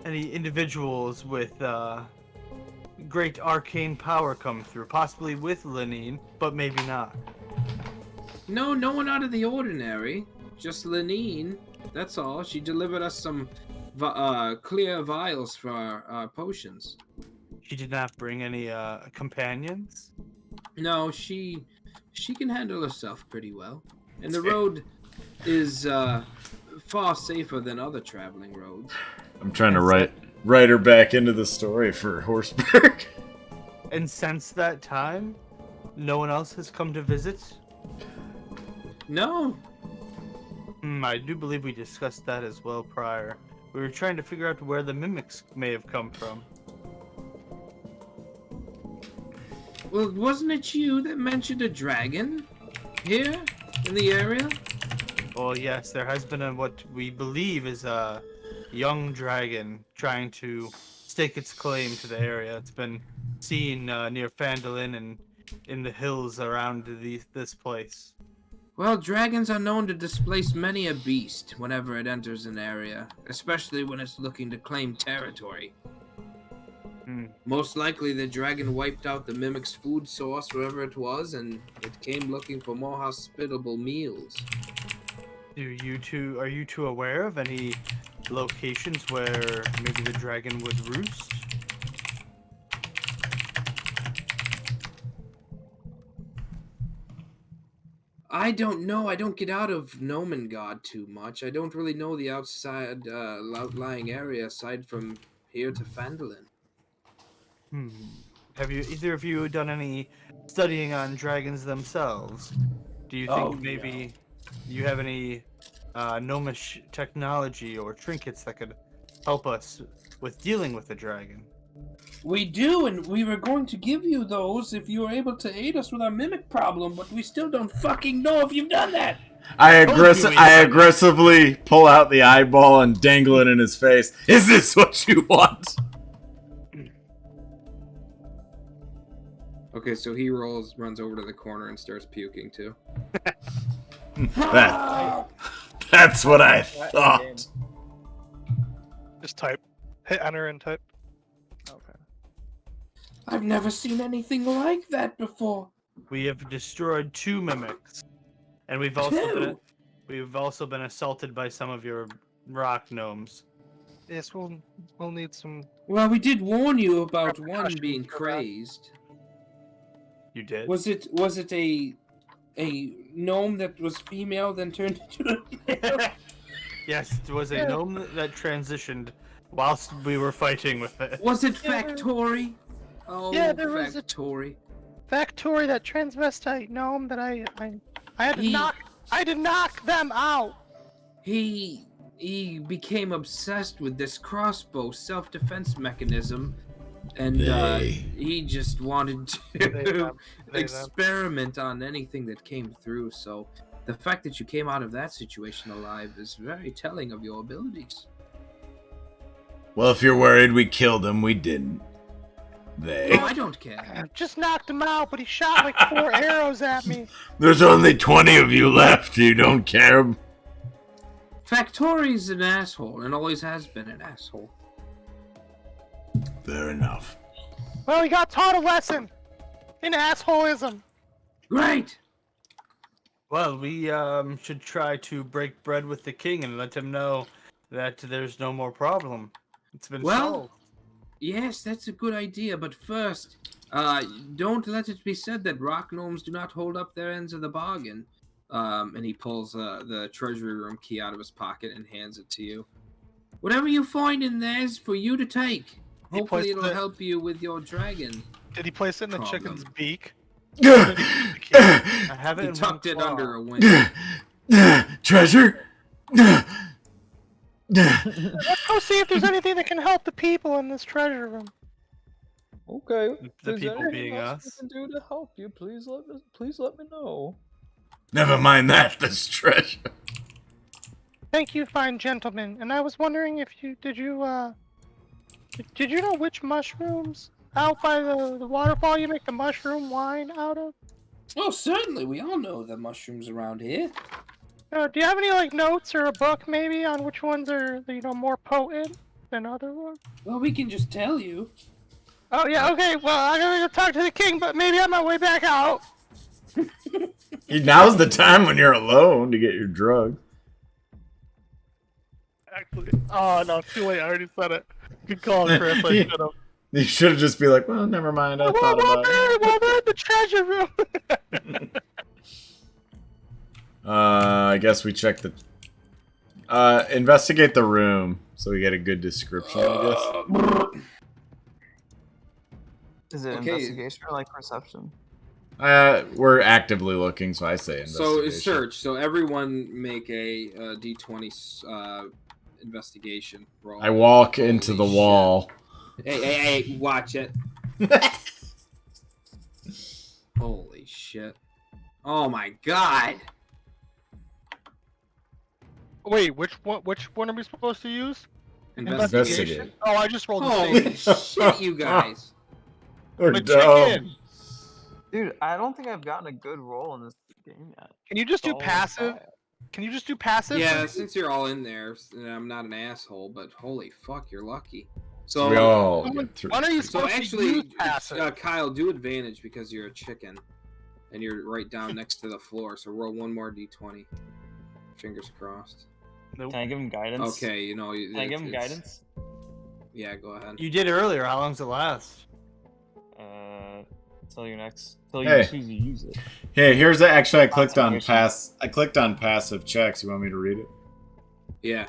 individuals with great arcane power come through? Possibly with Lenine, but maybe not. No one out of the ordinary. Just Lenine. That's all. She delivered us some clear vials for our potions. She did not bring any companions. No, she can handle herself pretty well. And the road is far safer than other traveling roads. I'm trying to write her back into the story for Horseberg. And since that time, no one else has come to visit? No. I do believe we discussed that as well prior. We were trying to figure out where the mimics may have come from. Well, wasn't it you that mentioned a dragon here in the area? Well, yes, there has been what we believe is a young dragon trying to stake its claim to the area. It's been seen near Phandalin and in the hills around this place. Well, dragons are known to displace many a beast whenever it enters an area, especially when it's looking to claim territory. Most likely the dragon wiped out the mimic's food source wherever it was, and it came looking for more hospitable meals. Are you two aware of any locations where maybe the dragon would roost? I don't know. I don't get out of Gnome God too much. I don't really know the outside outlying area aside from here to Phandalin. Have either of you done any studying on dragons themselves? Do you think maybe you have any gnomish technology or trinkets that could help us with dealing with the dragon? We do, and we were going to give you those if you were able to aid us with our mimic problem, but we still don't fucking know if you've done that. I aggressively pull out the eyeball and dangle it in his face. Is this what you want? Okay, so he runs over to the corner and starts puking too. That's what I thought. Just type. Hit enter and type. Okay. I've never seen anything like that before. We have destroyed 2 mimics, and we've also been assaulted by some of your rock gnomes. Yes, we'll need some. Well, we did warn you about one Repercussions being for that. crazed. You did? Was it a gnome that was female then turned into a male? Yes, it was a gnome that transitioned whilst we were fighting with it. Was it Factori? Oh, Yeah, there was a- Factori. Factori, that transvestite gnome that I had to knock them out. He he became obsessed with this crossbow self-defense mechanism, and he just wanted to experiment on anything that came through. So the fact that you came out of that situation alive is very telling of your abilities. Well, if you're worried we killed him, we didn't. They. Oh, I don't care. I just knocked him out, but he shot like 4 arrows at me. There's only 20 of you left. You don't care. Factori's an asshole, and always has been an asshole. Fair enough. Well, he got taught a lesson in assholism. Great! Well, we should try to break bread with the king and let him know that there's no more problem. It's been solved. Yes, that's a good idea, but first, don't let it be said that rock gnomes do not hold up their ends of the bargain. And he pulls the treasury room key out of his pocket and hands it to you. Whatever you find in there is for you to take. Hopefully it'll help you with your dragon. Did he place it in the chicken's beak? I have it He in tucked one it claw. under a wing. Treasure? Let's go see if there's anything that can help the people in this treasure room. Okay. The If there's people anything being else us. we can do to help you, please let me know. Never mind that. This treasure. Thank you, fine gentlemen. And I was wondering if did you know which mushrooms out by the waterfall you make the mushroom wine out of? Oh, certainly. We all know the mushrooms around here. Do you have any notes or a book maybe on which ones are more potent than other ones? Well, we can just tell you. Oh yeah, okay. Well, I gotta go talk to the king, but maybe on my way back out. Now's the time when you're alone to get your drugs. Actually, oh no, it's too late. I already said it. Good call, Chris. I should have. You should have just be like, well, never mind. I thought about it. We're in the treasure room. I guess we check the... investigate the room so we get a good description, I guess. Is it Okay. investigation or perception? We're actively looking, so I say So investigation. it's search. So everyone make a D20 investigation roll. I walk into the Holy shit. wall. Hey, watch it. Holy shit. Oh my god. Wait, which one are we supposed to use? Investigate. Oh, I just rolled the Holy same. shit, you guys. We're The dumb. chicken. Dude, I don't think I've gotten a good roll in this game yet. Can you just do It's all passive? bad. Can you just do passive? Yeah, since you're all in there, and I'm not an asshole, but holy fuck, you're lucky. So, We all get through. When are you so supposed actually, to use passive? Kyle, do advantage because you're a chicken, and you're right down next to the floor. So roll one more d20. Fingers crossed. Nope. Can I give him guidance? Okay, Can I give him guidance? Yeah, go ahead. You did earlier. How long's it last? Till you next. Till you Hey. choose to use it. Hey, here's a, actually I clicked on Concentration. I clicked on passive checks. You want me to read it? Yeah.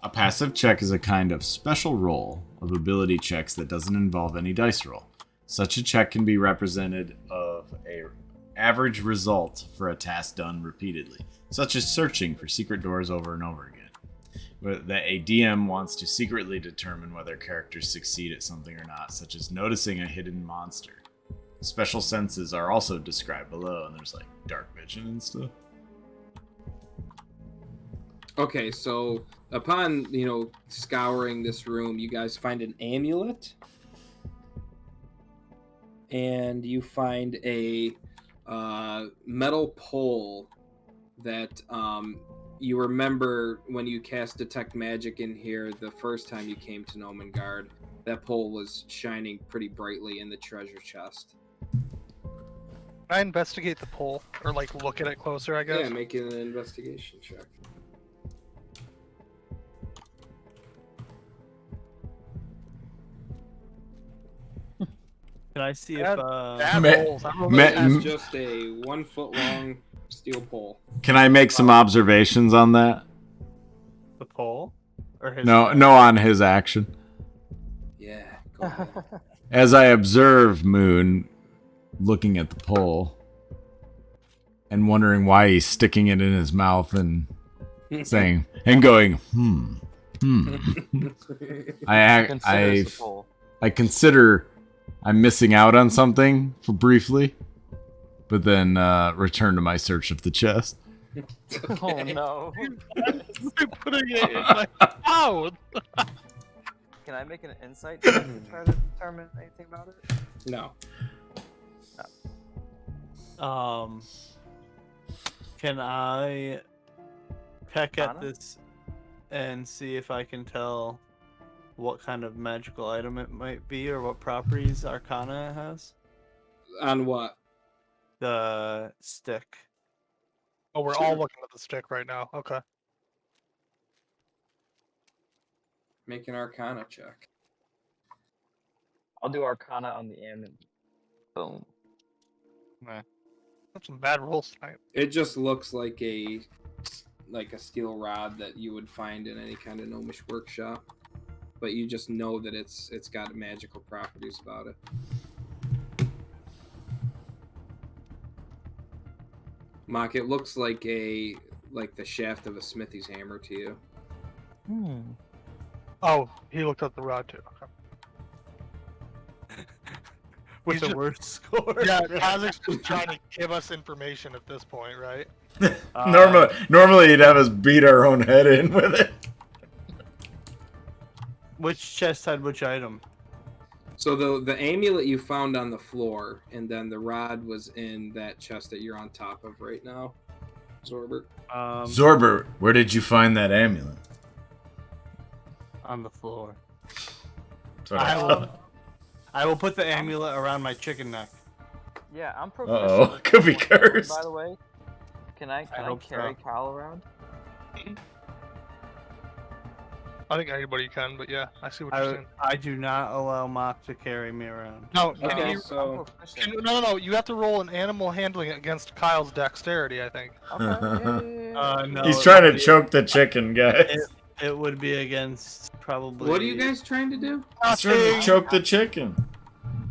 A passive check is a kind of special roll of ability checks that doesn't involve any dice roll. Such a check can be represented of a average result for a task done repeatedly, such as searching for secret doors over and over again. That a DM wants to secretly determine whether characters succeed at something or not, such as noticing a hidden monster. Special senses are also described below, and there's dark vision and stuff. Okay, so upon, scouring this room, you guys find an amulet. And you find a metal pole that you remember when you cast Detect Magic in here the first time you came to Nomengard. That pole was shining pretty brightly in the treasure chest. Can I investigate the pole or look at it closer? I guess. Yeah, make an investigation check. Can I see Bad- if Bad Ma- rolls. I'm ma- It's just a 1 foot long steel pole. Can I make some observations on that? the pole or his? No, on his action. Yeah, go ahead. As I observe Moon looking at the pole and wondering why he's sticking it in his mouth and saying and going, Consider I this a poll. consider I'm missing out on something for briefly, but then return to my search of the chest. Oh no. Putting it in my mouth. Can I make an insight check to try to determine anything about it? No. Can I peck at Arcana? this and see if I can tell what kind of magical item it might be or what properties Arcana has? On what? The stick. Oh, we're all looking at the stick right now. Okay. Make an Arcana check. I'll do Arcana on the amulet. Boom. That's some bad rolls tonight. It just looks like a steel rod that you would find in any kind of gnomish workshop, but you just know that it's got magical properties about it. Mock, it looks like the shaft of a smithy's hammer to you. Oh, he looked up the rod too. Okay. With He's the just- worst score. Yeah, Kazak's just trying to give us information at this point, right? Normally he'd have us beat our own head in with it. Which chest had which item? So the amulet you found on the floor, and then the rod was in that chest that you're on top of right now, Zorbert. Zorbert, where did you find that amulet? On the floor. That's what I thought. I will put the amulet around my chicken neck. Yeah, I'm proficient. Uh-oh, with could be this one, cursed. By the way, can I hope so. carry Kyle around? I think anybody can, but yeah, I see what you're saying. I do not allow Mock to carry me around. No, Okay, you, so no, you have to roll an animal handling against Kyle's dexterity, I think. Okay, yeah. No, He's it trying would to be- choke the chicken, guys. It would be against probably. what are you guys trying to do? He's trying to choke the chicken.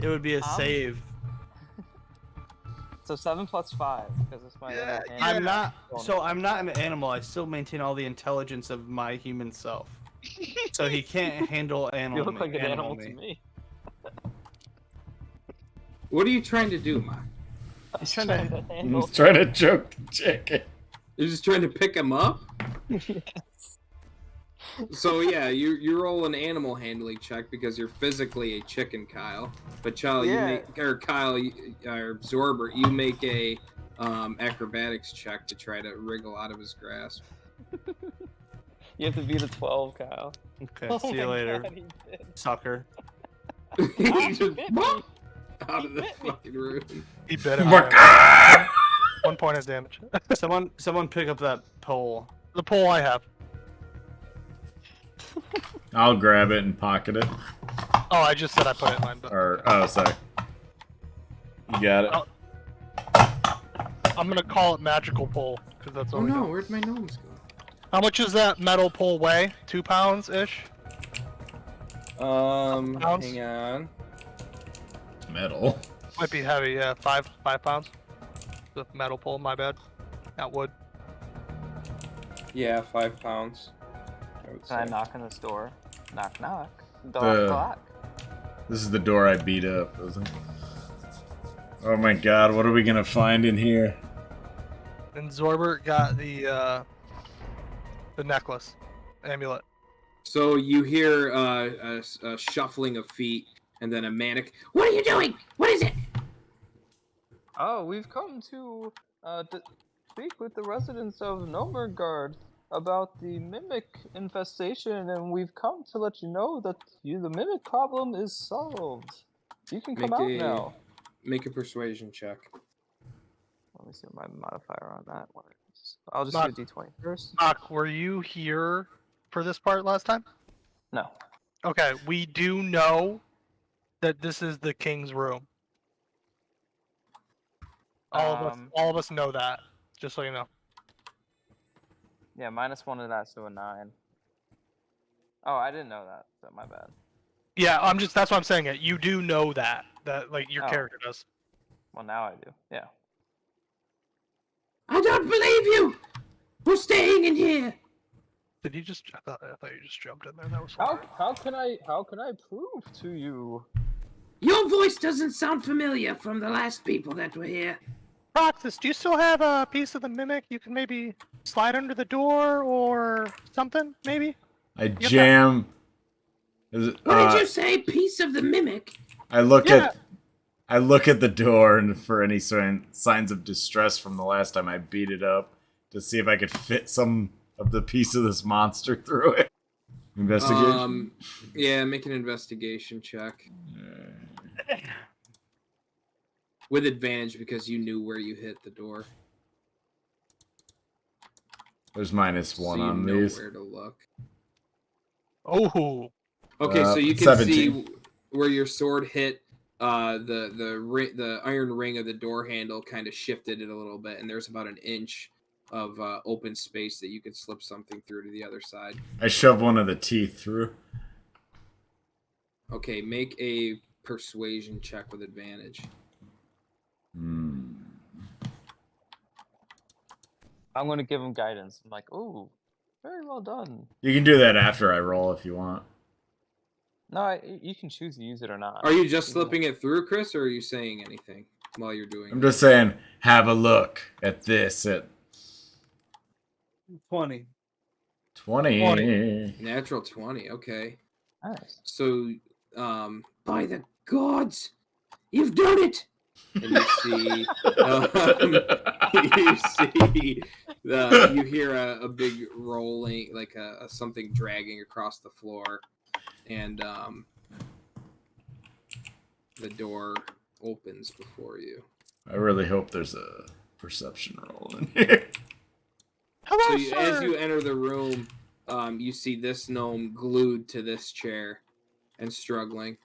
It would be a Um, save. So 7 plus 5, because it's my Yeah, animal I'm handling. not. So I'm not an animal. I still maintain all the intelligence of my human self. So he can't handle animal. You look like an animal animal to me. What are you trying to do, Mock? He's trying to- handle. He's trying to choke the chicken. You're just trying to pick him up? So yeah, you roll an animal handling check because you're physically a chicken, Kyle. But Kyle, Yeah. or Zorbert, you make a acrobatics check to try to wriggle out of his grasp. You have to beat a 12, Kyle. Okay. Oh See you my later, God, he did. sucker. He just bit me. out of the bit me. fucking room. He bit him. Mark- 1 point of damage. Someone pick up that pole. The pole I have. I'll grab it and pocket it. Oh, I just said I put it in mine. But Oh, sorry. You got it. I'm gonna call it magical pole because that's all Oh we no, know. where'd my gnomes go? How much does that metal pole weigh? 2 pounds ish. Pounds? Hang on. Metal. Might be heavy. Yeah, 5 pounds. The metal pole. My bad. Not wood. Yeah, 5 pounds. I would Can I say. knock on this door? Knock, knock. The- Door clock. This is the door I beat up. Oh my god, what are we gonna find in here? And Zorbert got the necklace, amulet. So you hear a shuffling of feet, and then a manic. What are you doing? What is it? Oh, we've come to speak with the residents of Nomergard about the mimic infestation, and we've come to let you know that the mimic problem is solved. You can come out now. Make a persuasion check. Let me see what my modifier on that one is. I'll just Knock. do a d20 first. Doc, were you here for this part last time? No. Okay, we do know that this is the king's room. All of us know that. Just so you know. Yeah, -1 of that, so a 9. Oh, I didn't know that, so my bad. Yeah, that's why I'm saying it. You do know that like your Oh. character does. Well, now I do. Yeah. I don't believe you. We're staying in here. Did you just? I thought you just jumped in there. That was How can I prove to you? Your voice doesn't sound familiar from the last people that were here. Roxas, do you still have a piece of the mimic? You can maybe slide under the door or something, maybe? I jam. What did you say? Piece of the mimic? I look at the door and for any signs of distress from the last time I beat it up to see if I could fit some of the piece of this monster through it. Investigation. Yeah, make an investigation check. With advantage because you knew where you hit the door. There's -1 so on you know these. where to look. Oh. Okay, so you can 17. see where your sword hit. The iron ring of the door handle kind of shifted it a little bit, and there's about an inch of open space that you could slip something through to the other side. I shove one of the teeth through. Okay, make a persuasion check with advantage. I'm going to give him guidance. I'm like, ooh, very well done. You can do that after I roll if you want. No, you can choose to use it or not. Are you just slipping it through, Chris, or are you saying anything while you're doing I'm it? just saying, have a look at this. At 20. 20. Natural 20, okay. Nice. So, by the gods, you've done it! And you see, you hear a big rolling, like something dragging across the floor, and the door opens before you. I really hope there's a perception roll in here. Hello, So as you enter the room, you see this gnome glued to this chair and struggling.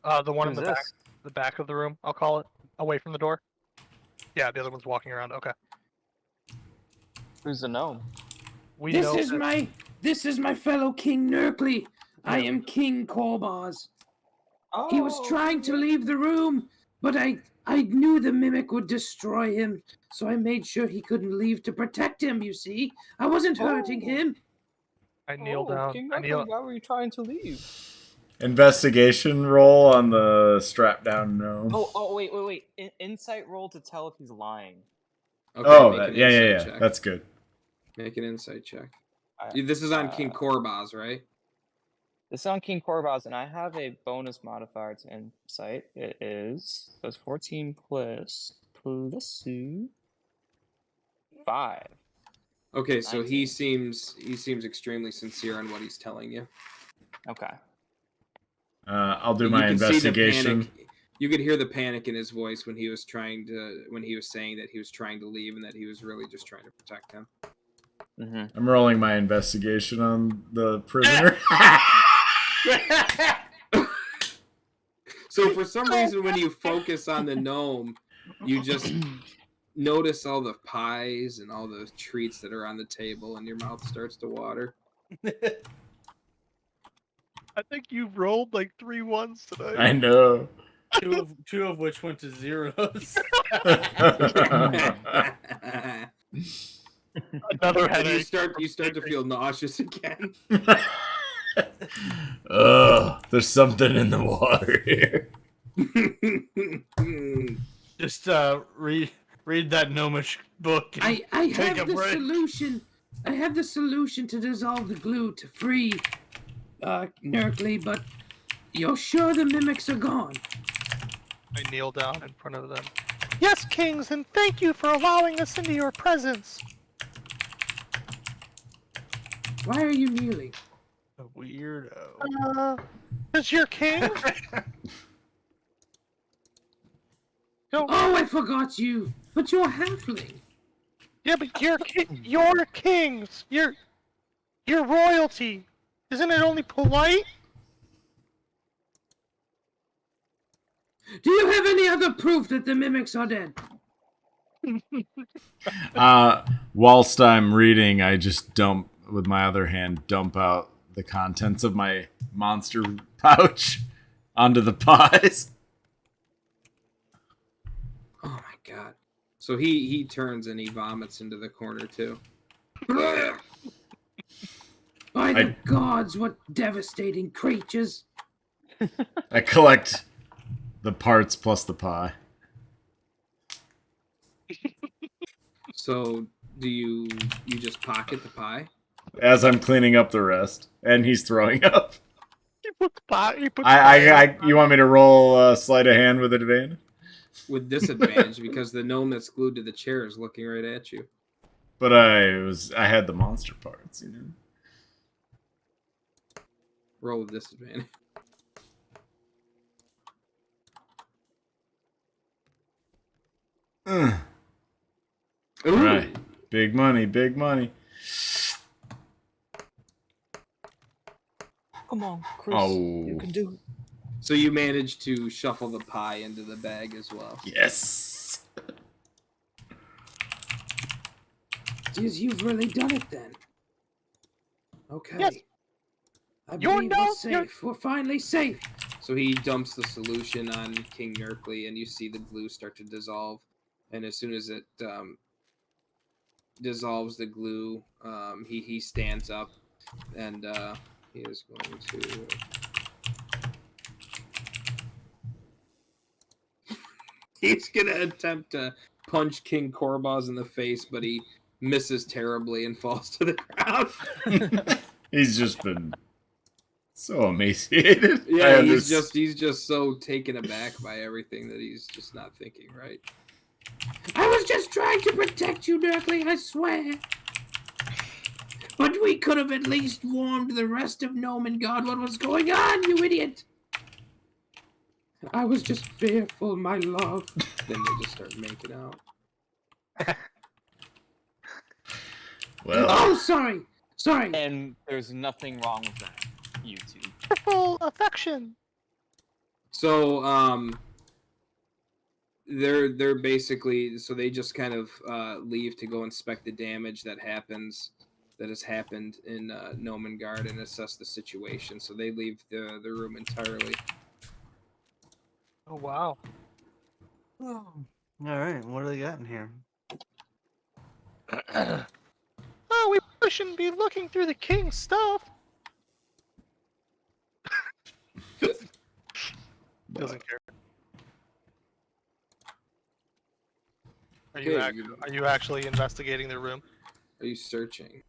The one in Who's the this? back of the room, I'll call it, away from the door. Yeah, the other one's walking around. Okay. Who's the gnome? This is my fellow King Nurkley. I am King Korbaz. Oh, He was trying to leave the room, but I knew the mimic would destroy him, so I made sure he couldn't leave to protect him, you see. I wasn't hurting him. I kneel down. King I kneel. Knuckles, why were you trying to leave? Investigation roll on the strap down gnome. Wait. Insight roll to tell if he's lying. Okay, make an yeah. insight check. That's good. Make an insight check. Alright, This is on King Korbaz, right? This is on King Korbaz, and I have a bonus modifier to insight. It is 14 plus 5. Okay, so 19. he seems extremely sincere on what he's telling you. Okay. I'll do You my can see the investigation. panic. You could hear the panic in his voice when he was saying that he was trying to leave and that he was really just trying to protect him. Mm-hmm. I'm rolling my investigation on the prisoner. So for some reason, when you focus on the gnome, you just notice all the pies and all the treats that are on the table, and your mouth starts to water. I think you've rolled like 3 ones tonight. I know. two of which went to zeros. Another And you headache. start to feel nauseous again. There's something in the water here. Just read that gnomish book. I Take a have the break. solution. I have the solution to dissolve the glue to free Nurkley, but you're sure the mimics are gone? I kneel down in front of them. Yes, kings, and thank you for allowing us into your presence. Why are you kneeling? A weirdo. Because you're king? No. Oh, I forgot you. But you're halfling. Yeah, but you're you're kings. You're royalty. Isn't it only polite? Do you have any other proof that the mimics are dead? Whilst I'm reading, I just with my other hand, dump out the contents of my monster pouch onto the pies. Oh my god! So he turns and he vomits into the corner too. By the gods, what devastating creatures! I collect the parts plus the pie. So, do you just pocket the pie? As I'm cleaning up the rest, and he's throwing up. You put the pot. You put the pie. You want me to roll sleight of hand with advantage? With disadvantage, because the gnome that's glued to the chair is looking right at you. But I had the monster parts, you know. Roll with disadvantage. All Ooh. right, big money, big money. Come on, Chris. Oh. You can do it. So you managed to shuffle the pie into the bag as well. Yes. Jeez, you've really done it then. Okay. Yes. I You're believe we're no- safe. you're- We're finally safe. So he dumps the solution on King Nerkly, and you see the glue start to dissolve. And as soon as it dissolves the glue, he stands up, and he is going to. He's gonna attempt to punch King Korbaz in the face, but he misses terribly and falls to the ground. He's just been so emaciated. Yeah, he's just so taken aback by everything that he's just not thinking right. I was just trying to protect you, Nerkly, I swear. But we could have at least warned the rest of Gnome God what was going on, you idiot. I was just fearful, my love. Then they just start making out. Well, Oh, sorry. Sorry. And there's nothing wrong with that, you two. Full affection. So, they're basically, so they just kind of leave to go inspect the damage that has happened in Nomengard and assess the situation. So they leave the room entirely. Oh wow. Oh, all right. What do they got in here? Oh, we probably shouldn't be looking through the king's stuff. Doesn't care. Okay, Are you actually investigating the room? Are you searching?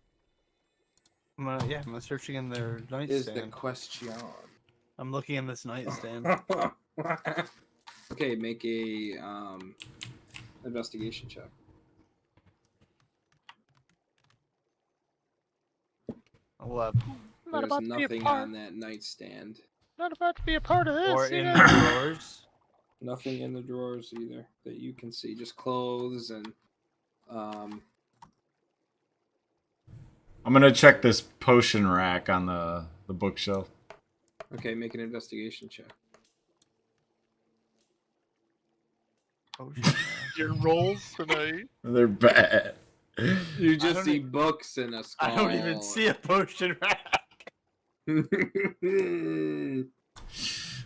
I'm searching in their Is nightstand. the question. I'm looking in this nightstand. Okay, make a investigation check. 11. Not There's about to be a nothing part. on that nightstand. Not about to be a part of this. Or you in know? the drawers. Nothing in the drawers either that you can see. Just clothes and I'm gonna check this potion rack on the bookshelf. okay, make an investigation check. Oh, shit. Your rolls tonight. They're bad. You just don't see e- books and a skull. I don't even see a potion rack.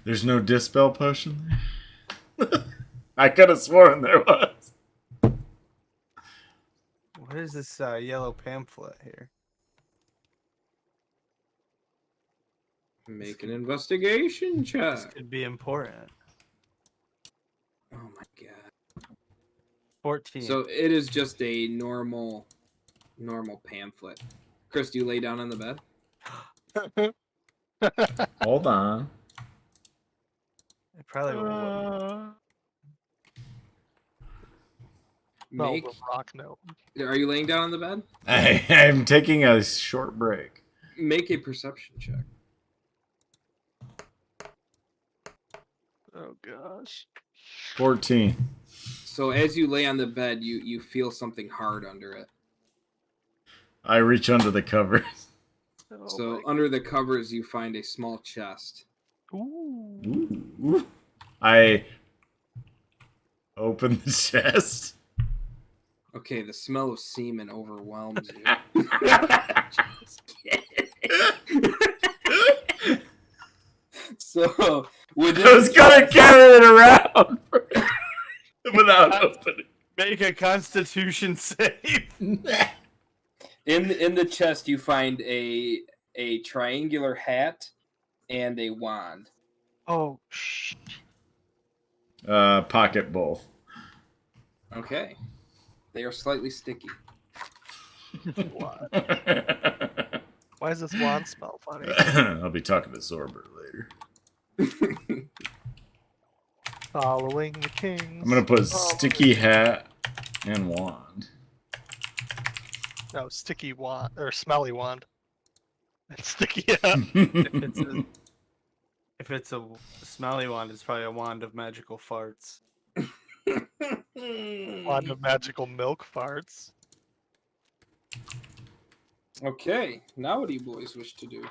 There's no dispel potion there? I could have sworn there was. What is this yellow pamphlet here? Make an investigation This check. could be important. Oh my god. 14. So it is just a normal pamphlet. Chris, do you lay down on the bed? Hold on. it probably will. No, Make. the rock no. Are you laying down on the bed? I'm taking a short break. Make a perception check. Oh gosh. 14. So as you lay on the bed, you feel something hard under it. I reach under the covers. Oh So under the covers, you find a small chest. Ooh. Ooh. I open the chest. Okay, the smell of semen overwhelms you. So within I was gonna carry it around without opening. Make a constitution save. In the chest, you find a triangular hat and a wand. Oh, shh. Pocket both. Okay, they are slightly sticky. What? Why does this wand smell funny? I'll be talking to Zorbert later. Following the kings. I'm gonna put following- sticky hat and wand. No, sticky wand or smelly wand. And sticky hat. If it's a smelly wand, it's probably a wand of magical farts. Wand of magical milk farts. Okay, now what do you boys wish to do?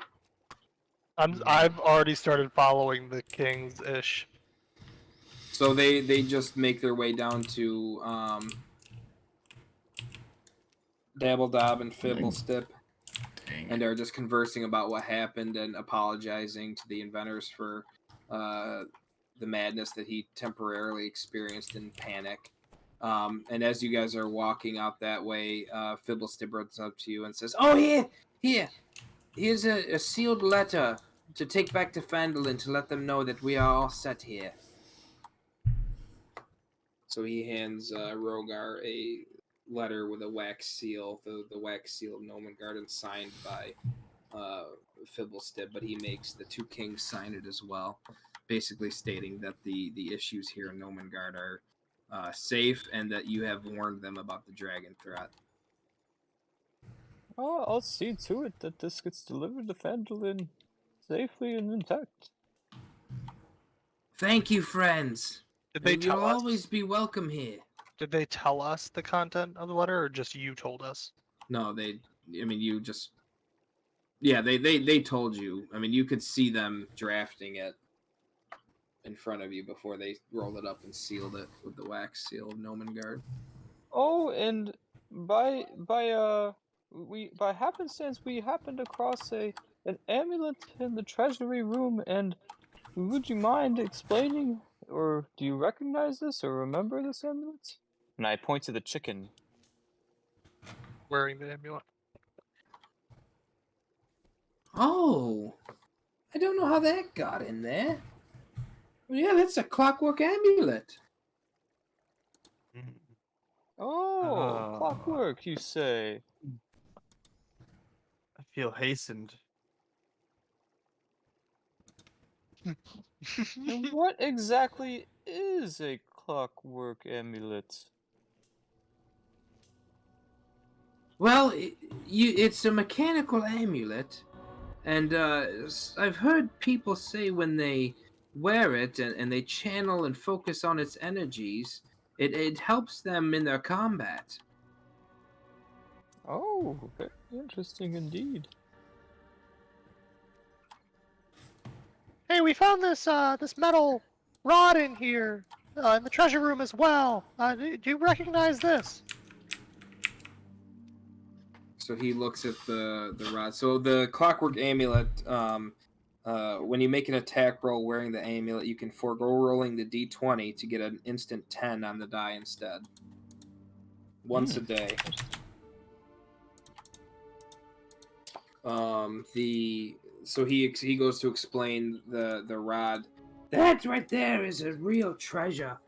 I've already started following the kings ish. So they just make their way down to Dabbledob and Fibblestip, Dang. and are just conversing about what happened and apologizing to the inventors for the madness that he temporarily experienced in panic. And as you guys are walking out that way, Fibblestip runs up to you and says, "Oh, here's a sealed letter to take back to Phandalin to let them know that we are all set here." So he hands Rhogar a letter with a wax seal, the wax seal of Gnome Garden, signed by Fibblestip, but he makes the two kings sign it as well, basically stating that the issues here in Gnomengard are safe and that you have warned them about the dragon threat. Oh, I'll see to it that this gets delivered to Phandalin safely and intact. Thank you, friends. Did they tell You'll us? always be welcome here. Did they tell us the content of the letter, or just you told us? No, you just... Yeah, they told you. I mean, you could see them drafting it in front of you before they rolled it up and sealed it with the wax seal of Gnomengard. Oh, and by happenstance we happened across an amulet in the treasury room, and would you mind explaining, or do you recognize this or remember this amulet? And I point to the chicken. Wearing the amulet. Oh, I don't know how that got in there. Well, yeah, that's a clockwork amulet. Oh, clockwork, you say? I feel hastened. And what exactly is a clockwork amulet? Well, it's a mechanical amulet, and I've heard people say when they wear it and they channel and focus on its energies, it helps them in their combat. Oh, very interesting indeed. Hey, we found this this metal rod in here in the treasure room as well. Do you recognize this? So he looks at the rod. So the clockwork amulet, when you make an attack roll wearing the amulet, you can forego rolling the d20 to get an instant 10 on the die instead. Once a day. So he goes to explain the rod. That right there is a real treasure.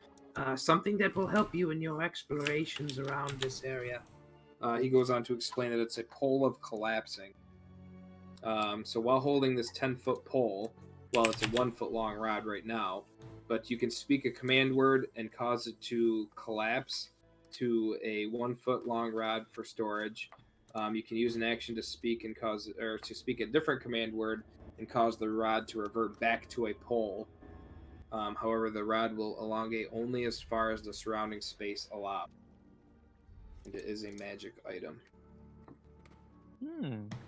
Something that will help you in your explorations around this area. He goes on to explain that it's a pole of collapsing. So while holding this 10-foot pole, well, it's a 1-foot long rod right now, but you can speak a command word and cause it to collapse to a 1-foot long rod for storage. You can use an action to speak to speak a different command word and cause the rod to revert back to a pole. However, the rod will elongate only as far as the surrounding space allows. And it is a magic item.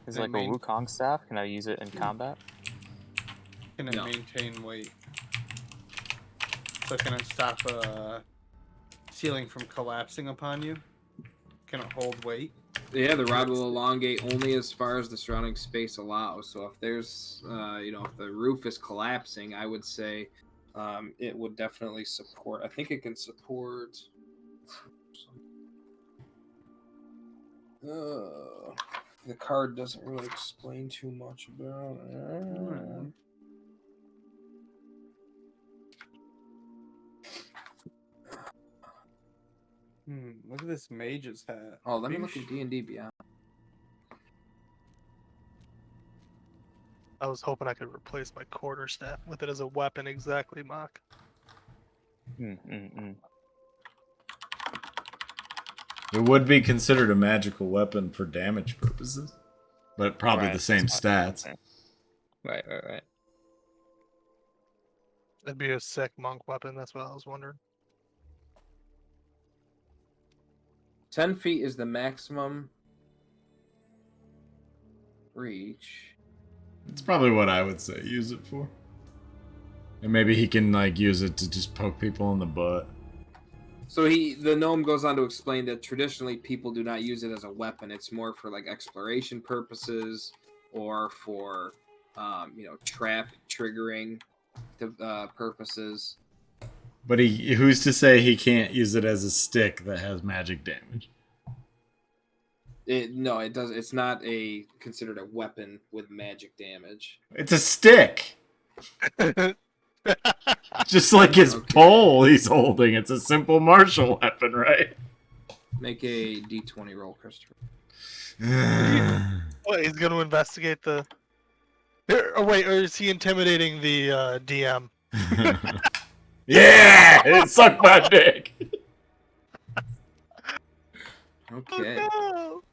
Is it like a Wukong staff? Can I use it in combat? Can it No. maintain weight? So can it stop ceiling from collapsing upon you? Can it hold weight? Yeah, the rod will elongate only as far as the surrounding space allows. So if there's, if the roof is collapsing, I would say it would definitely support. I think it can support. The card doesn't really explain too much about it. Look at this mage's hat. Oh, let me look at D&D Beyond. I was hoping I could replace my quarterstaff with it as a weapon. Exactly, Mock. It would be considered a magical weapon for damage purposes, but probably the same stats. Right. It'd be a sick monk weapon. That's what I was wondering. 10 feet is the maximum reach. It's probably what I would say use it for. And maybe he can like use it to just poke people in the butt. So the gnome goes on to explain that traditionally people do not use it as a weapon. It's more for like exploration purposes or for trap triggering purposes. But who's to say he can't use it as a stick that has magic damage? No, it does. It's not considered a weapon with magic damage. It's a stick. Just like his pole he's holding. It's a simple martial weapon, right? Make a D20 roll, Christopher. What, he's going to investigate the... Oh, wait, or is he intimidating the DM? Yeah! It sucked my dick! Okay. Oh, no.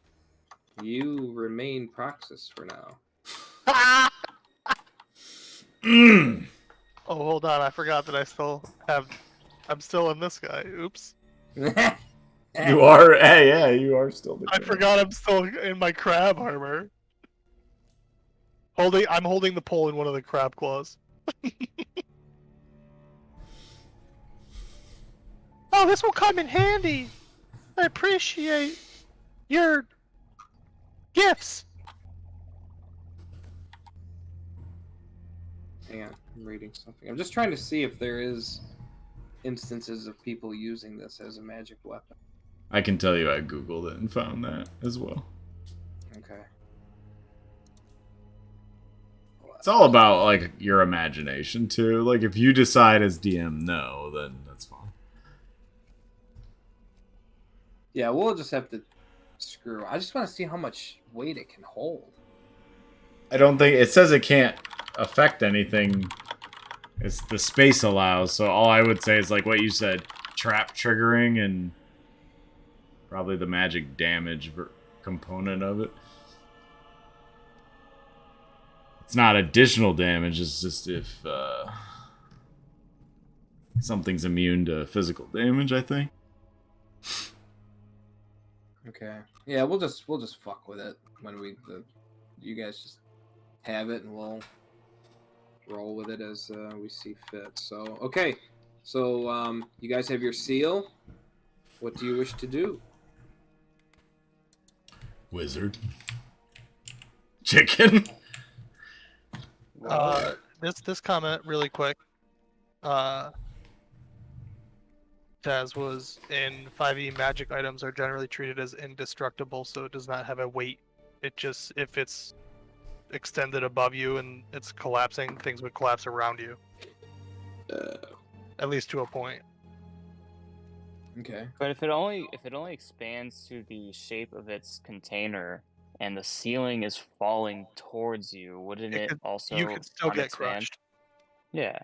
You remain Proxus for now. Oh, hold on. I forgot that I'm still in this guy. Oops. You are? Hey, yeah, you are still the I king. forgot I'm still in my crab armor. I'm holding the pole in one of the crab claws. Oh, this will come in handy. I appreciate your gifts. Hang on, I'm reading something. I'm just trying to see if there is instances of people using this as a magic weapon. I can tell you I googled it and found that as well. Okay. It's all about like your imagination too. Like if you decide as DM no, then that's fine. Yeah, we'll just have to screw. I just want to see how much weight it can hold. I don't think it says it can't affect anything. It's the space allows. So all I would say is like what you said, trap triggering and probably the magic damage component of it. It's not additional damage. It's just if something's immune to physical damage, I think. Okay. Yeah, we'll just fuck with it when you guys just have it and we'll roll with it as we see fit. So okay. So you guys have your seal. What do you wish to do? Wizard. Chicken. This comment really quick. Taz was in 5e magic items are generally treated as indestructible, so it does not have a weight. It just if it's extended above you and it's collapsing, things would collapse around you. At least to a point. Okay. But if it only expands to the shape of its container and the ceiling is falling towards you, wouldn't it also You could still get unexpand? crushed. Yeah.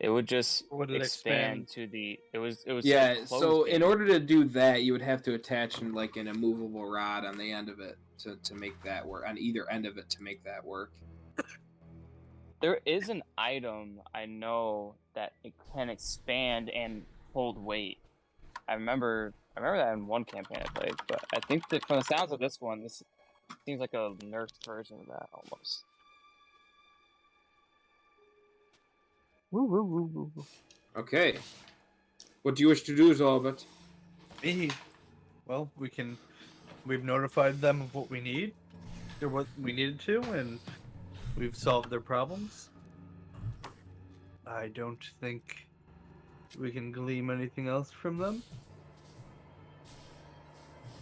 It would just Would it expand to the it was Yeah, closed so in in. order to do that, you would have to attach an immovable rod on the end of it to make that work. On either end of it to make that work. There is an item I know that it can expand and hold weight. I remember that in one campaign I played, but I think that from the sounds of this one, this seems like a nerfed version of that almost. Okay. What do you wish to do, Zorbert? Well, we've notified them of what we need, or what we needed to, and we've solved their problems. I don't think we can glean anything else from them.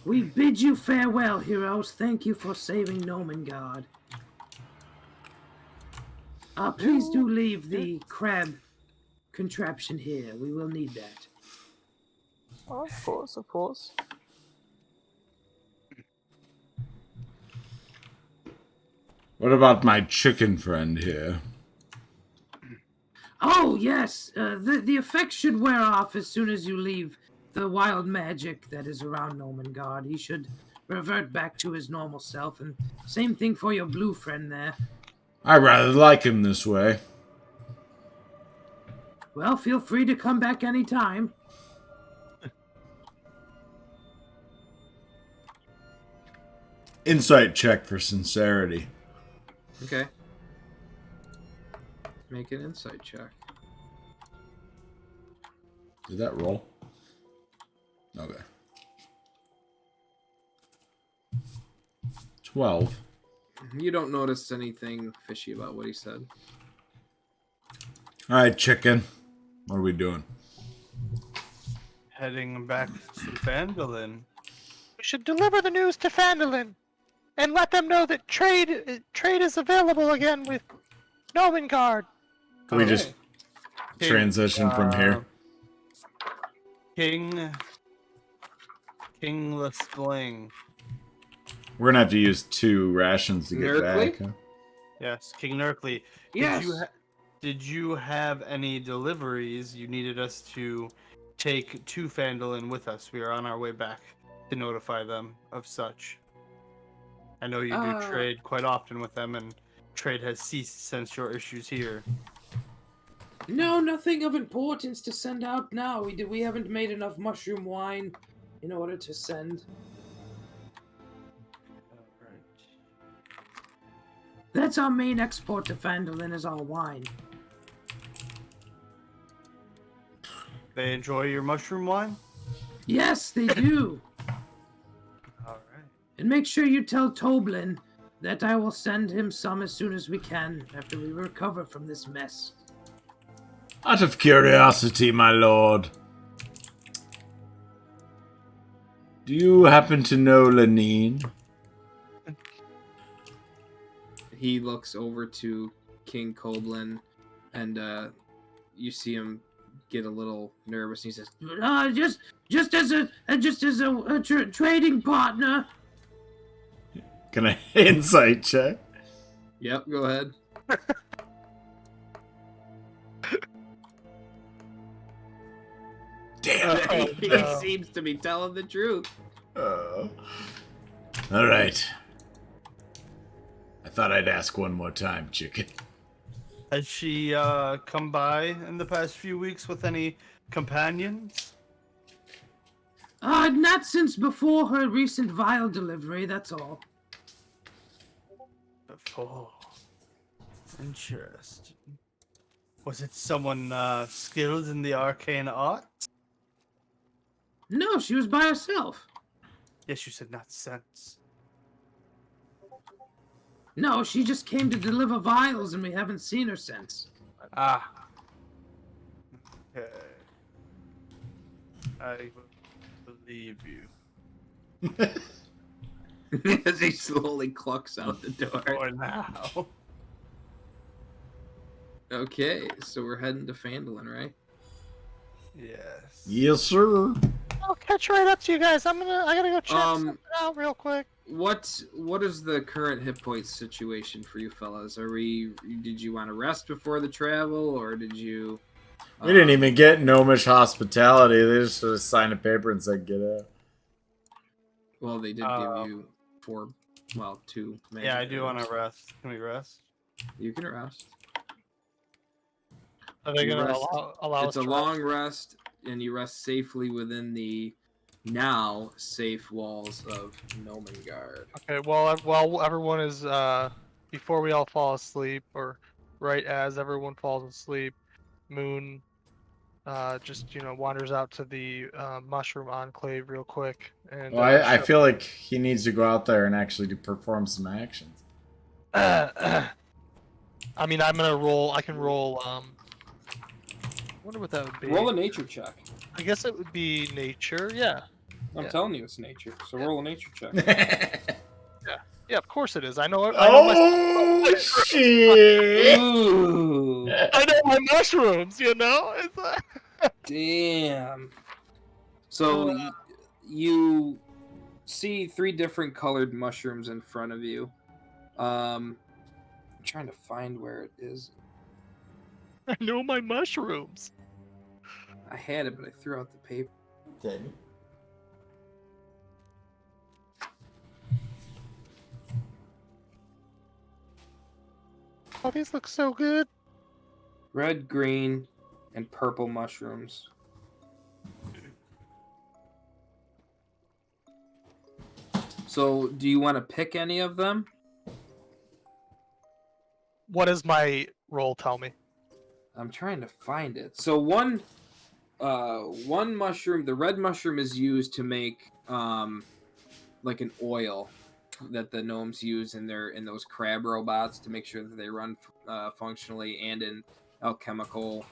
We bid you farewell, heroes. Thank you for saving Nomengard. Please do leave the crab contraption here. We will need that. Oh, of course, of course. What about my chicken friend here? Oh, yes. The effect should wear off as soon as you leave the wild magic that is around Nomengard. He should revert back to his normal self. And same thing for your blue friend there. I rather like him this way. Well, feel free to come back anytime. Insight check for sincerity. Okay. Make an insight check. Did that roll? Okay. 12. You don't notice anything fishy about what he said. Alright, chicken. What are we doing? Heading back to Phandalin. We should deliver the news to Phandalin and let them know that trade is available again with Nomengard. Can we just transition from here? King Lespling. We're gonna have to use 2 rations to get Nerkly? back. Huh? Yes, King Nerkly. Yes. Did you have any deliveries you needed us to take to Phandalin with us? We are on our way back to notify them of such. I know you do trade quite often with them, and trade has ceased since your issues here. No, nothing of importance to send out now. We haven't made enough mushroom wine in order to send. That's our main export to Phandalin is our wine. They enjoy your mushroom wine? Yes, they do. Alright. And make sure you tell Toblin that I will send him some as soon as we can after we recover from this mess. Out of curiosity, my lord. Do you happen to know Lenine? He looks over to King Koblin, and you see him get a little nervous. And he says, just as a trading partner." Can I insight check? "Yep, go ahead." Damn. He seems to be telling the truth. All right. I thought I'd ask one more time, chicken. Has she come by in the past few weeks with any companions? Not since before her recent vial delivery, that's all. Before. Interesting. Was it someone skilled in the arcane arts? No, she was by herself. Yes, you said not sense. No, she just came to deliver vials and we haven't seen her since. Ah. Okay. I believe you. As he slowly clucks out the door. For now. Okay, so we're heading to Phandalin, right? Yes. Yes, sir. I'll catch right up to you guys. I gotta go check something out real quick. What is the current hit point situation for you fellas? Did you want to rest before the travel, or did you? We didn't even get gnomish hospitality. They just sort of signed a paper and said, "Get out." Well, they did give you 2. Yeah, I do want to rest. Can we rest? You can rest. Are they gonna Rest. allow us It's a to long rest, and you rest safely within the now safe walls of Nomengard. Okay, while everyone is before we all fall asleep, or right as everyone falls asleep, Moon just wanders out to the mushroom enclave real quick. And Well, I feel like he needs to go out there and actually perform some actions. I mean, I'm gonna roll. I can roll. I wonder what that would be. Roll a nature check. I guess it would be nature. Yeah. I'm Yeah. telling you, it's nature. So roll a nature check. Yeah, of course it is. I know it. Oh shit! Ooh, I know my mushrooms. You know. It's damn. So you see 3 different colored mushrooms in front of you. I'm trying to find where it is. I know my mushrooms. I had it, but I threw out the paper. Oh, these look so good. Red, green, and purple mushrooms. So, do you want to pick any of them? What does my roll tell me? I'm trying to find it. So one mushroom, the red mushroom, is used to make like an oil that the gnomes use in those crab robots to make sure that they run functionally and in alchemical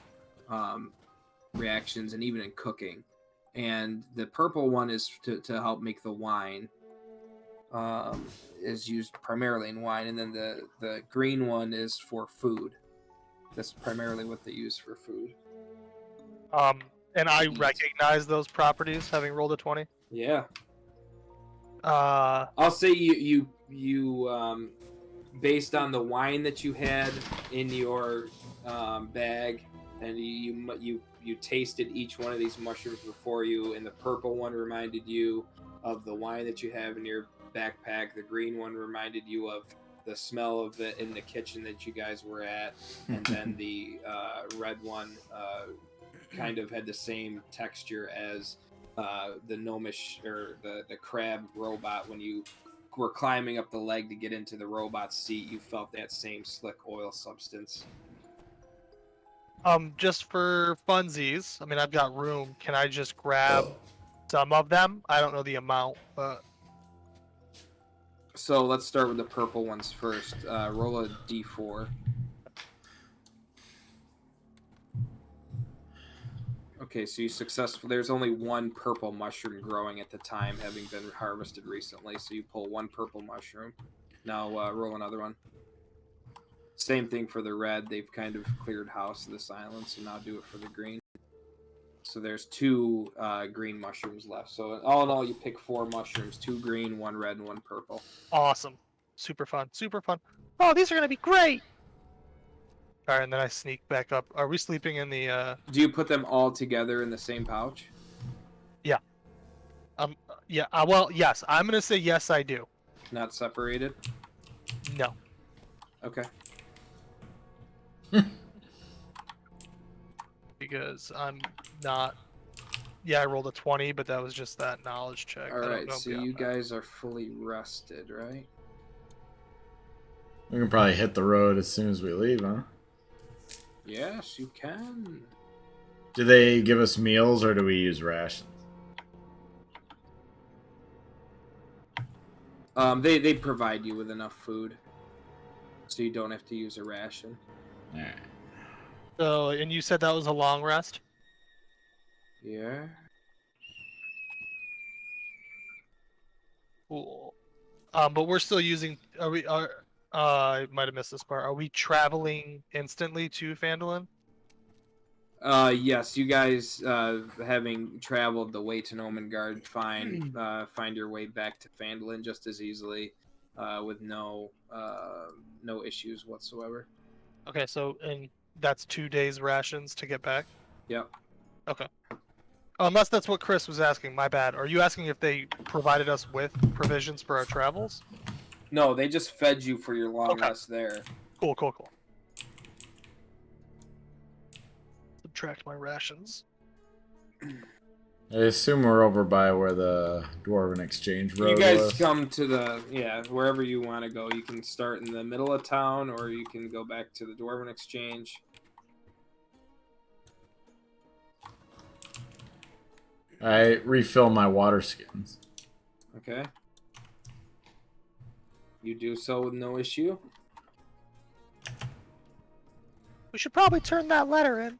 reactions and even in cooking. And the purple one is to help make the wine. Is used primarily in wine, and then the green one is for food. That's primarily what they use for food. And I Eat. recognize those properties, having rolled a 20. Yeah. Uh, I'll say you based on the wine that you had in your bag, and you tasted each one of these mushrooms before you, and the purple one reminded you of the wine that you have in your backpack. The green one reminded you of the smell of it in the kitchen that you guys were at, and then the red one kind of had the same texture as the gnomish or the crab robot. When you were climbing up the leg to get into the robot's seat, you felt that same slick oil substance. just for funsies, I mean, I've got room. Can I just grab some of them? I don't know the amount, but So let's start with the purple ones first. Roll a d4. Okay, so you successful. There's only one purple mushroom growing at the time, having been harvested recently. So you pull one purple mushroom. Now roll another one. Same thing for the red. They've kind of cleared house of this island, so now do it for the green. So there's 2 green mushrooms left. So all in all, you pick 4 mushrooms: 2 green, 1 red, and 1 purple. awesome. Super fun. Super fun. Oh, these are going to be great. All right, and then I sneak back up. Are we sleeping in the... Do you put them all together in the same pouch? Yeah, well, yes. I'm going to say yes, I do. Not separated? No. Okay. Because I'm not... Yeah, I rolled a 20, but that was just that knowledge check. I don't Alright, know so beyond you that. guys are fully rested, right? We can probably hit the road as soon as we leave, huh? Yes, you can. Do they give us meals or do we use rations? They provide you with enough food, so you don't have to use a ration. Alright. So, and you said that was a long rest? Yeah. Cool. But we're still using... I might have missed this part. Are we traveling instantly to Phandalin? Yes, you guys, having traveled the way to Nomengard, find your way back to Phandalin just as easily, with no issues whatsoever. Okay, so and that's 2 days rations to get back? Yep. Okay. Unless that's what Chris was asking, my bad. Are you asking if they provided us with provisions for our travels? No, they just fed you for your long Okay. rest there. Cool. Subtract my rations. I assume we're over by where the Dwarven Exchange Road You guys was. come to wherever you want to go. You can start in the middle of town, or you can go back to the Dwarven Exchange. I refill my water skins. Okay. You do so with no issue. We should probably turn that letter in.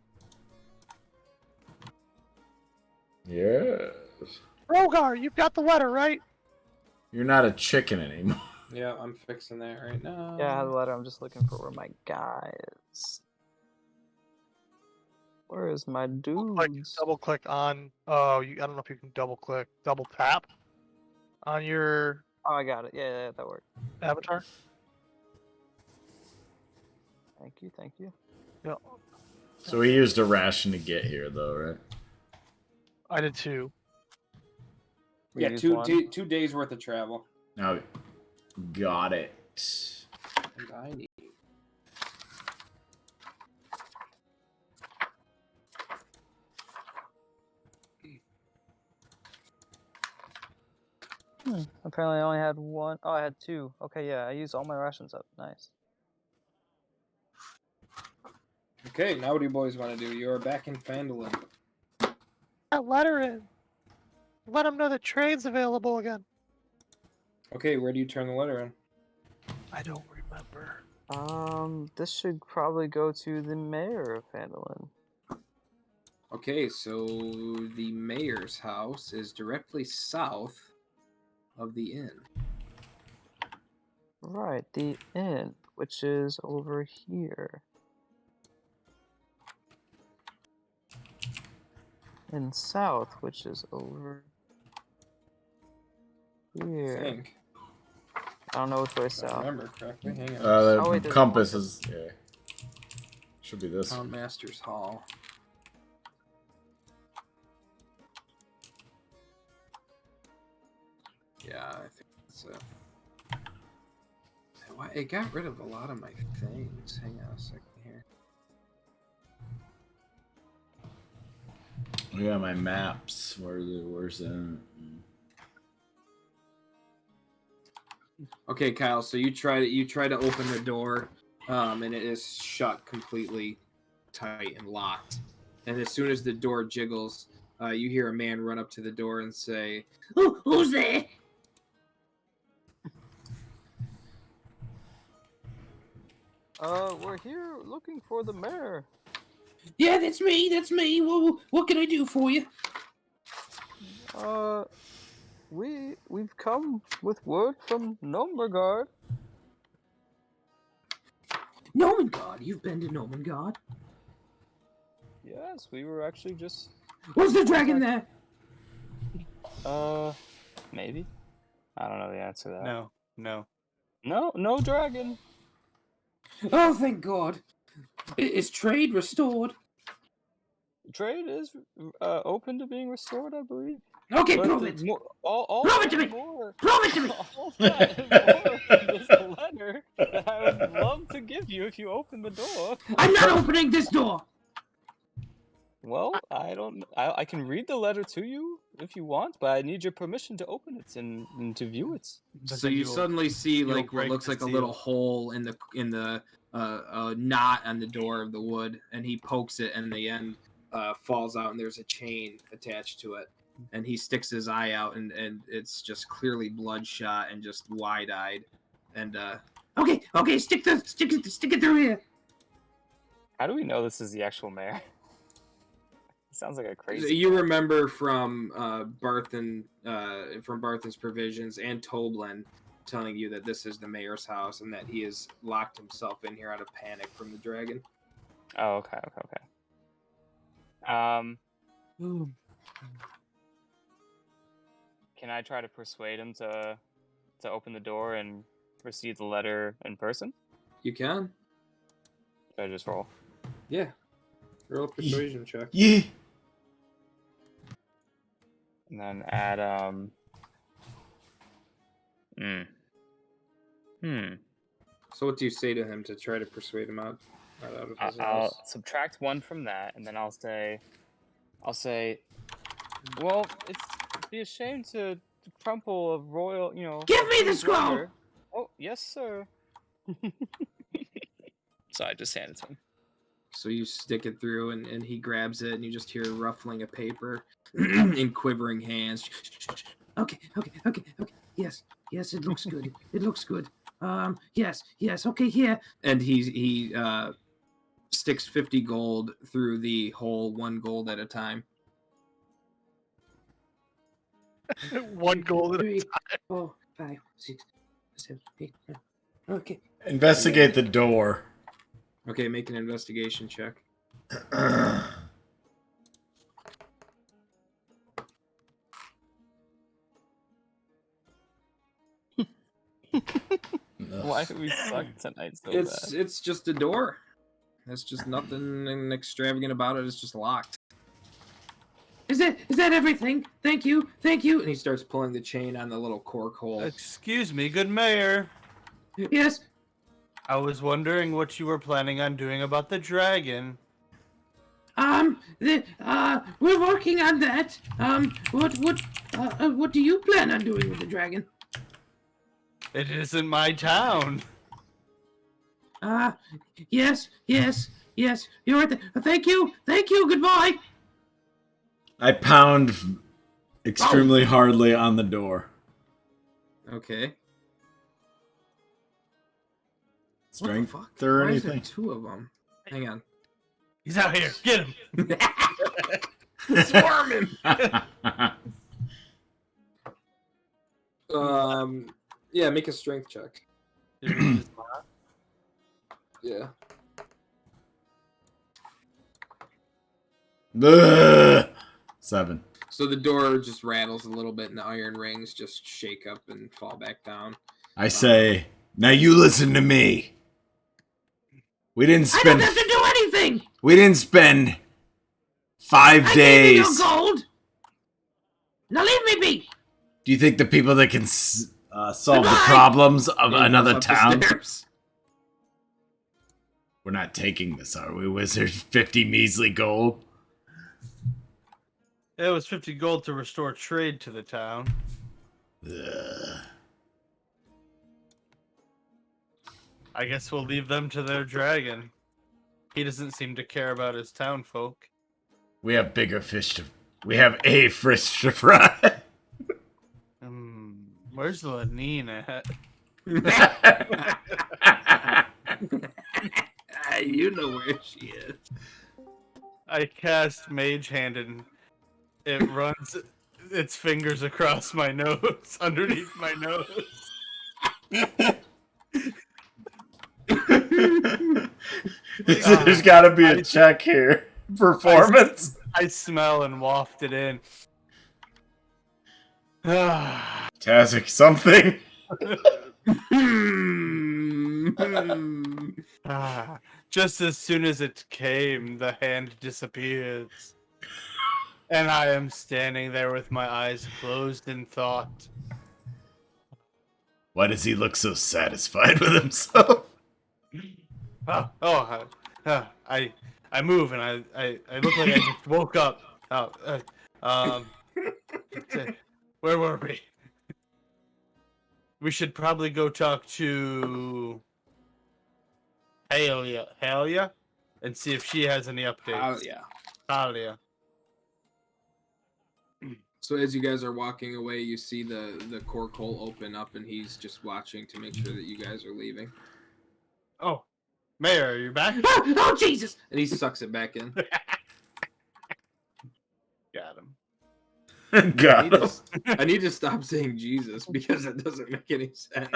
Yes. Rhogar, you've got the letter, right? You're not a chicken anymore. Yeah, I'm fixing that right now. Yeah, I have the letter. I'm just looking for where my guy is. Where is my dudes? Double click on. Oh, I don't know if you can double tap on your Oh, I got it. Yeah, that worked. avatar. Thank you, thank you. Yeah, So we used a ration to get here, though, right? I did too. We Yeah, used two, one. two days worth of travel. Now, got it. And I need. Apparently, I only had one. Oh, I had two. Okay, yeah, I used all my rations up. Nice. Okay, now what do you boys want to do? You are back in Phandalin. That letter in. Let them know that trade's available again. Okay, where do you turn the letter in? I don't remember. This should probably go to the mayor of Phandalin. Okay, so the mayor's house is directly south of the inn. Right, the inn, which is over here. And south, which is over I here. think. I don't know which way If I south. remember correctly. Hang on. The Oh, wait, there's a compass compass. is... Yeah. Should be this. Town Master's Hall. Yeah, I think it's Why it got rid of a lot of my things. Hang on a second here. Yeah, my maps. Where's that? Okay, Kyle. So you try to open the door, and it is shut completely tight and locked. And as soon as the door jiggles, you hear a man run up to the door and say, "Who's there?" We're here looking for the mayor. Yeah, that's me. That's me. What can I do for you? We've come with word from Rhogar. Nomengard. You've been to Nomengard. Yes, we were actually just. Was the dragon there? Maybe. I don't know the answer to that. No. No dragon. Oh, thank God. Is trade restored? Trade is open to being restored, I believe. Okay, But prove the it. all Prove it that to me. and more. Prove it to me. All that and more in this letter that I would love to give you if you open the door. I'm not opening this door. Well, I can read the letter to you if you want, but I need your permission to open it and to view it. So you suddenly see like what break looks the like a seal. little hole in the knot on the door of the wood, and he pokes it, and the end falls out, and there's a chain attached to it. And he sticks his eye out, and it's just clearly bloodshot and just wide-eyed. And Okay, stick it through here. How do we know this is the actual mayor? It sounds like a crazy. you remember from Barthen's provisions and Toblin telling you that this is the mayor's house and that he has locked himself in here out of panic from the dragon. Oh, okay. Can I try to persuade him to open the door and receive the letter in person? You can? Should I just roll? Yeah. Roll a persuasion check. Yeah. And then add So what do you say to him to try to persuade him out of his I'll house? subtract 1 from that, and then I'll say, well, it'd be a shame to crumple a royal, Give me the king's scroll! letter. Oh, yes, sir. So I just handed it to him. So you stick it through, and he grabs it, and you just hear ruffling of paper in quivering hands. Okay. Yes, it looks good. It looks good. Yes. Okay, here. And he sticks 50 gold through the hole, 1 gold at a time. One gold at a 3, time. 4, 5, 6, 7, 8, 9. Okay. Investigate the door. Okay, make an investigation check. Why do we suck tonight so bad? It's just a door. There's just nothing extravagant about it. It's just locked. Is that everything? Thank you. And he starts pulling the chain on the little cork hole. Excuse me, good mayor. Yes. I was wondering what you were planning on doing about the dragon. We're working on that. What do you plan on doing with the dragon? It isn't my town. Yes. You're right there. Thank you. Goodbye. I pound extremely hardly on the door. Okay. Strength What the fuck? or Why is there anything? 2 of them? Hang on. He's out here. Get him. Swarm him. Yeah, make a strength check. Yeah. Ugh. 7. So the door just rattles a little bit, and the iron rings just shake up and fall back down. I say, now you listen to me. We didn't I spend. don't have to do anything. We didn't spend 5 I days. gave you your gold. Now leave me be. Do you think the people that can solve the Goodbye. problems of And he another goes up the town? stairs. We're not taking this, are we, wizard? 50 measly gold. It was 50 gold to restore trade to the town. Ugh. I guess we'll leave them to their dragon. He doesn't seem to care about his town folk. We have bigger fish to. We have a fish to fry. Where's Lenine at? You know where she is. I cast Mage Hand and it runs its fingers across my nose, underneath my nose. There's got to be a check here. Performance. I smell and waft it in. Tazgar, something. Just as soon as it came, the hand disappears. And I am standing there with my eyes closed in thought. Why does he look so satisfied with himself? I move and I look like I just woke up. Where were we? We should probably go talk to Halia and see if she has any updates. Yeah. Halia. So as you guys are walking away, you see the cork hole open up, and he's just watching to make sure that you guys are leaving. Oh, Mayor, are you back? Oh Jesus! And he sucks it back in. Got him. I need to stop saying Jesus because it doesn't make any sense.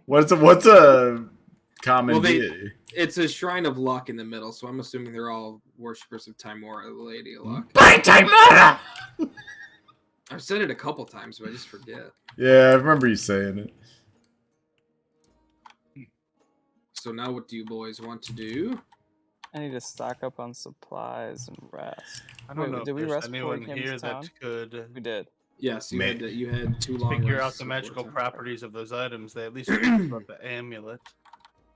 What's a common deity? It's a shrine of luck in the middle, so I'm assuming they're all worshippers of Timora, the Lady of Luck. By Timora! I've said it a couple times, but I just forget. Yeah, I remember you saying it. So now what do you boys want to do? I need to stock up on supplies and rest. I don't Wait, know did if we there's rest before anyone we came to here town? that could We did. Yes, you May- had 2 long figure out rests the before magical time. properties of those items. They at least figured about the amulet.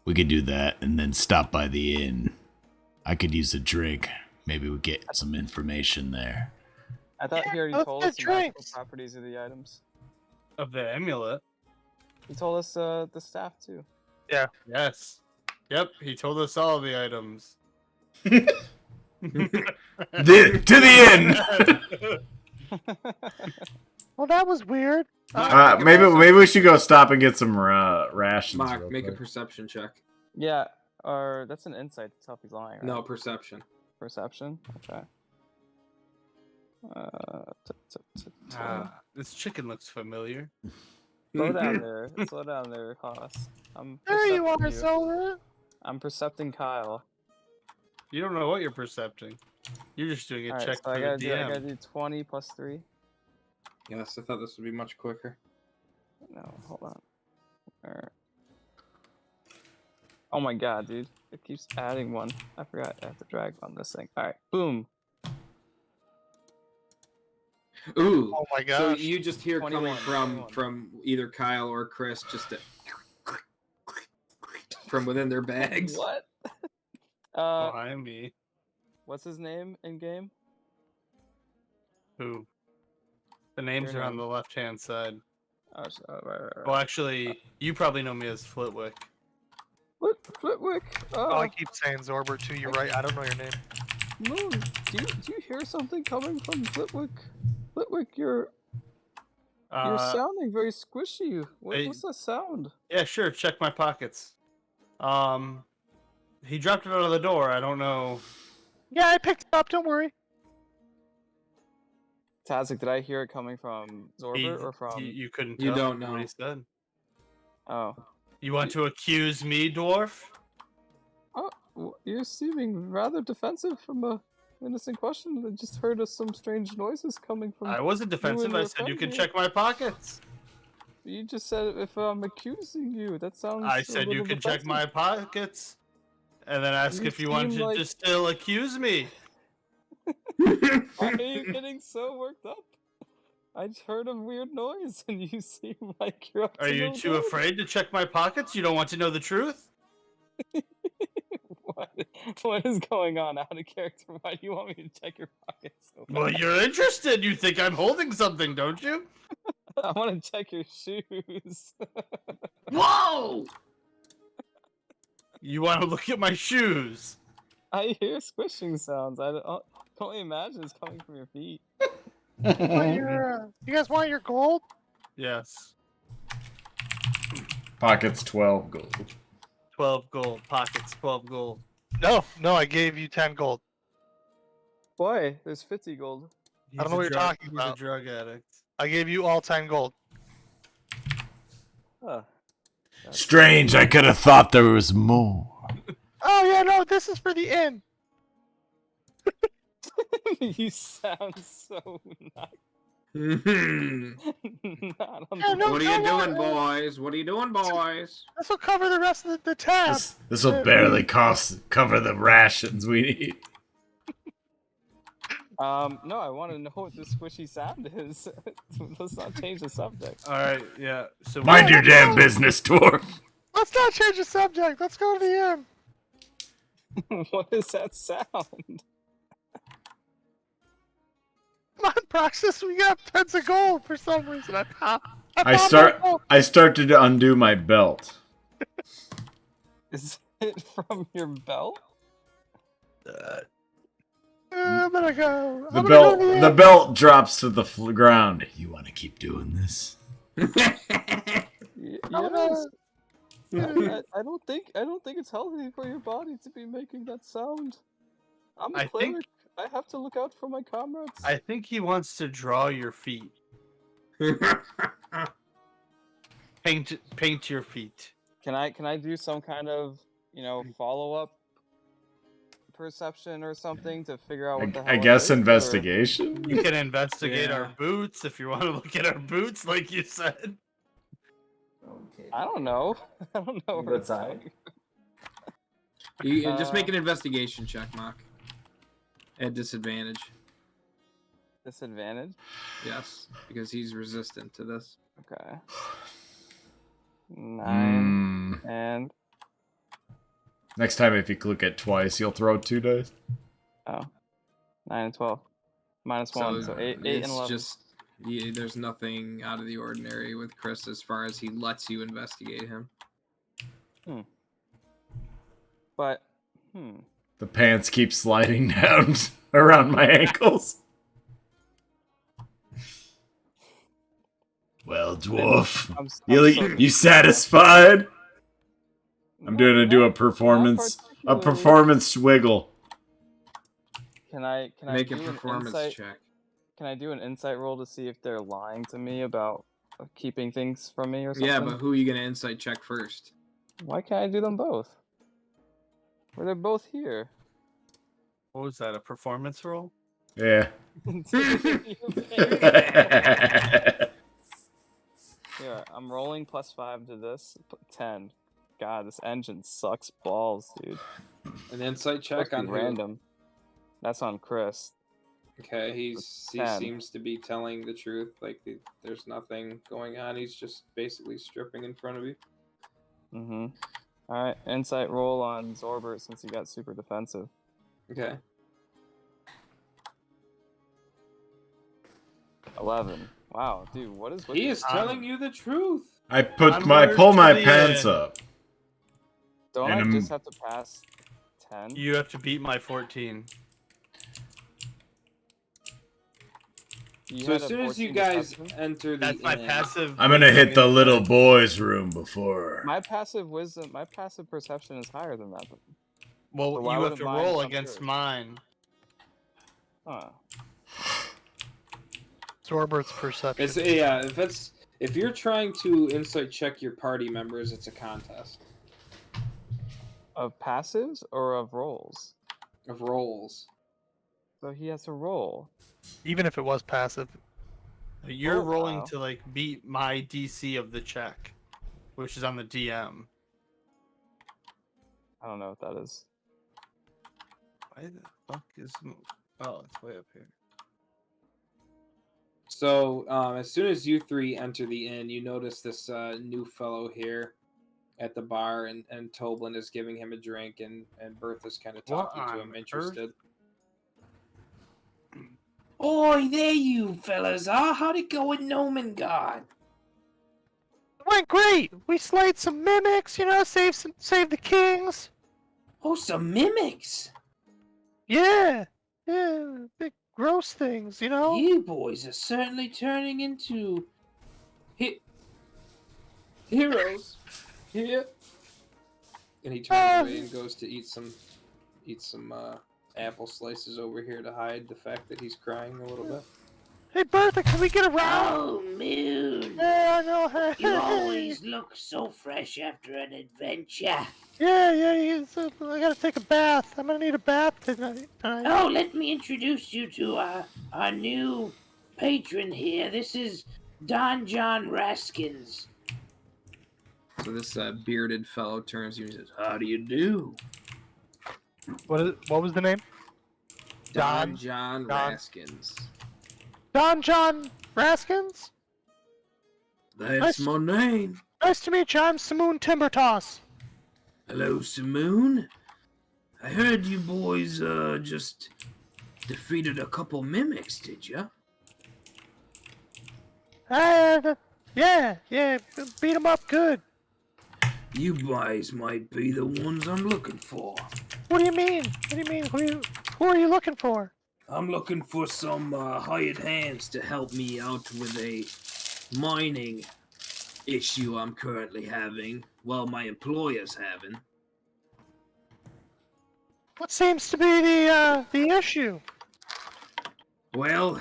We could do that and then stop by the inn. I could use a drink. Maybe we get some information there. I thought he already let's told get us the magical drinks. properties of the items. Of the amulet? He told us the staff too. Yes. Yep, he told us all the items. To the inn! Well, that was weird. Maybe we should go stop and get some rations. Mock, real make a quick. perception check. Yeah, or that's an insight to tell if he's lying. Right? No, perception. Perception. Okay. This chicken looks familiar. Slow down there. Slow down there, Haas. There you are, percepting Zorbert. I'm percepting Kyle. You don't know what you're percepting. You're just doing a Alright, check so for I the gotta DM. do 20 plus 3. Yes, I thought this would be much quicker. No, hold on. Alright. Oh my god, dude. It keeps adding one. I forgot I have to drag on this thing. Alright, boom. Ooh. Oh my So gosh. you just hear 21, coming 21. from either Kyle or Chris, just from within their bags. What? Behind me. What's his name in game? Who? The names Your are on name. the left-hand side. Oh, right. Well, actually, you probably know me as Flitwick. Flitwick. Oh, I keep saying Zorbert too. You're right. I don't know your name. Moon, do you hear something coming from Flitwick? Flitwick, you're sounding very squishy. What's that sound? Yeah, sure. Check my pockets. He dropped it out of the door. I don't know. Yeah, I picked it up. Don't worry. Tazgar, did I hear it coming from Zorbert or from? You couldn't. You tell don't what know. he said. Oh. You want to accuse me, dwarf? Oh, you're seeming rather defensive from a innocent question. I just heard some strange noises coming from. I wasn't defensive. I your said you friend can here. check my pockets. You just said if I'm accusing you. That sounds. I a said you little can check defensive. my pockets, and then ask You if you want seem to like- just still accuse me. Why are you getting so worked up? I just heard a weird noise, and you seem like you're up to Are you no too good. afraid to check my pockets? You don't want to know the truth? What is going on out of character? Why do you want me to check your pockets? So Well, bad? you're interested. You think I'm holding something, don't you? I want to check your shoes. Whoa! You want to look at my shoes? I hear squishing sounds. I don't only imagine it's coming from your feet. You guys want your gold? Yes. Pockets 12 gold. 12 gold. Pockets 12 gold. No, I gave you 10 gold. Boy, there's 50 gold. I don't know what you're talking He's about. a drug addict. I gave you all 10 gold. Huh. Strange, I could have thought there was more. Oh yeah, no, this is for the inn. You sound so not, Mhm. not on Yeah, the no, What are you no, doing, boys? What are you doing, boys? This will cover the rest of the tab. This will barely cover the rations we need. No, I want to know what the squishy sound is. Let's not change the subject. All right, yeah. So Mind your damn business, dwarf. Let's not change the subject. Let's go to the inn. What is that sound? Come on, Proxus, we got tons of gold for some reason. I found I started to undo my belt. Is it from your belt? I'm gonna go. The I'm gonna belt go to the inn. belt drops to the ground. You want to keep doing this? I'm gonna- Yes. I don't think it's healthy for your body to be making that sound. I'm a I cleric. think- I have to look out for my comrades. I think he wants to draw your feet. Paint your feet. Can I do some kind of follow up perception or something to figure out what the hell? I it guess is, or- investigation. You can investigate our Yeah. boots if you want to look at our boots, like you said. Okay. I don't know. I don't know. Good where it's sign. going. You just make an investigation check, Mock. At disadvantage. Disadvantage. Yes, because he's resistant to this. Okay. 9 Mm. and Next time, if you click it twice, you'll throw 2 dice. 9 and 12. -1, so 8 and it's 11. just there's nothing out of the ordinary with Chris as far as he lets you investigate him. But The pants keep sliding down around my ankles. Well, dwarf, I'm you satisfied? I'm gonna do a performance wiggle. Can I Make a do an performance insight? check. Can I do an insight roll to see if they're lying to me about keeping things from me or something? Yeah, but who are you gonna insight check first? Why can't I do them both? Well, they're both here. What was that? A performance roll? Yeah. Here, I'm rolling +5 to this. 10. God, this engine sucks balls, dude. An insight check Supposed to on be who? random. That's on Chris. Okay, he 10. seems to be telling the truth. Like there's nothing going on. He's just basically stripping in front of you. Mm-hmm. Alright, insight roll on Zorbert since he got super defensive. Okay. 11. Wow, dude, what is with He this? is telling you the truth. I pull I'm my allergic to pants the, up. Don't and I I'm- just have to pass 10? You have to beat my 14. You So had as a soon as you 14 guys deception? enter the That's my inn, passive. I'm gonna hit the little boy's room before. My passive wisdom, my passive perception is higher than that. Well, So why you have wouldn't to mine roll come against through? mine. Huh. Zorbert's perception. it's if you're trying to insight check your party members, it's a contest Of passives or of rolls? of rolls. So he has to roll. Even if it was passive. You're Oh, rolling wow. to like beat my DC of the check, which is on the DM. I don't know what that is. Why the fuck is? Oh, it's way up here. So as soon as you three enter the inn, you notice this new fellow here at the bar, and Toblin is giving him a drink, and Bertha's kind of What talking to him, on interested. Oi, there you fellas are. How'd it go with Gnome and God? It went great. We slayed some mimics, saved the kings. Oh, some mimics. Yeah, big gross things, You boys are certainly turning into Heroes here. And he turns away and goes to eat some apple slices over here to hide the fact that he's crying a little bit. Hey Bertha, can we get around? Oh, Moon. Yeah, I know. Hey, You always look so fresh after an adventure. Yeah. I gotta take a bath. I'm gonna need a bath tonight. Oh, let me introduce you to our new patron here. This is Don John Raskins. So this bearded fellow turns to you and says, "How do you do?" What was the name? Don John Don. Raskins. Don John Raskins? That's my name. Nice to meet you. I'm SaMoon Timbertoss. Hello, SaMoon. I heard you boys just defeated a couple mimics, did ya? Yeah, beat him up good. You guys might be the ones I'm looking for. What do you mean? Who are you looking for? I'm looking for some hired hands to help me out with a mining issue I'm currently having. Well, my employer's having. What seems to be the issue? Well,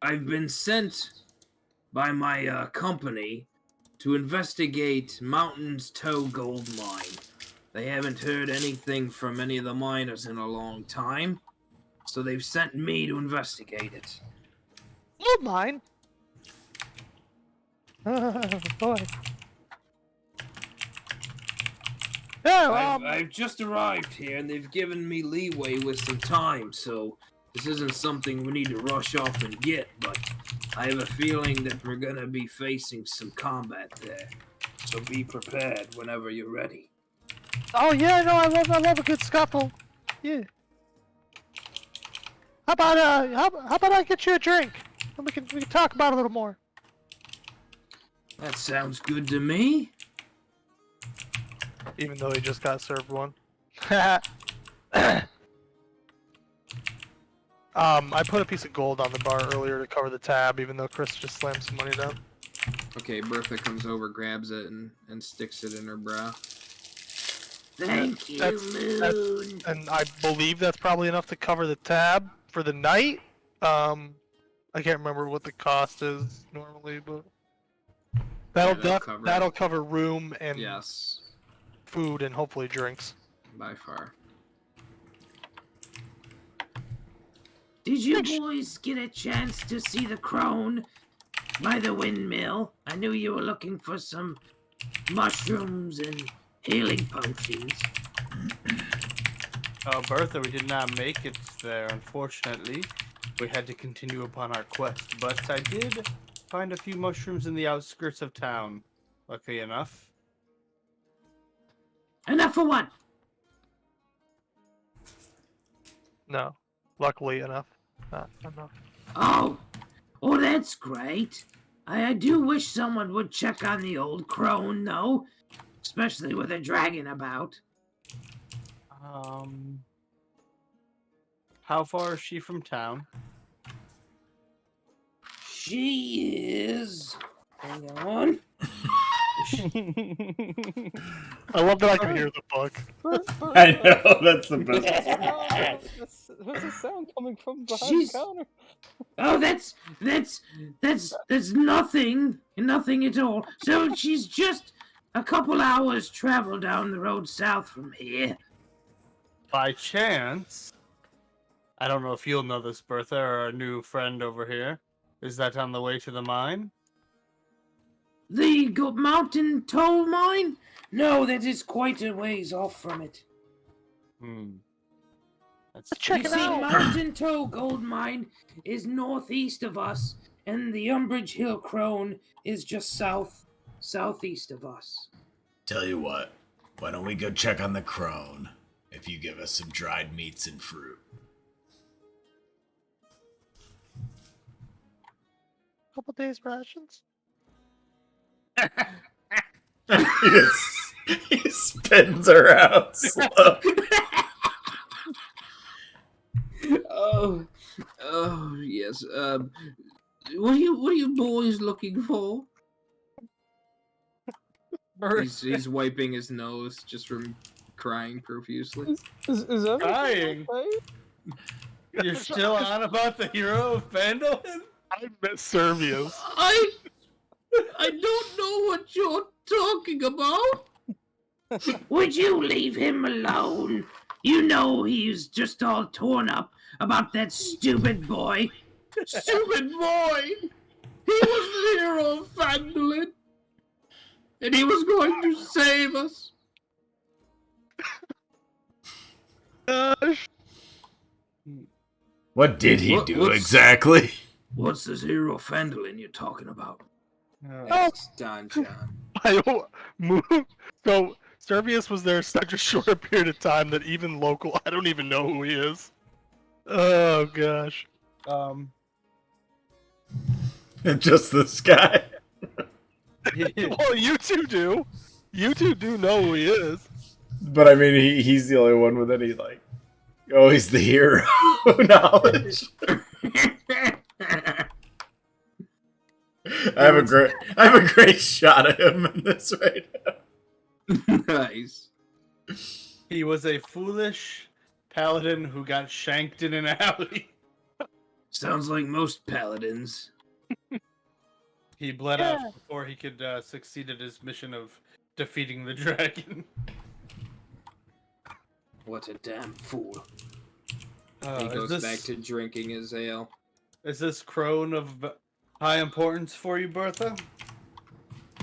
I've been sent by my company to investigate Mountain's Toe Gold Mine. They haven't heard anything from any of the miners in a long time, so they've sent me to investigate it. Gold mine? Oh, boy. Yeah, I've just arrived here, and they've given me leeway with some time, so this isn't something we need to rush off and get, but I have a feeling that we're gonna be facing some combat there. So be prepared whenever you're ready. oh yeah, no, I love a good scuffle. Yeah. How about I get you a drink? And we can talk about it a little more. That sounds good to me. Even though he just got served one. I put a piece of gold on the bar earlier to cover the tab, even though Chris just slammed some money down. Okay, Bertha comes over, grabs it, and sticks it in her brow. Thank you, Moon. And I believe that's probably enough to cover the tab for the night. I can't remember what the cost is normally, but that'll cover room and Yes, food and hopefully drinks. by far. Did you boys get a chance to see the crone by the windmill? I knew you were looking for some mushrooms and healing potions. Bertha, we did not make it there, unfortunately. We had to continue upon our quest, but I did find a few mushrooms in the outskirts of town, luckily enough. Enough for what? No, luckily enough, not enough. Oh, that's great. I do wish someone would check on the old crone, though, especially with a dragon about. How far is she from town? She is. Hang on. I love that I can hear the book. I know, that's the best. Where's the sound coming from behind She's- the counter? Oh, that's nothing at all. So she's just a couple hours travel down the road south from here. By chance, I don't know if you'll know this, Bertha, or our new friend over here. Is that on the way to the mine? The mountain toll mine? No, that is quite a ways off from it. That's Check You it see, out. Mountain Toe Gold Mine is northeast of us, and the Umbridge Hill Crone is just southeast of us. Tell you what, why don't we go check on the crone if you give us some dried meats and fruit? Couple days rations. He spins around slow. Oh, yes. What are you boys looking for? He's wiping his nose just from crying profusely. Is everything Dying. okay? You're still on about the hero of Phandalin? I miss Servius. I don't know what you're talking about. Would you leave him alone? You know he's just all torn up about that stupid boy. Stupid boy! He was the hero of Phandalin. And he was going to save us. Gosh. What did he What- do what's- exactly? What's this hero of Phandalin you're talking about? Asks Don John. So Servius was there such a short period of time that even local, I don't even know who he is. Oh gosh. Just this guy. Well, you two do. You two do know who he is. But I mean, he's the only one with any, like, oh, he's the hero knowledge. I have a great shot of him in this right now. Nice. He was a foolish paladin who got shanked in an alley. Sounds like most paladins. He bled out before he could succeed at his mission of defeating the dragon. What a damn fool. He goes back to drinking his ale. Is this crone of high importance for you, Bertha?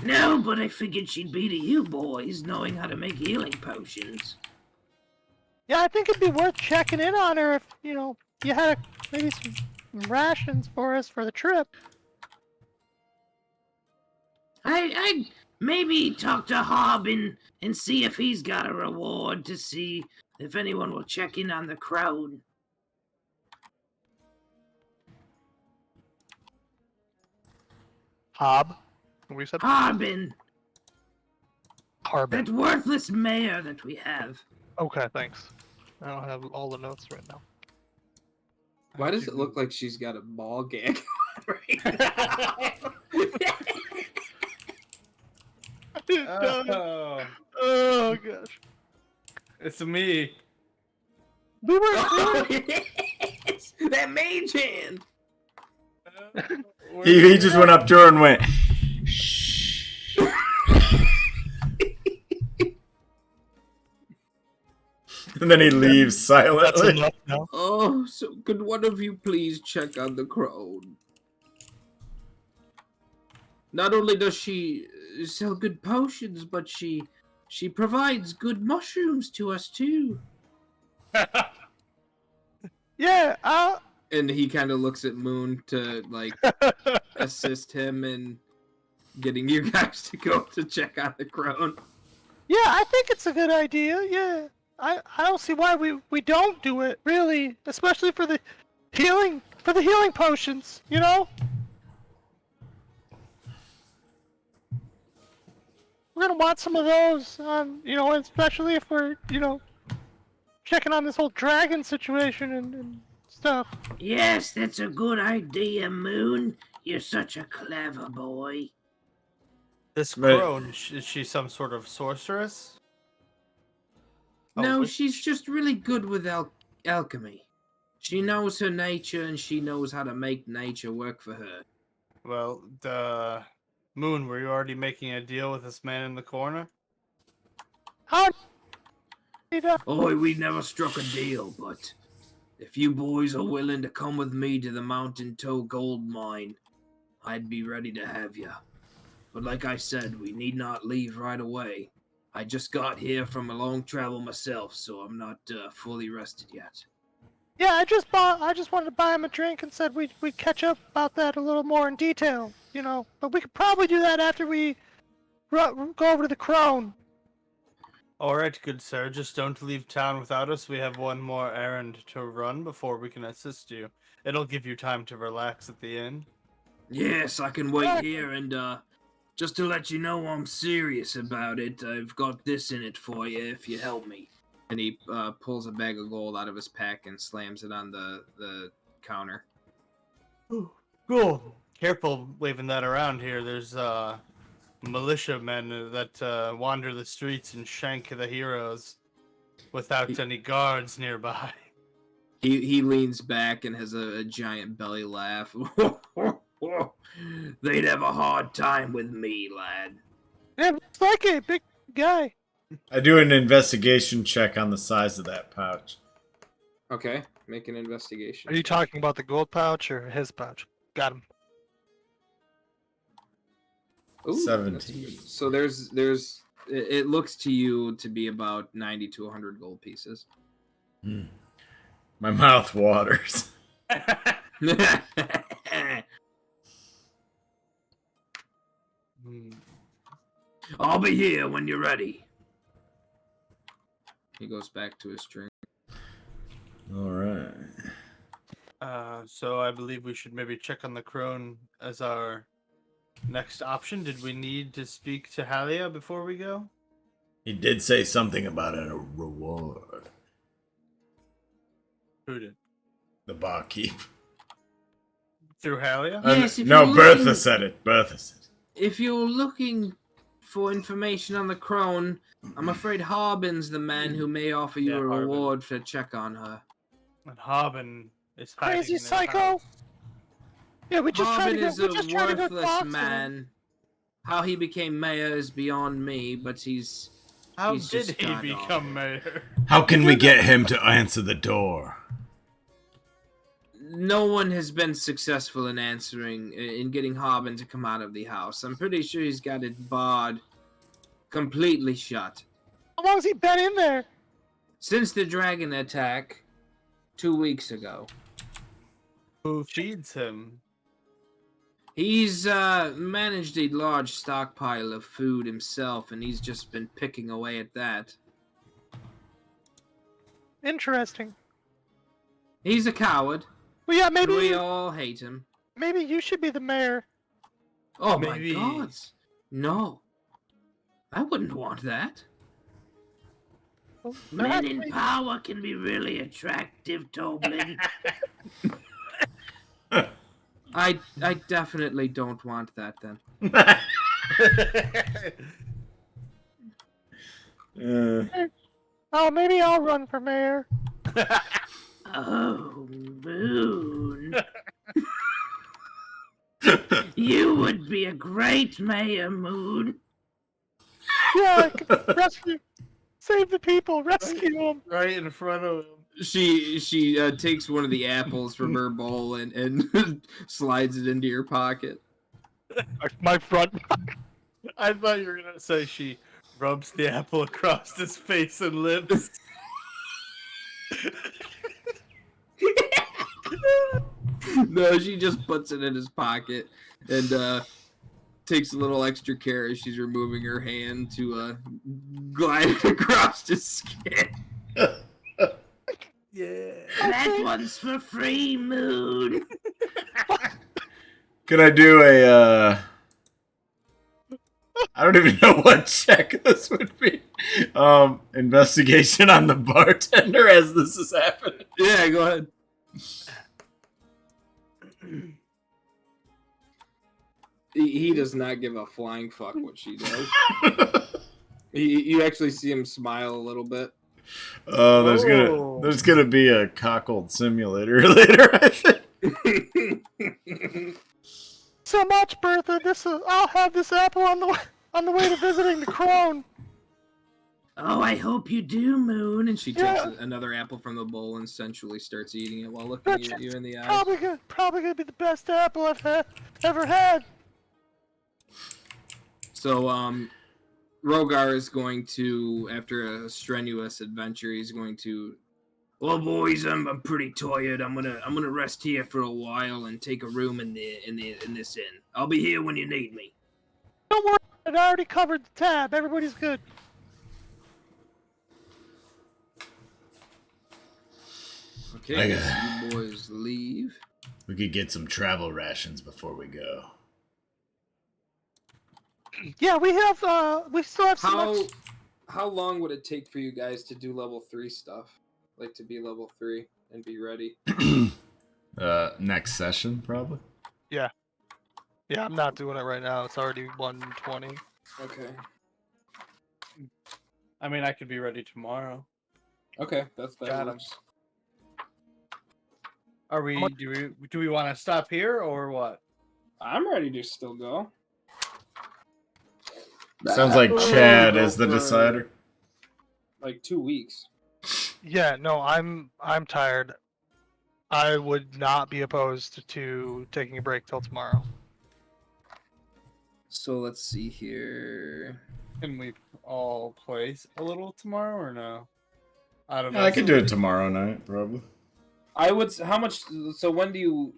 No, but I figured she'd be to you boys, knowing how to make healing potions. Yeah, I think it'd be worth checking in on her if, you had maybe some rations for us for the trip. I'd maybe talk to Hob and see if he's got a reward to see if anyone will check in on the crowd. Hob? We said Harbin, Harbin. that worthless mayor that we have. Okay, thanks. I don't have all the notes right now. Why does it look like she's got a ball gag right now? Oh gosh. It's me. Oh, it is! That mage hand! He just went up to her and went, shh. And then he leaves That's silently. enough now. Oh, so could one of you please check on the crone? Not only does she sell good potions, but she provides good mushrooms to us too. Yeah, And he kind of looks at Moon to like assist him in getting you guys to go to check on the crone. yeah, I think it's a good idea. Yeah, I don't see why we don't do it, really, especially for the healing potions. You know, we're gonna want some of those. You know, especially if we're checking on this whole dragon situation and stuff. Yes, that's a good idea, Moon. You're such a clever boy. This Right. crone, is she some sort of sorceress? No, witch? she's just really good with alchemy. She knows her nature and she knows how to make nature work for her. Well, Moon, were you already making a deal with this man in the corner? How? Oh, we never struck a deal, but if you boys are willing to come with me to the Mountain Toe gold mine, I'd be ready to have you. But like I said, we need not leave right away. I just got here from a long travel myself, so I'm not fully rested yet. Yeah, I just wanted to buy him a drink and said we'd catch up about that a little more in detail, But we could probably do that after we go over to the crone. Alright, good sir, just don't leave town without us. We have one more errand to run before we can assist you. It'll give you time to relax at the inn. Yes, I can wait here, and just to let you know I'm serious about it, I've got this in it for you if you help me. And he pulls a bag of gold out of his pack and slams it on the counter. Cool. Careful waving that around here. There's militiamen that wander the streets and shank the heroes without any guards nearby. He leans back and has a giant belly laugh. They'd have a hard time with me, lad. Yeah, it's like a big guy. I do an investigation check on the size of that pouch. Okay, make an investigation. Are you talking about the gold pouch or his pouch? Got him. Ooh, 17. So there's it looks to you to be about 90 to 100 gold pieces. My mouth waters. I'll be here when you're ready. He goes back to his drink. All right. So I believe we should maybe check on the crone as our next option. Did we need to speak to Halia before we go? He did say something about a reward. Who did? The barkeep. Through Halia? Yes, if no, you're Bertha looking- said it. Bertha said it. If you're looking for information on the crone, I'm afraid Harbin's the man who may offer you Yeah, a Harbin. reward to check on her. And Harbin is hiding Crazy in his psycho. house. Yeah, we just tried to Harbin go. is We a just tried to go worthless talk to him. man. How he became mayor is beyond me, but he's How He's did just he god become awful. mayor? How can we get him to answer the door? no one has been successful in getting Harbin to come out of the house. I'm pretty sure he's got it barred completely shut. How long has he been in there? Since the dragon attack 2 weeks ago. Who feeds him? He's managed a large stockpile of food himself, and he's just been picking away at that. Interesting. He's a coward. Well, yeah, and maybe we all hate him. maybe you should be the mayor. Oh Maybe- my god. No. I wouldn't want that. Well, Men perhaps in we- power can be really attractive, Toblin. I definitely don't want that then. Oh, maybe I'll run for mayor. Oh, Moon. You would be a great mayor, Moon. Yeah, rescue, save the people, rescue them. Right in front of him. She takes one of the apples from her bowl and slides it into your pocket. My front. I thought you were gonna say she rubs the apple across his face and lips. No, she just puts it in his pocket and takes a little extra care as she's removing her hand to glide it across his skin. Yeah. That one's for free, Moon. Could I do a, I don't even know what check this would be. Investigation on the bartender as this is happening. Yeah, go ahead. He does not give a flying fuck what she does. You actually see him smile a little bit. Oh, there's gonna be a cockled simulator later, I think. So much, Bertha. I'll have this apple on the way to visiting the crone. Oh, I hope you do, Moon. And she takes another apple from the bowl and sensually starts eating it while looking at you in the eyes. Probably gonna be the best apple I've ever had. So, Rhogar is going to, after a strenuous adventure, he's going to. Well, boys, I'm pretty tired. I'm gonna rest here for a while and take a room in this inn. I'll be here when you need me. Don't worry, I already covered the tab. Everybody's good. Okay, so you boys leave. We could get some travel rations before we go. Yeah, we still have some. How long would it take for you guys to do level 3 stuff? Like to be level 3 and be ready? Next session, probably. Yeah, I'm not doing it right now. It's already 1:20. Okay. I mean, I could be ready tomorrow. Okay, that Got 'em. works. Are we? Do we want to stop here or what? I'm ready to still go. Sounds like Chad is the decider. Like 2 weeks. Yeah, no, I'm tired. I would not be opposed to taking a break till tomorrow. So let's see here. Can we all play a little tomorrow or no? I don't know. I could do it tomorrow night, probably. I would. How much? So when do you?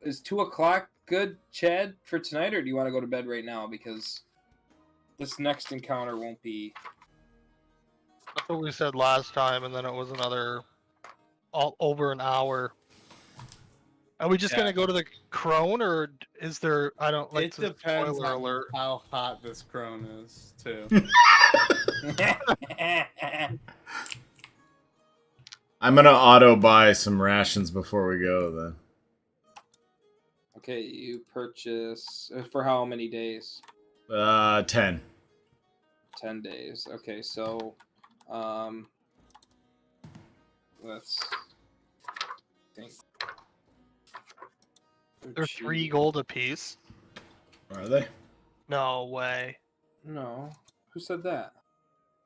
Is 2 o'clock good, Chad, for tonight, or do you want to go to bed right now? Because this next encounter won't be. That's what we said last time, and then it was another over an hour. Are we just gonna go to the crone, or is there? I don't like. It depends spoiler on alert. how hot this crone is, too. I'm gonna auto buy some rations before we go, then. Okay, you purchase for how many days? 10. 10 days. Okay, so let's think. They're 3 gold apiece. Are they? No way. No, who said that?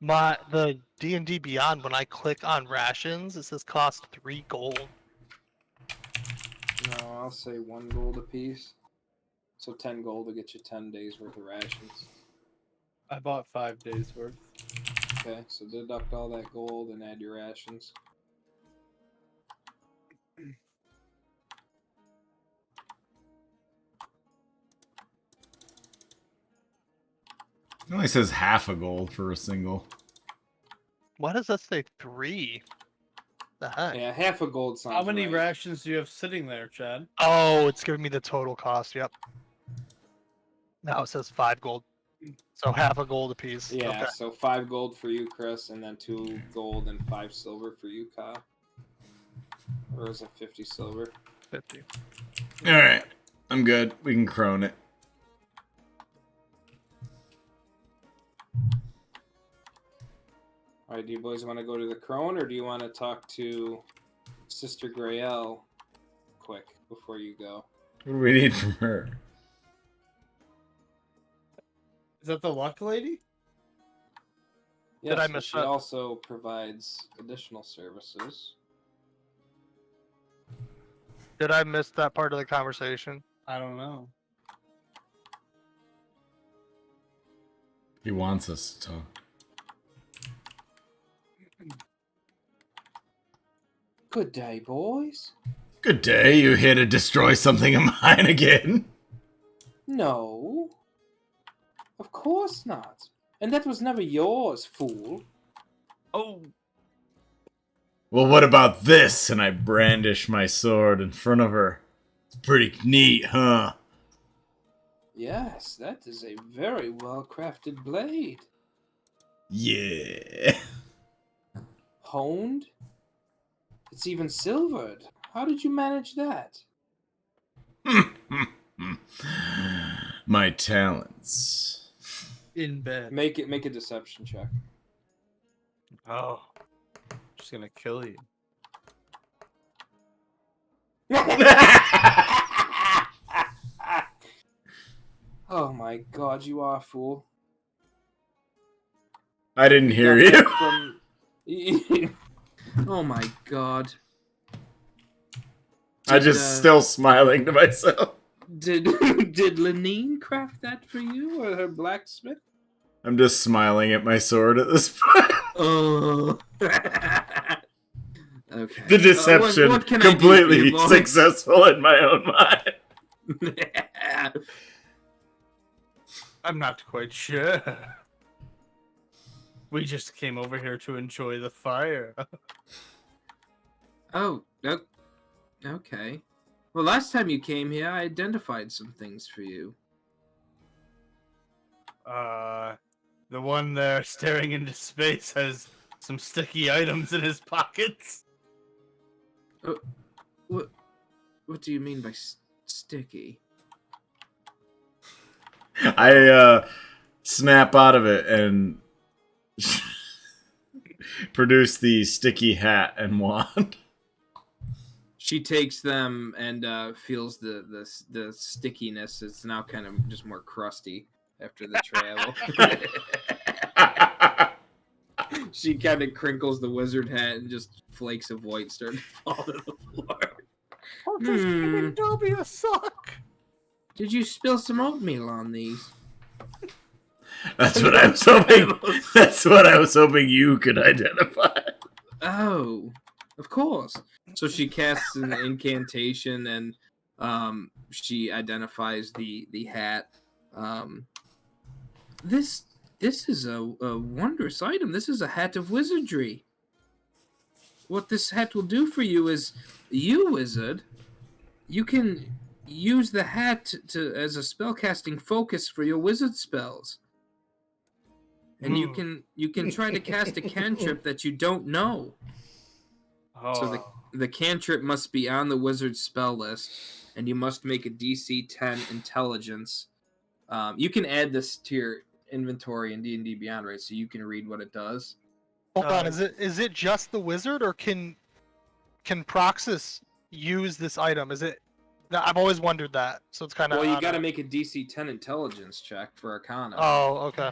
The DnD Beyond, when I click on rations, it says cost 3 gold. No, I'll say 1 gold apiece. So 10 gold will get you 10 days worth of rations. I bought 5 days worth. Okay, so deduct all that gold and add your rations. It only says half a gold for a single. Why does that say 3? The heck? Yeah, half a gold sounds How many right. rations do you have sitting there, Chad? Oh, it's giving me the total cost. Yep. Now it says 5 gold. So half a gold apiece. Yeah, Okay. so 5 gold for you, Chris, and then 2 gold and 5 silver for you, Kyle. Or is it 50 silver? 50. Alright. I'm good. We can crone it. Alright, do you boys want to go to the crone, or do you want to talk to Sister Grael quick before you go? What do we need from her? Is that the luck lady? Yes, I but miss she that? also provides additional services. Did I miss that part of the conversation? I don't know. He wants us to talk. Good day, boys. Good day, you here to destroy something of mine again? No. Of course not. And that was never yours, fool. Oh, Well, what about this? And I brandish my sword in front of her. It's pretty neat, huh? Yes, that is a very well-crafted blade. Yeah. Honed? It's even silvered. How did you manage that? My talents. in bed. Make a deception check. Oh, just gonna kill you. Oh my god, you are a fool. I didn't hear Got you. that from- Oh my god. I just still smiling to myself. Did Lenine craft that for you, or her blacksmith? I'm just smiling at my sword at this point. Oh. Okay. The deception what can I do for completely you, boys? successful in my own mind. I'm not quite sure. We just came over here to enjoy the fire. Okay. Well, last time you came here, I identified some things for you. The one there staring into space has some sticky items in his pockets. What do you mean by sticky? I snap out of it and produce the sticky hat and wand. She takes them and feels the stickiness. It's now kind of just more crusty after the travel. She kind of crinkles the wizard hat and just flakes of white start to fall to the floor. Oh, this giving Dobby a suck. Did you spill some oatmeal on these? That's what I was hoping. That's what I was hoping you could identify. Oh, of course. So she casts an incantation and she identifies the hat. This is a wondrous item. This is a hat of wizardry. What this hat will do for you is, you wizard, you can use the hat as a spellcasting focus for your wizard spells. And you can try to cast a cantrip that you don't know. So the cantrip must be on the wizard's spell list, and you must make a DC 10 intelligence. You can add this to your inventory in D&D Beyond, right? So you can read what it does. Hold on, is it just the wizard, or can Proxus use this item? Is it? I've always wondered that, so it's kind of. Well, you got to make a DC 10 intelligence check for Arcana. Oh, okay.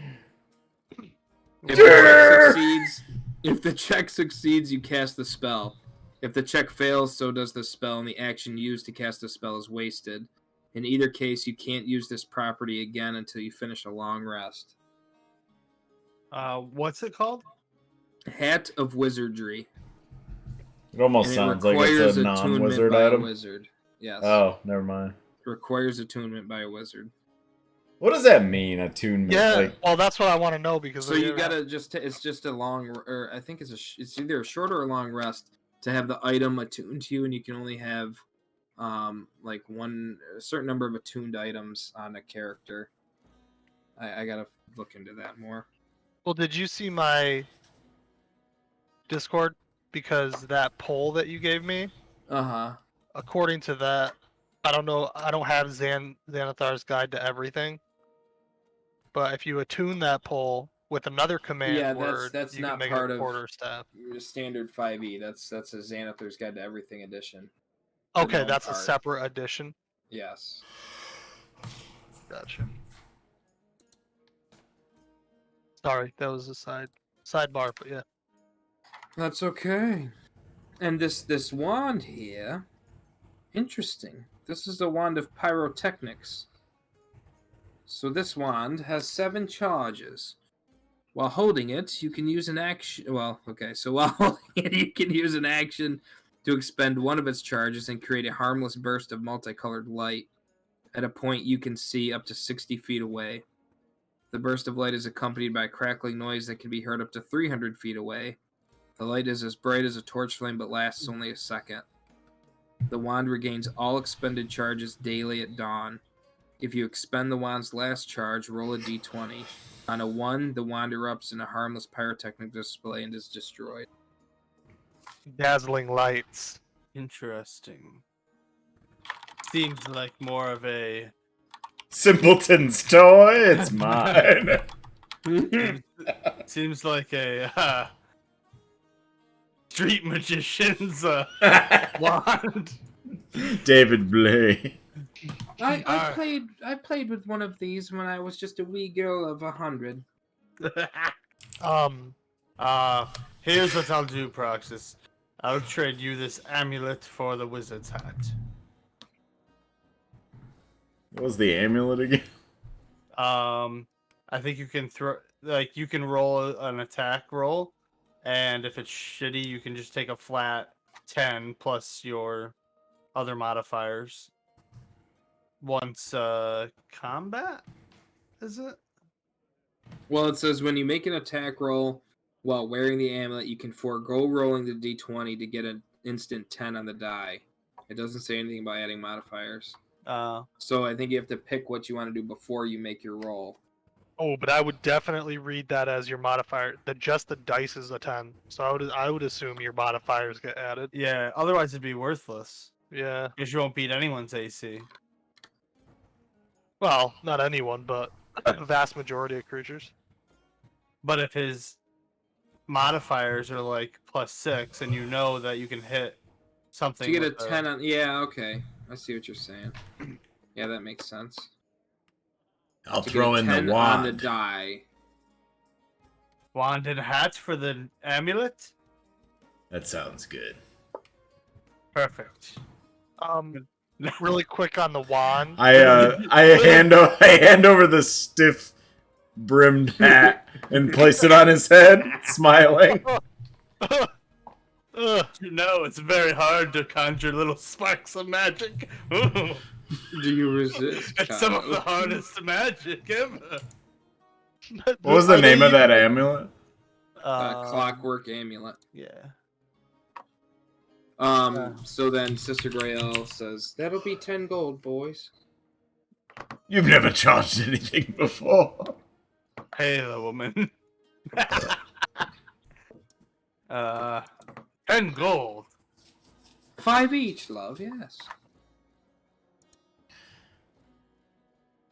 If the check succeeds, you cast the spell. If the check fails, so does the spell, and the action used to cast the spell is wasted. In either case, you can't use this property again until you finish a long rest. What's it called? Hat of Wizardry. It almost And sounds like it's a attunement non-wizard by item. A wizard. Yes. Oh, never mind. Requires attunement by a wizard. What does that mean, attunement? Yeah, Like, well, that's what I want to know because. So you gotta it's just a long, or I think it's either a short or a long rest to have the item attuned to you, and you can only have like a certain number of attuned items on a character. I gotta look into that more. Well, did you see my Discord? Because that poll that you gave me, according to that, I don't know. I don't have Xanathar's Guide to Everything. But if you attune that poll with another command word, that's you not can make part a of quarterstaff. standard 5e. That's a Xanathar's Guide to Everything edition. Okay, known that's a part. separate edition. Yes. Gotcha. Sorry, that was a sidebar, but yeah. That's okay. And this wand here, interesting. This is the wand of pyrotechnics. So this wand has 7 charges. While holding it, you can use an action. Well, okay. So while holding it, you can use an action to expend one of its charges and create a harmless burst of multicolored light at a point you can see up to 60 feet away. The burst of light is accompanied by a crackling noise that can be heard up to 300 feet away. The light is as bright as a torch flame but lasts only a second. The wand regains all expended charges daily at dawn. If you expend the wand's last charge, roll a d20. On a 1, the wand erupts in a harmless pyrotechnic display and is destroyed. Dazzling lights. Interesting. Seems like more of a Simpleton's toy, it's mine. seems like a street magician's wand. David Blay. I played with one of these when I was just a wee girl of 100. Here's what I'll do, Proxus. I'll trade you this amulet for the wizard's hat. What was the amulet again? I think you can you can roll an attack roll, and if it's shitty, you can just take a flat 10 plus your other modifiers. Once combat, is it? Well, it says when you make an attack roll while wearing the amulet, you can forego rolling the d20 to get an instant 10 on the die. It doesn't say anything about adding modifiers. So I think you have to pick what you want to do before you make your roll. Oh, but I would definitely read that as your modifier. Just the dice is a 10, so I would assume your modifiers get added. Yeah, otherwise it'd be worthless. Yeah. Because you won't beat anyone's AC. Well, not anyone, but the vast majority of creatures. But if his modifiers are like +6, and you know that you can hit something. To get a 10 on. Yeah, okay. I see what you're saying. Yeah, that makes sense. I'll To throw get a in the 10 wand. on the die. Wand and hat for the amulet? That sounds good. Perfect. Really quick on the wand. I hand over the stiff brimmed hat and place it on his head, smiling. You know, it's very hard to conjure little sparks of magic. Ooh. Do you resist? It's some of the hardest magic ever. What was the name of that amulet? Clockwork amulet. Yeah. So then Sister Grael says, "That'll be 10 gold, boys." You've never charged anything before. Hey, the woman. 10 gold. 5 each, love. Yes.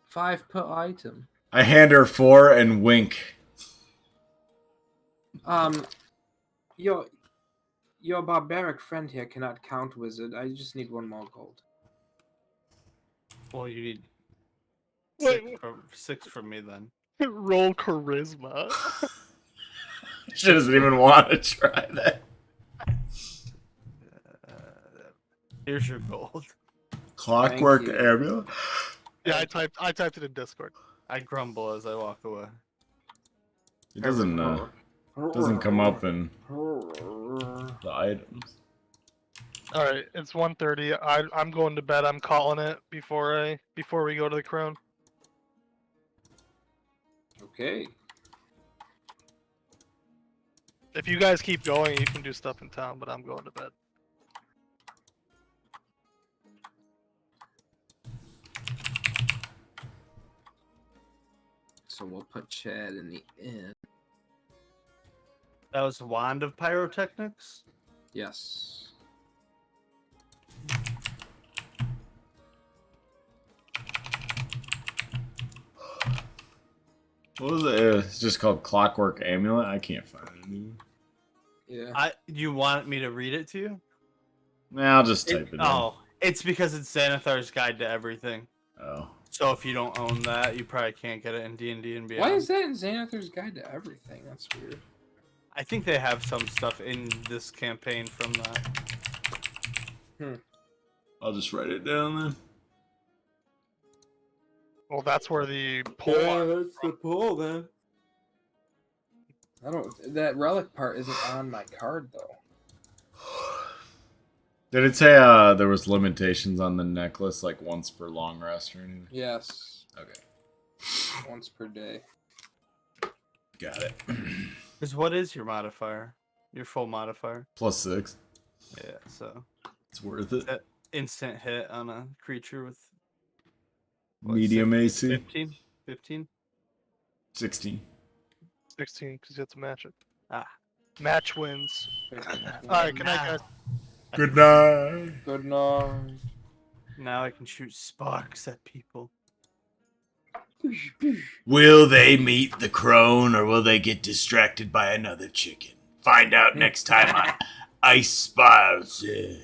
5 per item. I hand her 4 and wink. Your barbaric friend here cannot count wizard. I just need 1 more gold. Well, you need 6 from me then. Roll charisma. She doesn't even want to try that. Here's your gold. Clockwork Thank you. amulet? Yeah, I typed it in Discord. I grumble as I walk away. It doesn't come up in the items. All right, it's 1:30. I'm going to bed. I'm calling it before we go to the crone. Okay. If you guys keep going, you can do stuff in town, but I'm going to bed. So we'll put Chad in the inn. That was Wand of Pyrotechnics? Yes. What was it? It's just called Clockwork Amulet? I can't find it anymore. Yeah. You want me to read it to you? Nah, I'll just type it in. Oh, It's because it's Xanathar's Guide to Everything. Oh. So if you don't own that, you probably can't get it in D&D and beyond. Why is that in Xanathar's Guide to Everything? That's weird. I think they have some stuff in this campaign from that. I'll just write it down then. Well, that's where the pole. that's the pull then. I don't. That relic part isn't on my card though. Did it say there was limitations on the necklace, like once per long rest or anything? Yes, Okay. once per day. Got it. Because what is your modifier? Your full modifier? +6. Yeah, so It's worth it. that instant hit on a creature with what, Medium AC. 15? 15? 16. 16 because you have to match it. Ah. Match wins. Alright, good night, guys. Good night. Good night. Now I can shoot sparks at people. Will they meet the crone or will they get distracted by another chicken? Find out next time on Icespire.